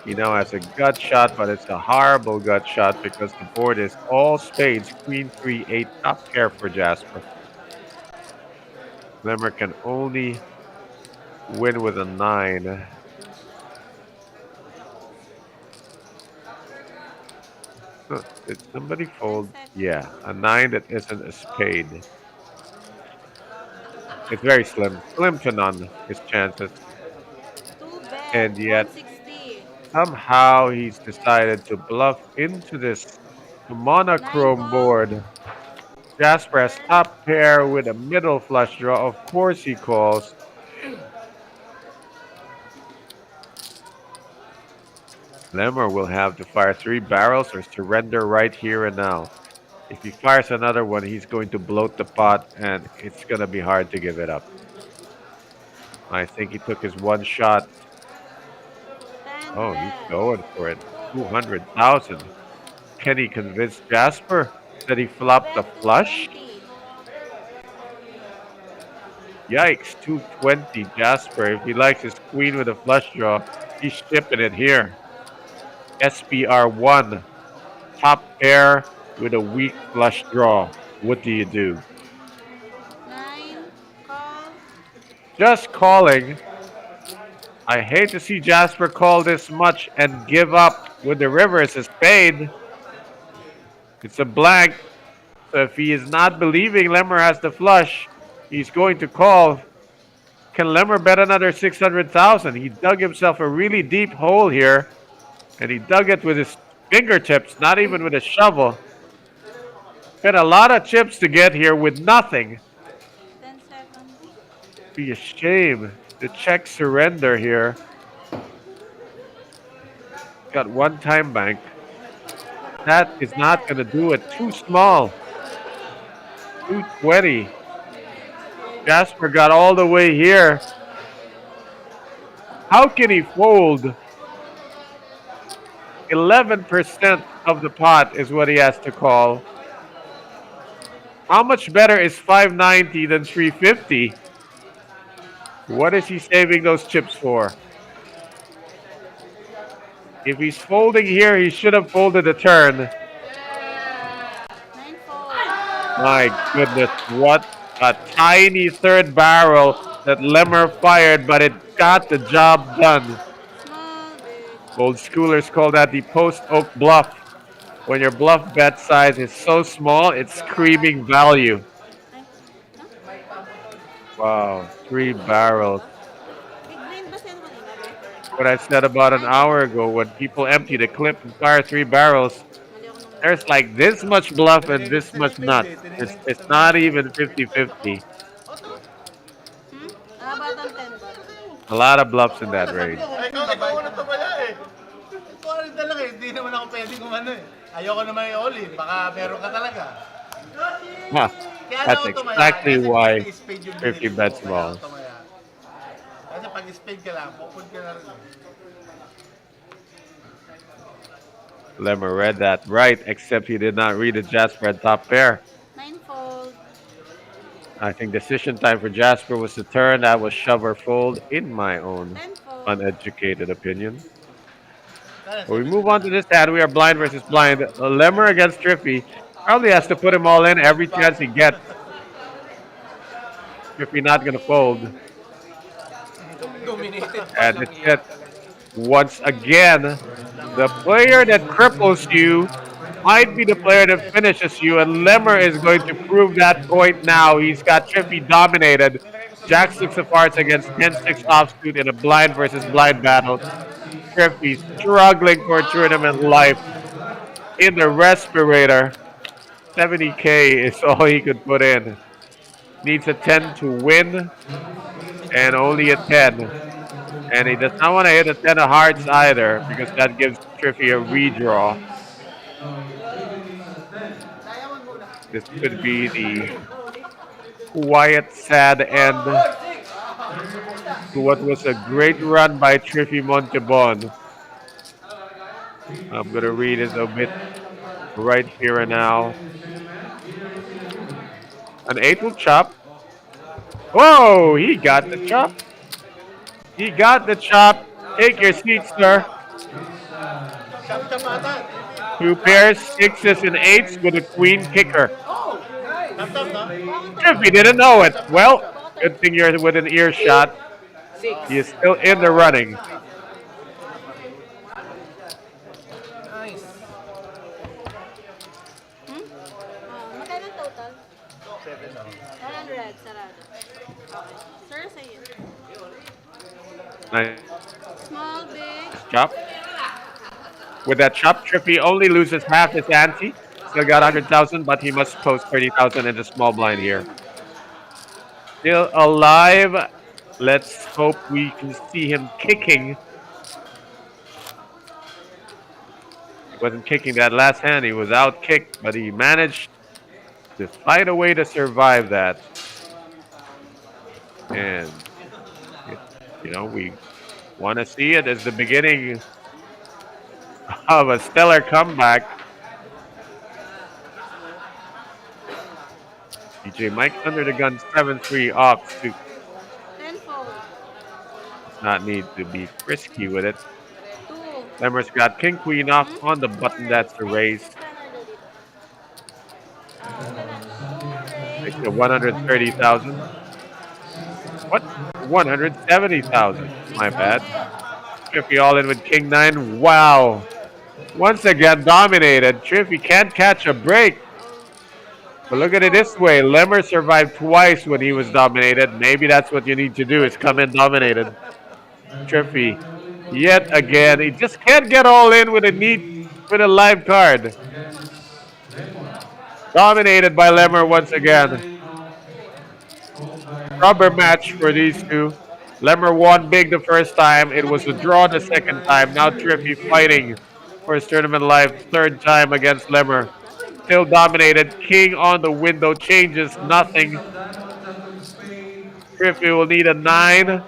He now has a gut shot, but it's a horrible gut shot because the board is all spades, queen 3, 8, top pair for Jasper. Lemmer can only win with a 9. Huh, did somebody fold? Yeah, a 9 that isn't a spade. It's very slim. Slim to none, his chances. 2 bet. And yet, 160. somehow he's decided to bluff into this monochrome board. Jasper has top pair with a middle flush draw. Of course he calls. Lemmer will have to fire 3 barrels or surrender right here and now. If he fires another one, he's going to bloat the pot, and it's going to be hard to give it up. I think he took his one shot. 10 Oh, bet. he's going for it. 200,000. Can he convince Jasper that he flopped the Bet flush? 220. Yikes, 220 Jasper. If he likes his queen with a flush draw, he's shipping it here. SPR 1. Top pair with a weak flush draw. What do you do? 9. Call. Just calling. I hate to see Jasper call this much and give up when the river is a spade. It's a blank. So if he is not believing Lemmer has the flush, he's going to call. Can Lemmer bet another 600,000? He dug himself a really deep hole here, and he dug it with his fingertips, not even with a shovel. Spent a lot of chips to get here with nothing. 10 seconds. Be a shame to check surrender here. Got one time bank. That is not going to do it. Too small. 220. Jasper got all the way here. How can he fold? 11% of the pot is what he has to call. How much better is 590 than 350? What is he saving those chips for? If he's folding here, he should have folded a turn. 9 fold. My goodness, what a tiny third barrel that Lemmer fired, but it got the job done. Small bit. Old schoolers call that the post oak bluff. When your bluff bet size is so small, it's screaming value. Wow, 3 barrels. Big blind ba sa'yo kanina, be? What I said about an hour ago when people empty the clip and fire 3 barrels, Mali ako nung... there's like this much bluff and this much Tinipid nuts. eh. It's not even 50-50. Hmm? Ah, batang 10 ba? A lot of bluffs in that range. Ay, ikaw na tumaya eh. Ito rin talaga eh. Hindi naman ako pwedeng kumano eh. Ayoko naman i-all-in. Baka meron ka talaga. Huh. Kaya That's ako tumaya. exactly Kasi why pag spade yung 50 binili ko, bets kaya small. ako tumaya. Kasi pag spade ka lang, pupun ka na rin. Lemmer read that right, except he did not read the Jasper at top pair. 9-fold. I think decision time for Jasper was to turn. That was shove or fold, in my own 10-fold. uneducated opinion. When we move on to this hand, we are blind versus blind. Lemmer against Triffy probably has to put him all in every chance he gets. Triffy not gonna fold. Dominated pa And ng it's it. Once again, the player that cripples you might be the player that finishes you, and Lemmer is going to prove that point now. He's got Trippy dominated. Jack 6 of hearts against 10-6 offsuit in a blind versus blind battle. Trippy struggling for tournament life in the respirator. 70K is all he could put in. Needs a 10 to win, and only a 10. And he does not want to hit a 10 of hearts either, because that gives Triffy a redraw. This could be the quiet, sad end to what was a great run by Triffy Montebon. I'm going to read his obit right here and now. An 8 will chop. Whoa, he got the chop. He got the chop. Take your seat, sir. Chap-chapatan. 2 pairs, 6s and 8s with a queen kicker. Tap-tap na. Triffy didn't know it. Well, good thing you're within earshot. He is still in the running. Nice. Hmm? Oh, magkano total? 100, sarado. Okay. Sir, sa'yo. Nice Small, big. chop. With that chop, Trippy only loses half his ante. Still got 100,000, but he must post 30,000 in the small blind here. Still alive. Let's hope we can see him kicking. He wasn't kicking that last hand. He was out kicked, but he managed to find a way to survive that. And, you know, we want to see it as the beginning of a stellar comeback. DJ Mike under the gun 7-3 off to 10-fold. not need to be frisky with it. 2. Lemmer's got king queen off on the button. That's the raise. Takes the 130,000. What? 170,000. My bad. Triffy all in with king 9. Wow. Once again dominated. Triffy can't catch a break. But look at it this way. Lemmer survived twice when he was dominated. Maybe that's what you need to do, is come in dominated. Triffy, yet again, he just can't get all in with a live card. Dominated by Lemmer once again. Rubber match for these two. Lemmer won big the first time. It was a draw the second time. Now Triffy fighting for his tournament life third time against Lemmer. Still dominated. King on the window, changes nothing. Triffy will need a 9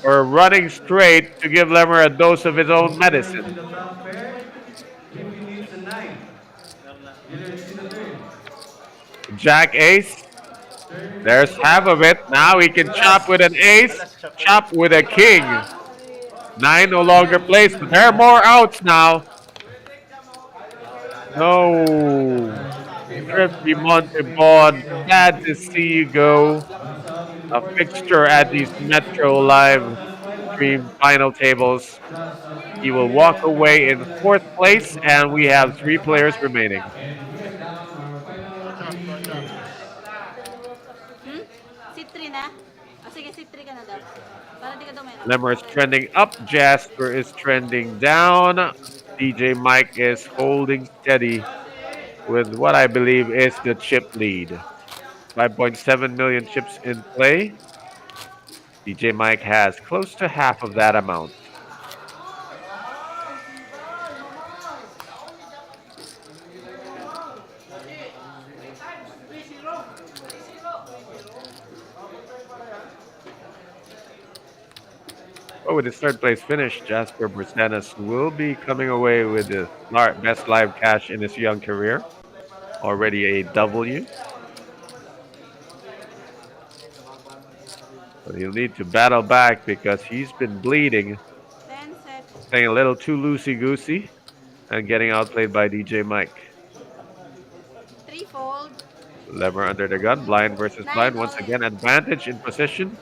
or running straight to give Lemmer a dose of his own medicine. Jack ace. There's half of it. Now he can chop with an ace, chop with a king. 9 no longer plays, but there are more outs now. No. Trippy Montebon, sad to see you go. A fixture at these Metro Live stream final tables. He will walk away in fourth place, and we have 3 players remaining. And we are down our final Watch out, 3 watch out. players. Seat 3 na? Sige, seat 3 ka na daw. Para di ka daw mahirap. Lemmer is trending up. Jasper is trending down. DJ Mike is holding steady with what I believe is the chip lead. 5.7 million chips in play. DJ Mike has close to half of that amount. But with his third place finish, Jasper Brisanas will be coming away with the best live cash in his young career. Already a W. But he'll need to battle back because he's been bleeding, 10 seconds. playing a little too loosey-goosey, and getting outplayed by DJ Mike. 3-fold. Lemmer under the gun, blind versus blind. Once again, advantage in position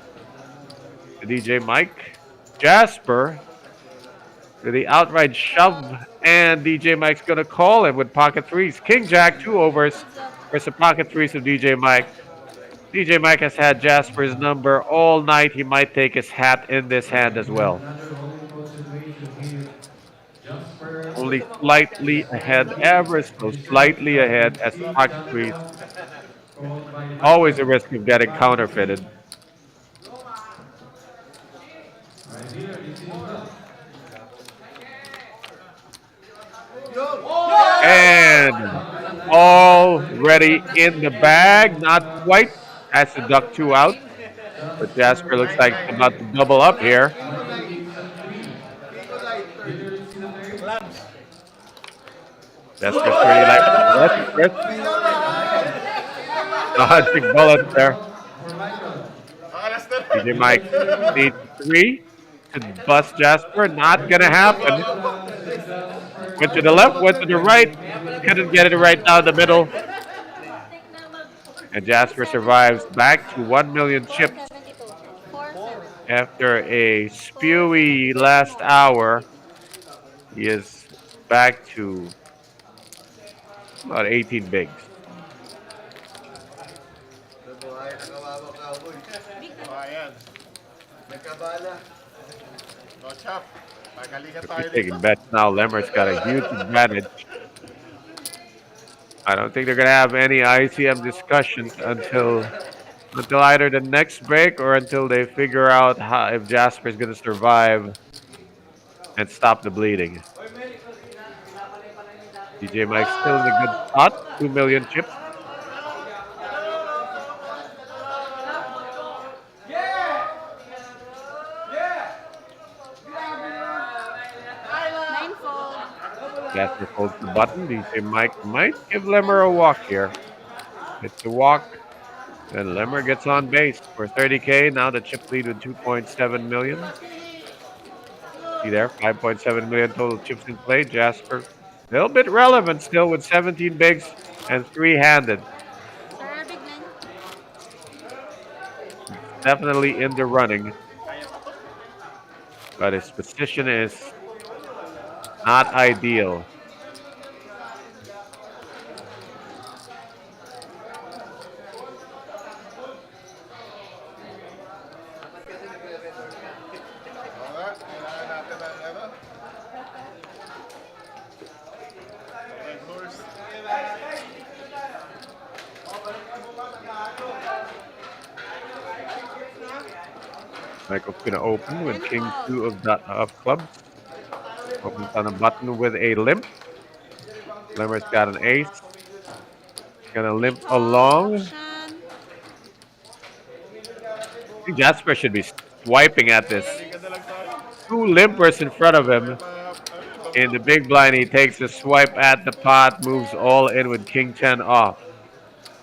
to DJ Mike. Jasper with the outright shove, and DJ Mike's gonna call him with pocket threes. King Jack, 2 overs versus the pocket threes of DJ Mike. DJ Mike has had Jasper's number all night. He might take his hat in this hand as well. Another holding situation here. Jasper Only slightly ahead, ever so slightly ahead as pocket threes. called by the Always a risk of getting counterfeited. right here. This is well. And already in the bag, not quite. Has to duck 2 out. But Jasper looks like he's about to double up here. Jasper's pretty like dodging bullets there. Alas na. DJ Mike needs 3 to bust Jasper. Not gonna happen. Went to the left, went to the right. Couldn't get it right down the middle. And Jasper survives back to 1 million chips 4-7. after a spewy last hour. He is back to about 18 bigs. Nabuhay na kawawa cowboy. Ayan. Nagkabala. No chop. Magalingan If tayo he's taking dito. bets now, Lemmer's got a huge advantage. I don't think they're gonna have any ICM discussions until either the next break or until they figure out how, if Jasper's gonna survive and stop the bleeding. DJ Mike's still in a good spot, 2 million chips. 9-fold. Jasper holds the button. DJ Mike might give Lemmer a walk here. It's a walk. And Lemmer gets on base for 30K. Now the chip lead with 2.7 million. See there, 5.7 million total chips in play. Jasper, a little bit relevant still with 17 bigs and 3-handed. Sir, big line. Definitely in the running. But his position is not ideal. Oo nga, kailangan natin ng ano. Red horse. Michael's gonna open with King 2 of clubs. Opens on a button with a limp. Lemmer's got an ace. Gonna limp along. Option. I think Jasper should be swiping at this. Ganda lang tayo. 2 limpers in front of him. In the big blind, he takes a swipe at the pot, moves all in with King 10 off.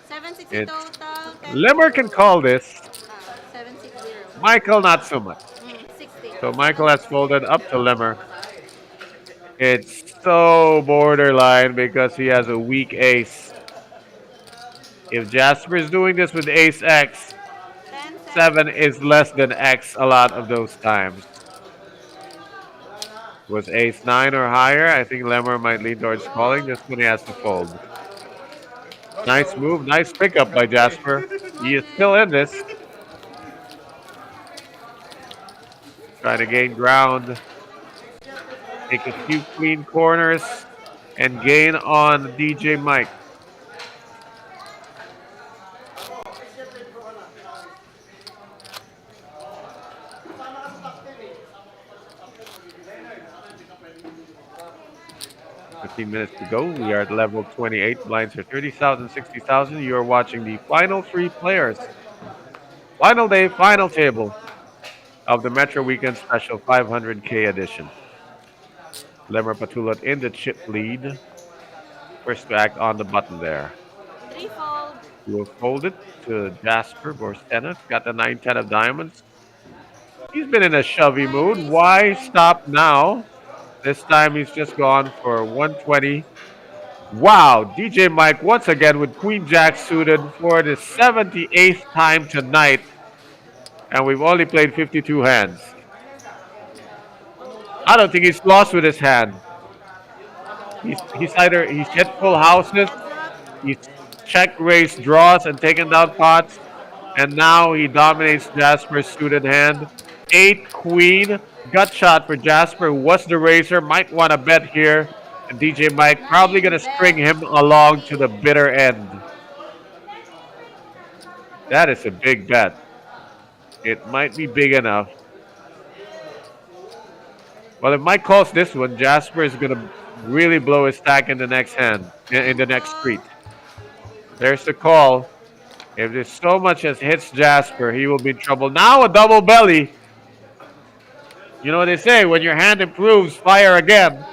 760 It's- total. 10. Lemmer can call this. 760. Michael, not so much. 60. So Michael has folded up to Lemmer. It's so borderline because he has a weak ace. If Jasper's doing this with ace X, 10 7 is less than X a lot of those times. Was ace 9 or higher, I think Lemmer might lean towards calling. This one he has to fold. Nice move, nice pickup by Jasper. He is still in this. Trying to gain ground. Take a few clean corners and gain on DJ Mike. Minutes to go. We are at level 28. Blinds are 30,000, 60,000. You are watching the final 3 players. Final day, final table of the Metro Weekend Special 500K edition. Lemmer Patulot in the chip lead. First to act on the button there. 3 fold. We'll fold it to Jasper Borstena. Got the 9-10 of diamonds. He's been in a shovey mood. Why stop now? This time he's just gone for 120. Wow, DJ Mike once again with Queen Jack suited for the 78th time tonight. And we've only played 52 hands. I don't think he's lost with his hand. He's hit full houses, he's check raised draws and taken down pots, and now he dominates Jasper's suited hand. 8 queen, gut shot for Jasper, who was the raiser, might want to bet here. And DJ Mike probably going to string him along to the bitter end. That is a big bet. It might be big enough. Well, if Mike calls this one, Jasper is going to really blow his stack in the next hand, in the next street. There's the call. If there's so much as hits Jasper, he will be in trouble. Now a double belly. You know what they say, when your hand improves, fire again.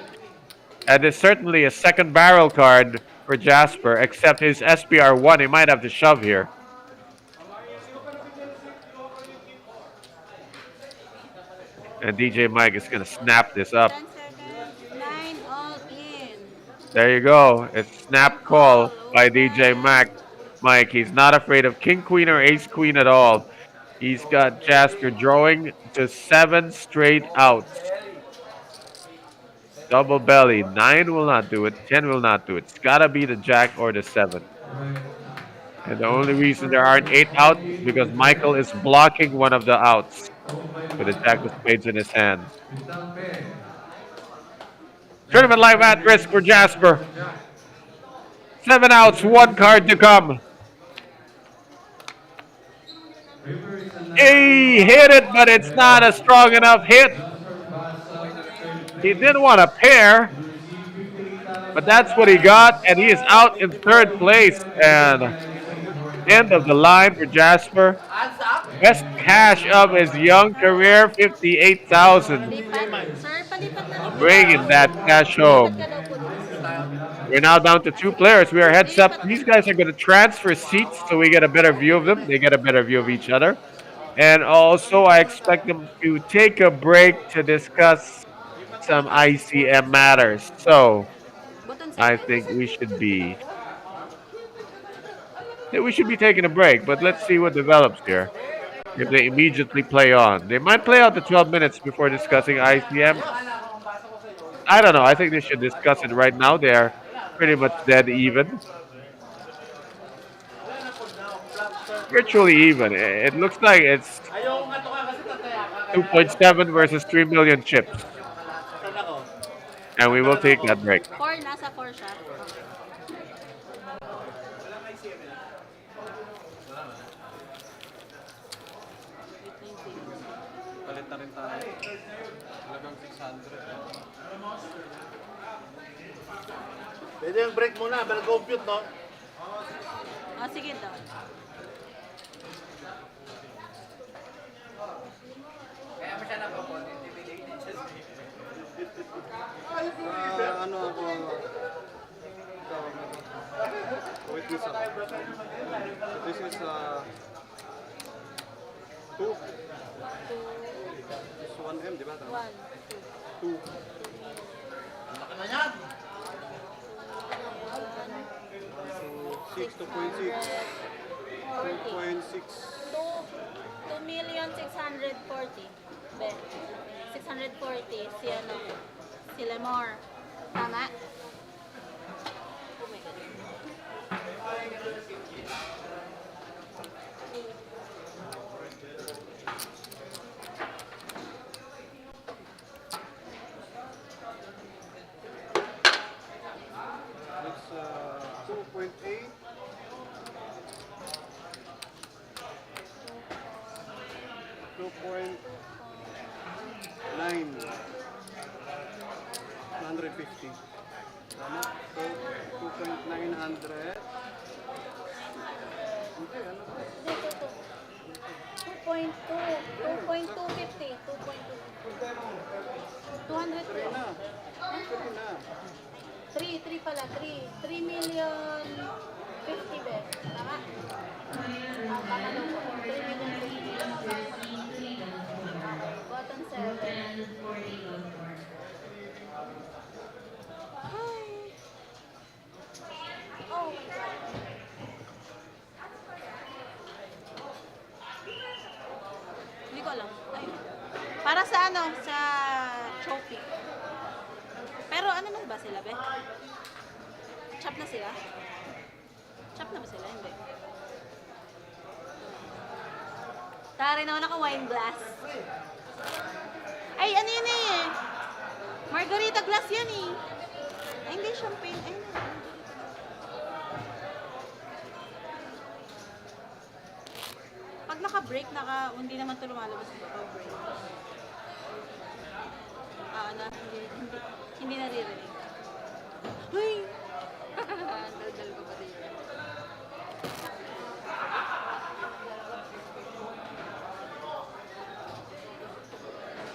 And there's certainly a second barrel card for Jasper, except his SPR1, he might have to shove here. And DJ Mike is going to snap this up. 10 seconds. 9 all in. There you go. It's snap call by DJ Mike. He's not afraid of king, queen, or ace, queen at all. He's got Jasper drawing to 7 straight outs. Double belly. 9 will not do it. 10 will not do it. It's got to be the jack or the 7. And the only reason there aren't 8 outs is because Michael is blocking one of the outs with the jack of spades in his hand. Tournament live at risk for Jasper. 7 outs, 1 card to come. He hit it, but it's not a strong enough hit. He didn't want a pair, but that's what he got, and he is out in 3rd place. And end of the line for Jasper. Best cash of his young career, 58,000. Bringing that cash home. We're now down to 2 players. We are heads up. These guys are going to transfer seats so we get a better view of them. They get a better view of each other. And also, I expect them to take a break to discuss some ICM matters. So, I think we should be taking a break, but let's see what develops here. If they immediately play on. They might play out the 12 minutes before discussing ICM. I don't know. I think they should discuss it right now. They are pretty much dead even. Virtually even. It looks like it's 2.7 versus 3 million chips. And we will take that break. 4, nasa 4 siya. Palit na rin tayo. Talagang 600. Pwede yung break muna, pero compute, no? Oh, sige daw. Ano ako? Wait, this up. This is 2. This is 1M, di ba? 1, 2. Laki na yan! 6, 2.6. 2.6. 2,640,000. 640 si ano. Si Lemore. Tama? Oh my God. It's 2.8. 2.9. 150. Tama? So, 2.900. Hindi, ano ba? Dito to. 2.2. 2.250. 2.2. 200 3 na. 3 na. 3 pala. 3 million 50 be. Tama? Tama daw po. 3 million 50. Button 7. Oh my God. Hindi ko alam. Ayun. Para sa ano? Sa trophy. Pero ano na ba sila, be? Chop na sila? Chop na ba sila? Hindi. Tari naman ako wine glass. Ay, ano yun eh? Margarita glass yan eh. Ay, hindi champagne. Ay, pag naka-break, hindi naman ito lumalabas ito pag break. Hindi naririnig. Uy! Dal-dal ko pa din.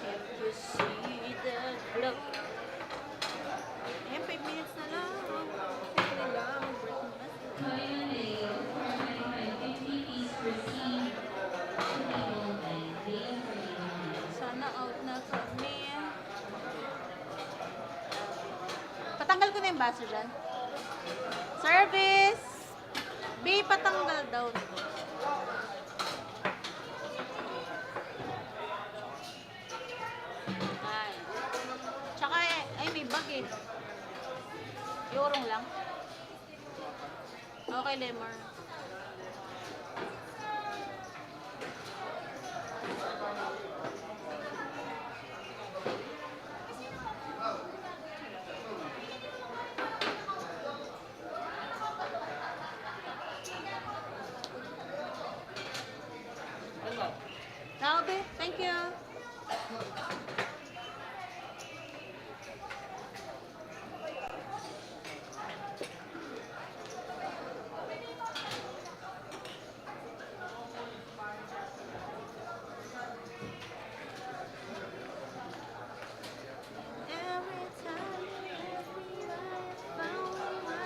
Can't you see the glow? Ayan, 5 minutes na lang. Sige lang, break mo na. Sana out na kami. Patanggal ko na yung baso dyan. Service! B, patanggal daw. Ay. Tsaka ay may bag eh. Yorong lang. Okay, Lemar. Naobe, thank you. Every time, everywhere, found my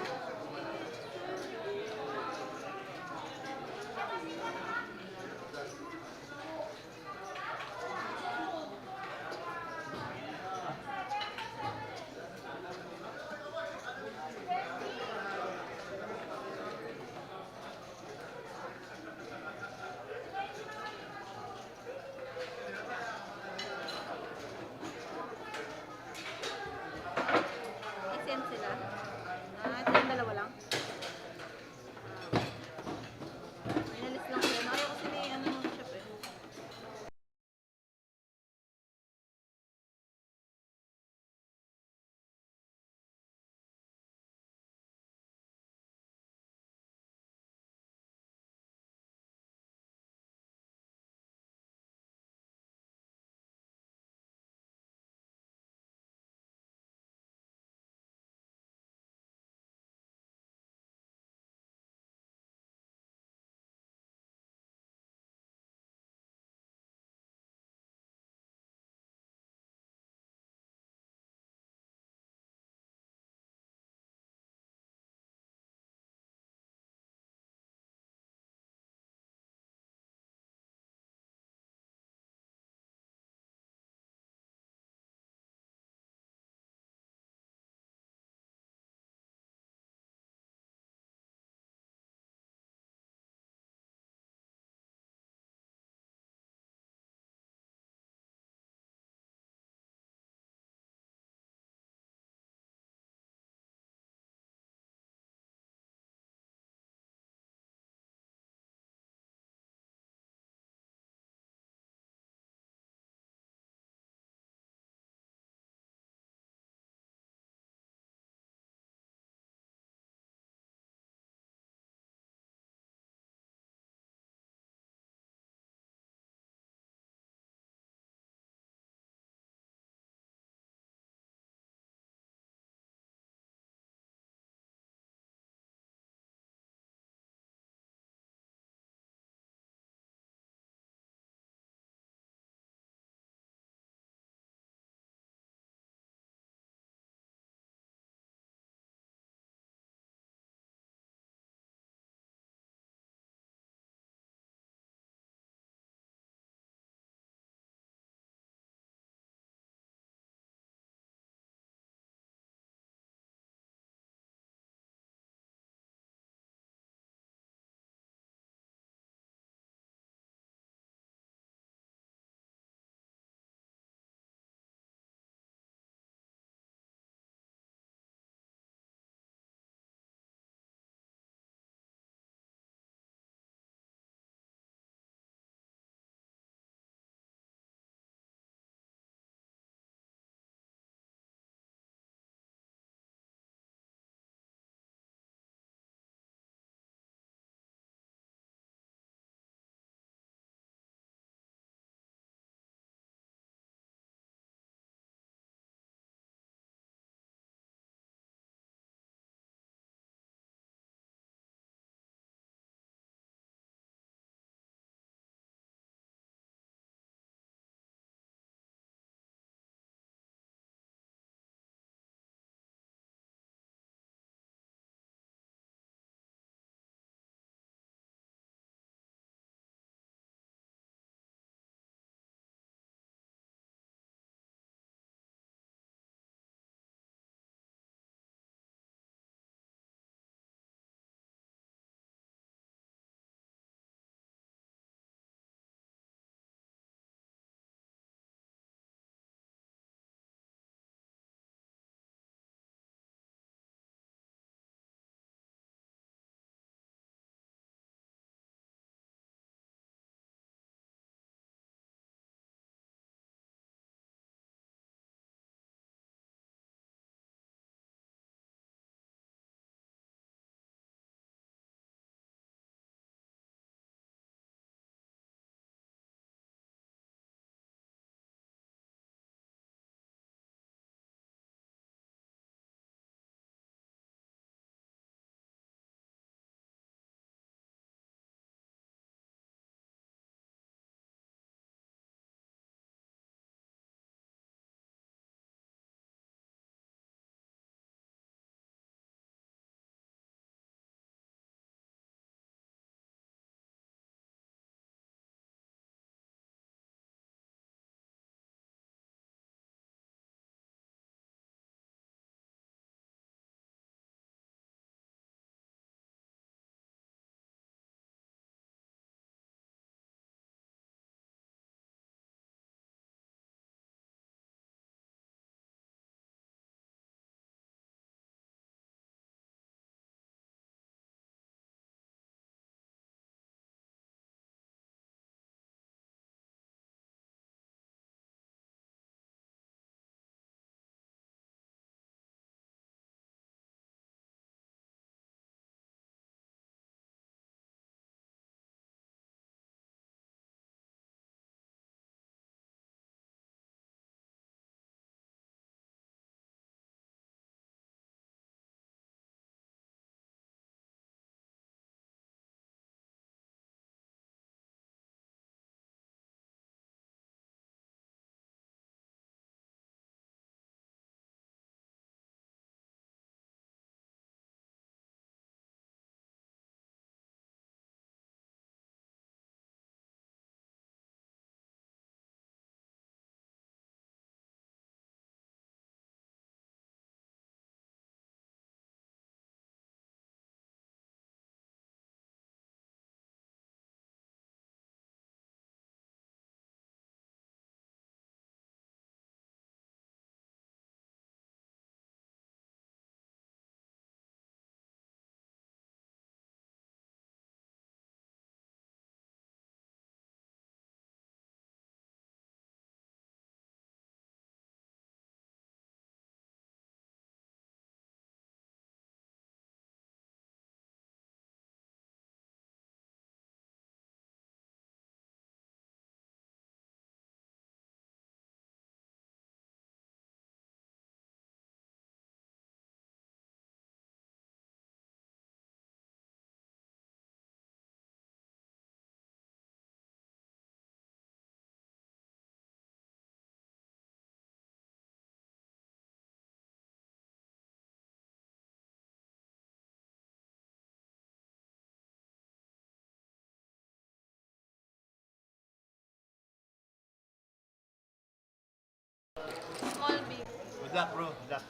Black bro, black.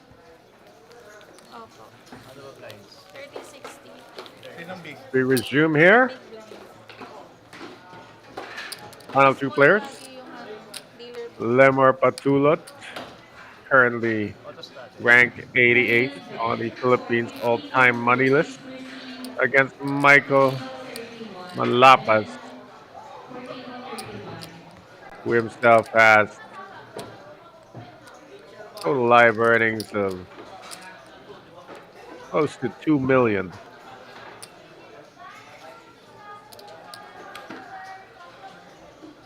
Opo. Ano ba blinds? 30-60. Sinong big? We resume here. Big blind. Final two players. Lagi yung dealer po. Lemar Patulot, currently Auto stat. ranked 88 on the Philippines all-time money list, against Michael Malapas, who himself has total live earnings of close to 2 million.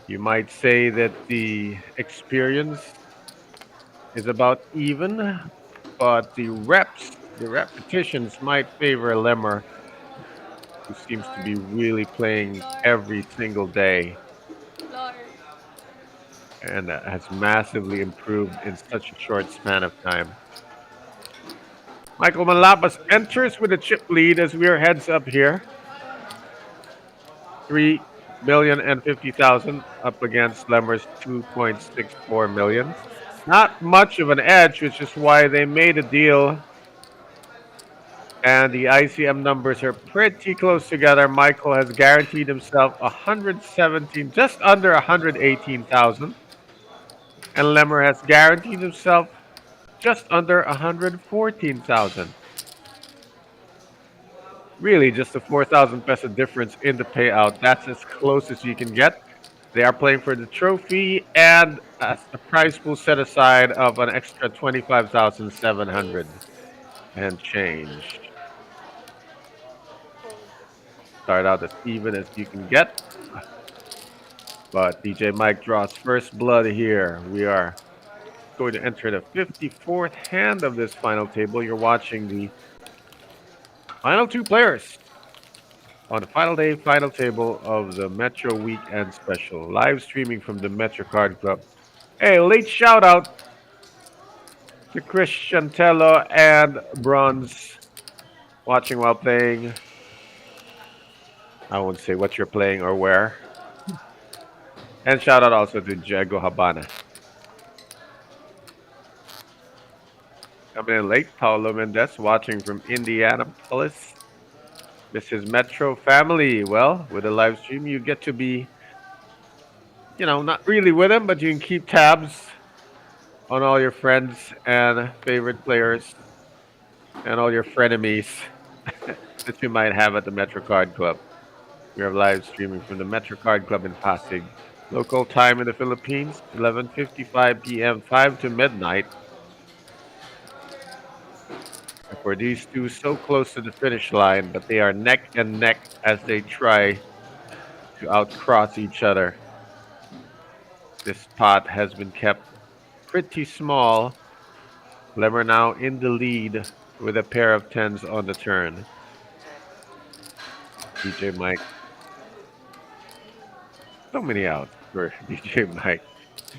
You might say that the experience is about even, but the repetitions might favor Lemmer, who seems to be really playing every single day Floor. and has massively improved in such a short span of time. Michael Malapas enters with a chip lead as we are heads up here. 3,050,000 up against Lemmer's 2.64 million. Not much of an edge, which is why they made a deal. And the ICM numbers are pretty close together. Michael has guaranteed himself 117, just under 118,000. And Lemmer has guaranteed himself just under 114,000. Really, just a 4,000 peso difference in the payout. That's as close as you can get. They are playing for the trophy and a prize pool set aside of an extra 25,700 and change. Start out as even as you can get. But DJ Mike draws first blood here. We are going to enter the 54th hand of this final table. You're watching the final two players on the final day, final table of the Metro Weekend Special. Live streaming from the Metro Card Club. Hey, late shout out to Christian Tello and Bronze watching while playing. I won't say what you're playing or where. And shout out also to Diego Habana. Coming in late, Paulo Mendez watching from Indianapolis. Mrs. Metro family. Well, with a live stream, you get to be, not really with them, but you can keep tabs on all your friends and favorite players and all your frenemies that you might have at the Metro Card Club. We are live streaming from the Metro Card Club in Pasig. Local time in the Philippines, 11:55 p.m., 5 to midnight. For these two so close to the finish line, but they are neck and neck as they try to outcross each other. This pot has been kept pretty small. Lemmer now in the lead with a pair of tens on the turn. DJ Mike. So many outs for DJ Mike.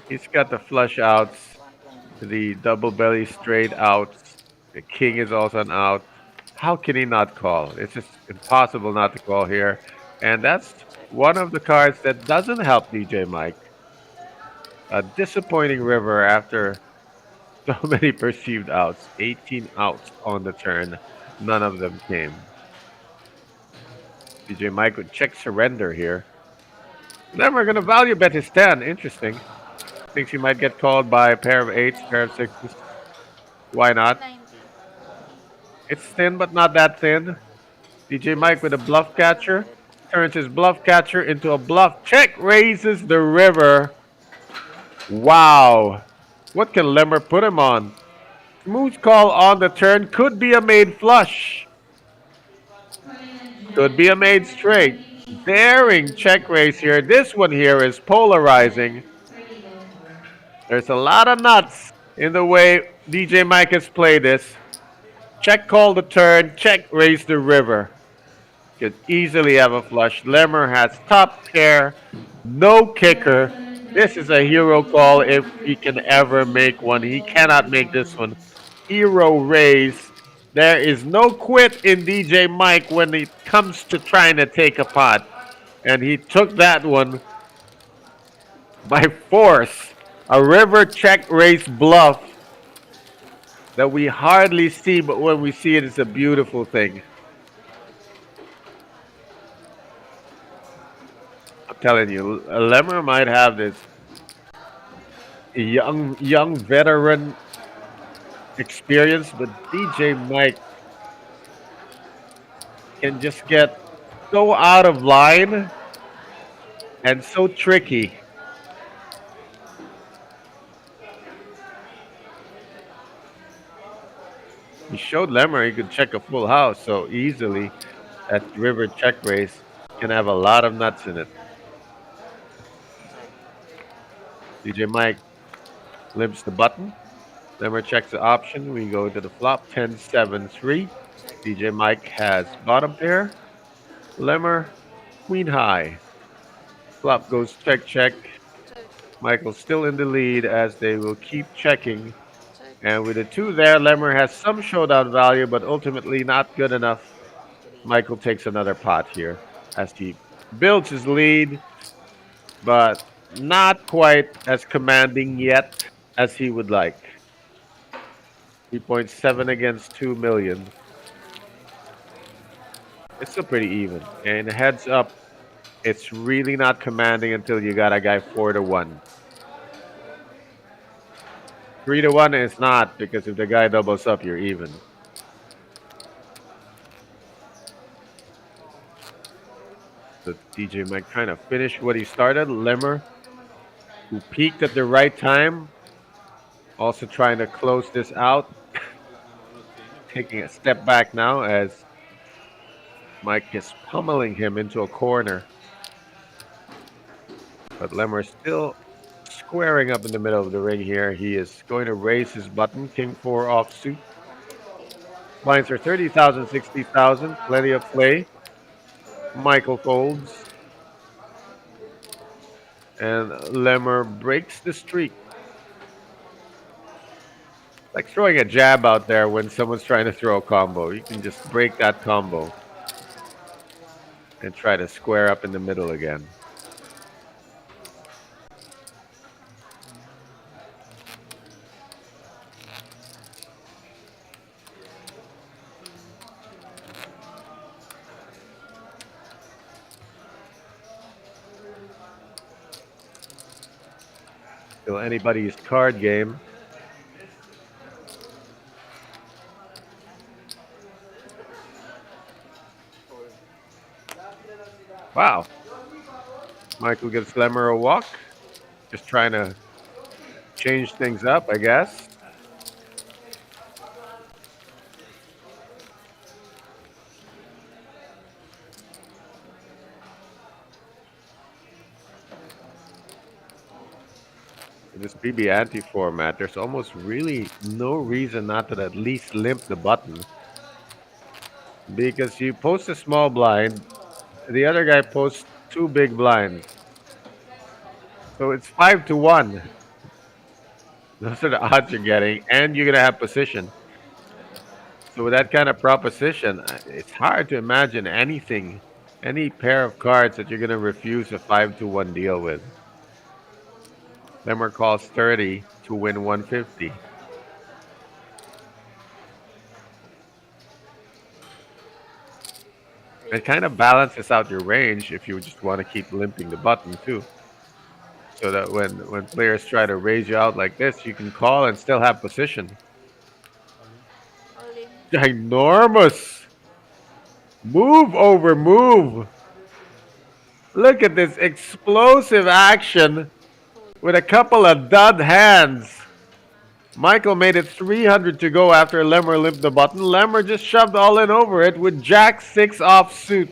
He's got the flush outs, the double belly straight outs. The king is also an out. How can he not call? It's just impossible not to call here. And that's one of the cards that doesn't help DJ Mike. A disappointing river after so many perceived outs. 18 outs on the turn. None of them came. DJ Mike would check surrender here. Then we're going to value bet his 10. Interesting. Thinks he might get called by a pair of 8s, pair of 6s. Why not? 90. It's thin, but not that thin. DJ Mike with a bluff catcher. Turns his bluff catcher into a bluff. Check raises the river. Wow. What can Lemmer put him on? Smooth call on the turn. Could be a made flush. Could be a made straight. Daring check raise here. This one here is polarizing. There's a lot of nuts in the way DJ Mike has played this. Check call the turn. Check raise the river. Could easily have a flush. Lemmer has top pair. No kicker. This is a hero call if he can ever make one. He cannot make this one. Hero raise. There is no quit in DJ Mike when it comes to trying to take a pot. And he took that one by force. A river check raise bluff that we hardly see, but when we see it, it's a beautiful thing. I'm telling you, Lemmer might have this young veteran experience, but DJ Mike can just get so out of line and so tricky. He showed Lemmer he could check a full house so easily that river check raise can have a lot of nuts in it. DJ Mike limps the button. Lemmer checks the option. We go to the flop 10-7-3. DJ Mike has bottom pair. Lemmer, queen high. Flop goes check, check. Michael's still in the lead as they will keep checking. And with the two there, Lemmer has some showdown value, but ultimately not good enough. Michael takes another pot here as he builds his lead, but not quite as commanding yet as he would like. 3.7 against 2 million. It's still pretty even. And heads up, it's really not commanding until you got a guy 4-1. 3-1 is not, because if the guy doubles up, you're even. So DJ might kind of finish what he started. Lemmer, who peaked at the right time, also trying to close this out. Taking a step back now as Mike is pummeling him into a corner. But Lemmer still squaring up in the middle of the ring here. He is going to raise his button. King 4 offsuit. Blinds are 30,000, 60,000. Plenty of play. Michael folds. And Lemmer breaks the streak. Like throwing a jab out there when someone's trying to throw a combo. You can just break that combo and try to square up in the middle again. Still anybody's card game. Wow. Michael gives Lemmer a walk. Just trying to change things up, I guess. In this BB ante format, there's almost really no reason not to at least limp the button. Because you post a small blind, the other guy posts 2 big blinds. So it's 5-1. Those are the odds you're getting, and you're gonna have position. So with that kind of proposition, it's hard to imagine anything, any pair of cards that you're gonna refuse a 5-1 deal with. Lemmer calls 30 to win 150. It kind of balances out your range if you just want to keep limping the button too. So that when players try to raise you out like this, you can call and still have position. Ginormous! Move over move! Look at this explosive action with a couple of dud hands. Michael made it 300 to go after Lemmer limped the button. Lemmer just shoved all in over it with Jack 6 offsuit.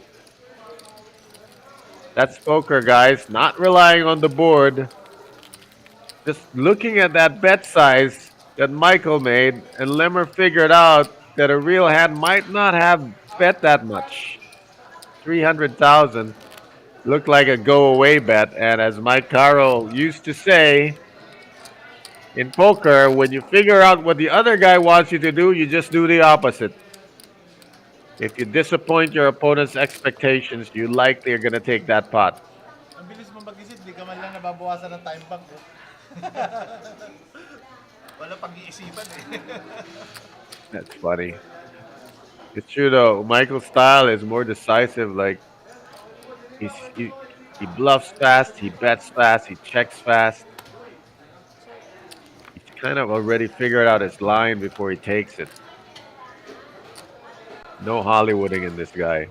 That's poker, guys. Not relying on the board. Just looking at that bet size that Michael made, and Lemmer figured out that a real hand might not have bet that much. 300,000 looked like a go-away bet, and as Mike Carroll used to say, in poker, when you figure out what the other guy wants you to do, you just do the opposite. If you disappoint your opponent's expectations, you likely are going to take that pot. Ang bilis mo mag-isip, di ka man lang nababawasan ng time bank. Wala pag-iisipan eh. That's funny. It's true though. Michael's style is more decisive. Like he's, he bluffs fast, he bets fast, he checks fast. He's kind of already figured out his line before he takes it. No Hollywooding in this guy.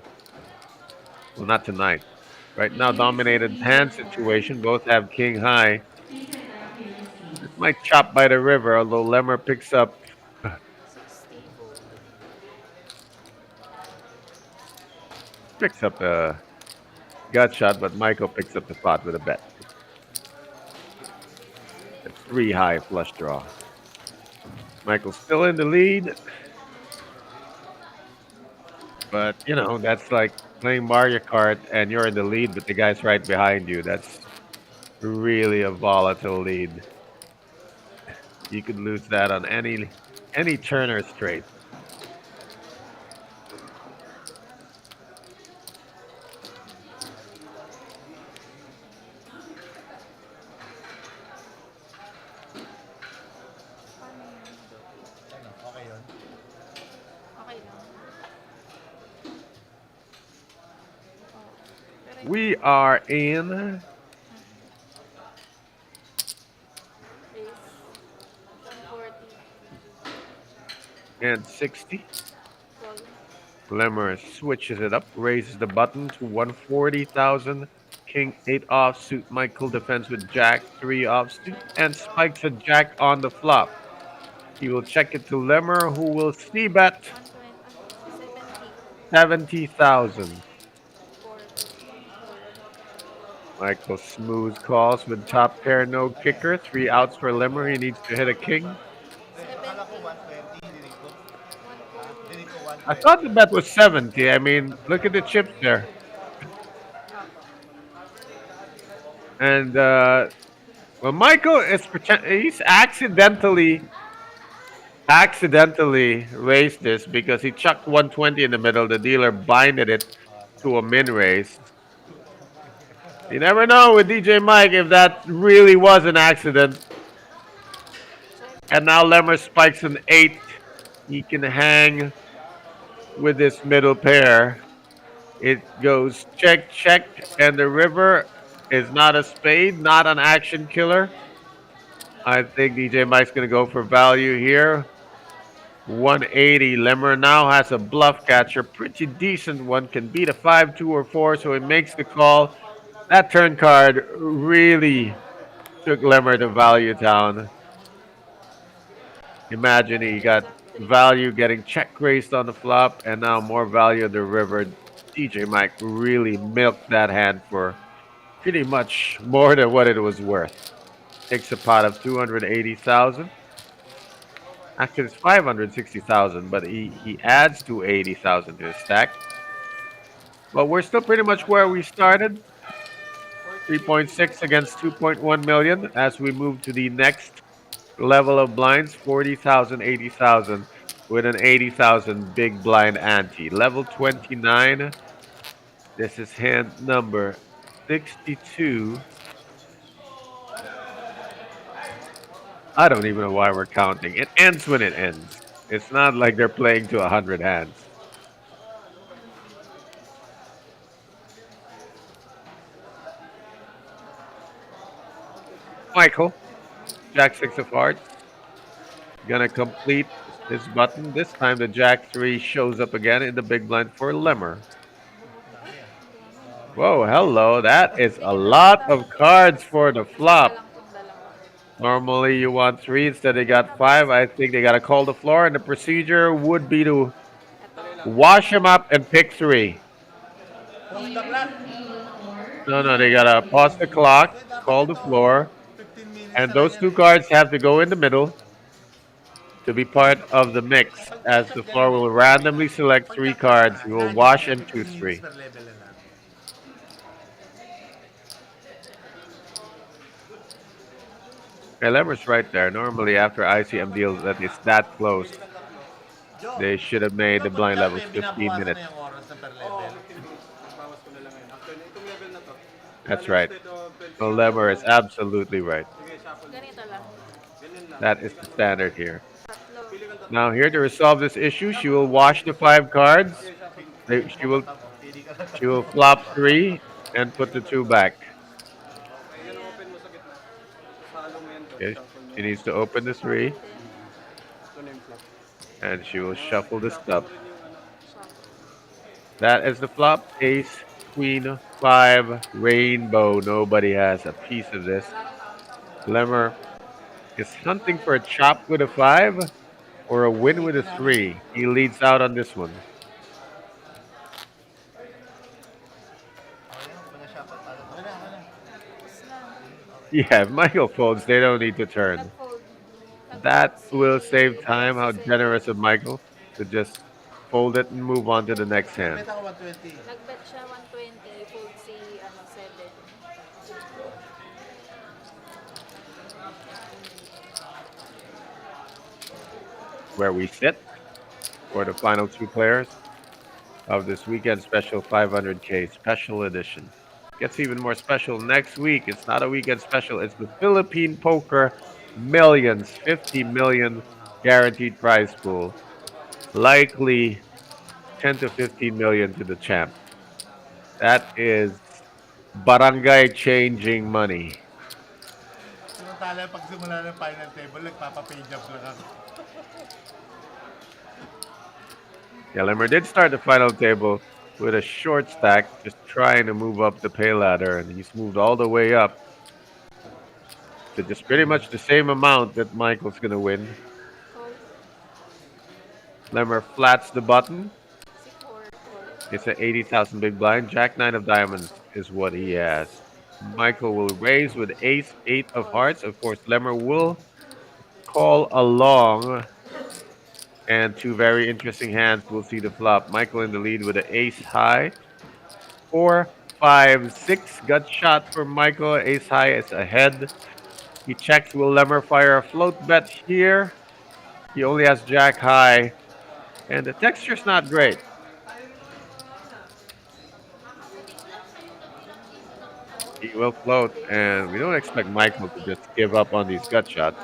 Well, not tonight. Right now, dominated hand situation. Both have king high. This might chop by the river, although Lemmer picks up a gut shot, but Michael picks up the pot with a bet. A three high flush draw. Michael's still in the lead, but you know that's like playing Mario Kart and you're in the lead, but the guy's right behind you. That's really a volatile lead. You could lose that on any turn or straight. Ano, okay yun? Okay lang. We are in Raise. 140. and 60. Roll. Lemmer switches it up, raises the button to 140,000. King 8 offsuit. Michael defends with Jack 3 offsuit and spikes a Jack on the flop. He will check it to Lemmer, who will see bet 120. 70,000. 4. Michael smooth calls with top pair, no kicker. 3 outs for Lemmer. He needs to hit a king. Akala ko 120, dinito. Dinito I 120. thought the bet was 70. I mean, look at the chips there. And well, Michael is he's accidentally raised this because he chucked 120 in the middle. The dealer binded it to a min raise. You never know with DJ Mike if that really was an accident. And now Lemmer spikes an 8. He can hang with this middle pair. It goes check, check, and the river is not a spade, not an action killer. I think DJ Mike's going to go for value here. 180. Lemmer now has a bluff catcher, pretty decent one, can beat a 5, 2, or 4, so he makes the call. That turn card really took Lemmer to value town. Imagine he got value getting check raised on the flop, and now more value of the river. DJ Mike really milked that hand for pretty much more than what it was worth. Takes a pot of 280,000. Actually, it's 560,000, but he adds 280,000 to his stack. But we're still pretty much where we started. 3.6 against 2.1 million as we move to the next level of blinds, 40,000, 80,000 with an 80,000 big blind ante. Level 29. This is hand number 62. I don't even know why we're counting. It ends when it ends. It's not like they're playing to 100 hands. Michael, Jack 6 of hearts. Gonna complete his button. This time the Jack 3 shows up again in the big blind for Lemmer. Whoa, hello. That is a lot of cards for the flop. Normally you want 3, instead they got 5. I think they gotta call the floor, and the procedure would be to wash him up and pick 3. No, they gotta pause the clock, call the floor, 15 minutes and na those lang 2 yan. cards have to go in the middle to be part of the mix, as the floor will randomly select 3 cards. We will wash and choose 3. Per level na lang. Hey, Lemmer's right there. Normally, after ICM deals that is that close, they should have made the blind levels 15 minutes. Yung oras na per level. Bawas ko na lang yun. Actually, itong level na to. That's right. So Lemmer is absolutely right. Sige, shuffle. Ganito lang. That is the standard here. Now here to resolve this issue, she will wash the 5 cards. She will flop 3 and put the 2 back. Okay, she needs to open the 3 and she will shuffle the stub. That is the flop. Ace, queen, 5, rainbow. Nobody has a piece of this. Lemmer is hunting for a chop with a 5 or a win with a 3. He leads out on this one. Yeah, if Michael folds, they don't need to turn. That will save time. How generous of Michael to just fold it and move on to the next hand. Nagbet siya 120, fold si 7. Where we sit for the final 2 players of this weekend special 500K special edition. Gets even more special next week. It's not a weekend special. It's the Philippine Poker Millions, 50 million guaranteed prize pool. Likely 10 to 15 million to the champ. That is barangay changing money. Samantala, pag simula ng final table, nagpapapage up lang ako. Yeah, Lemmer did start the final table with a short stack, just trying to move up the pay ladder, and he's moved all the way up to just pretty much the same amount that Michael's gonna win. Lemmer flats the button. It's an 80,000 big blind. Jack 9 of diamonds is what he has. Michael will raise with ace 8 of hearts. Of course, Lemmer will call along. And 2 very interesting hands. We'll see the flop. Michael in the lead with an ace high. 4, 5, 6. Gut shot for Michael. Ace high is ahead. He checks. Will Lemmer fire a float bet here? He only has Jack high. And the texture's not great. He will float. And we don't expect Michael to just give up on these gut shots.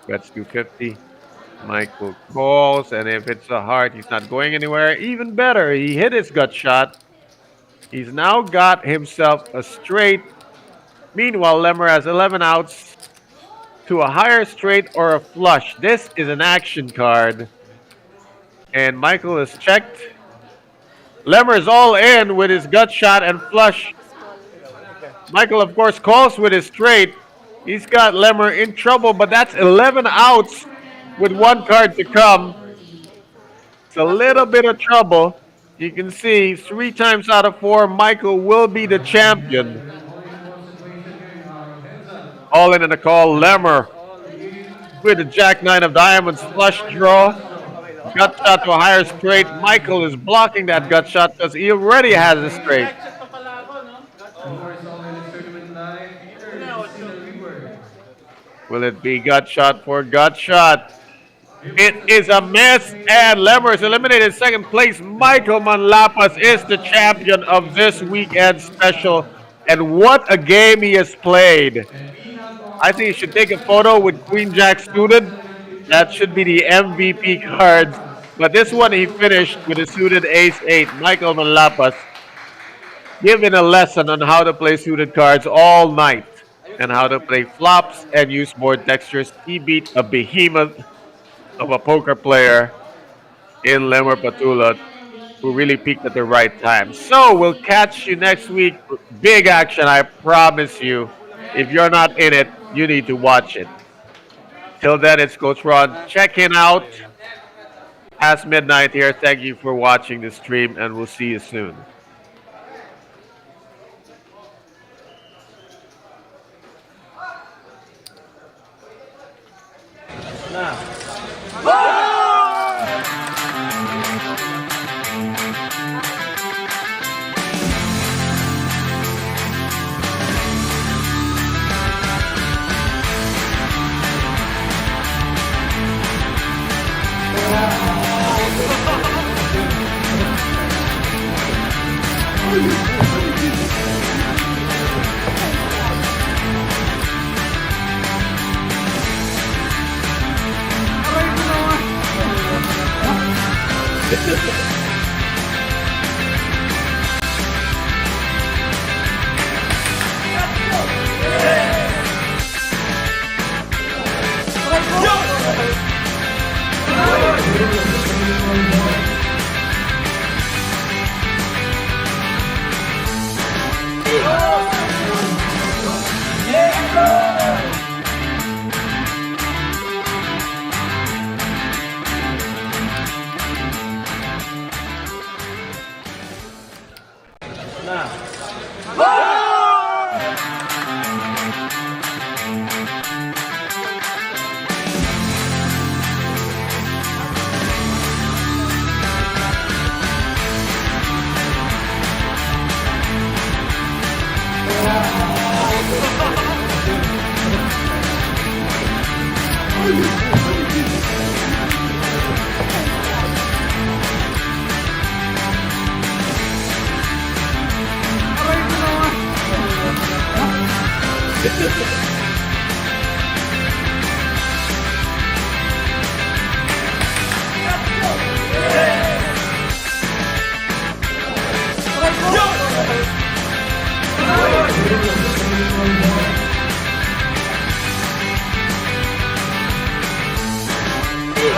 Bets 250. Michael calls, and if it's a heart, he's not going anywhere. Even better, he hit his gut shot. He's now got himself a straight. Meanwhile, Lemmer has 11 outs to a higher straight or a flush. This is an action card. And Michael is checked. Lemmer is all in with his gut shot and flush. Michael, of course, calls with his straight. He's got Lemmer in trouble, but that's 11 outs with 1 card to come. It's a little bit of trouble. You can see 3 times out of 4, Michael will be the champion. All in a call. Lemmer with the Jack 9 of diamonds flush draw. Gut shot to a higher straight. Michael is blocking that gut shot because he already has a straight. Will it be gut shot for gut shot? It is a miss, and Lemmer is eliminated in second place. Michael Manlapas is the champion of this weekend special. And what a game he has played. I think he should take a photo with Queen Jack suited. That should be the MVP cards. But this one he finished with a suited ace 8. Michael Manlapas giving a lesson on how to play suited cards all night and how to play flops and use board textures. He beat a behemoth of a poker player in Lemmer Patula who really peaked at the right time. So we'll catch you next week. Big action, I promise you. If you're not in it, you need to watch it. Till then, it's Coach Ron checking out. Past midnight here. Thank you for watching the stream, and we'll see you soon.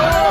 Oh!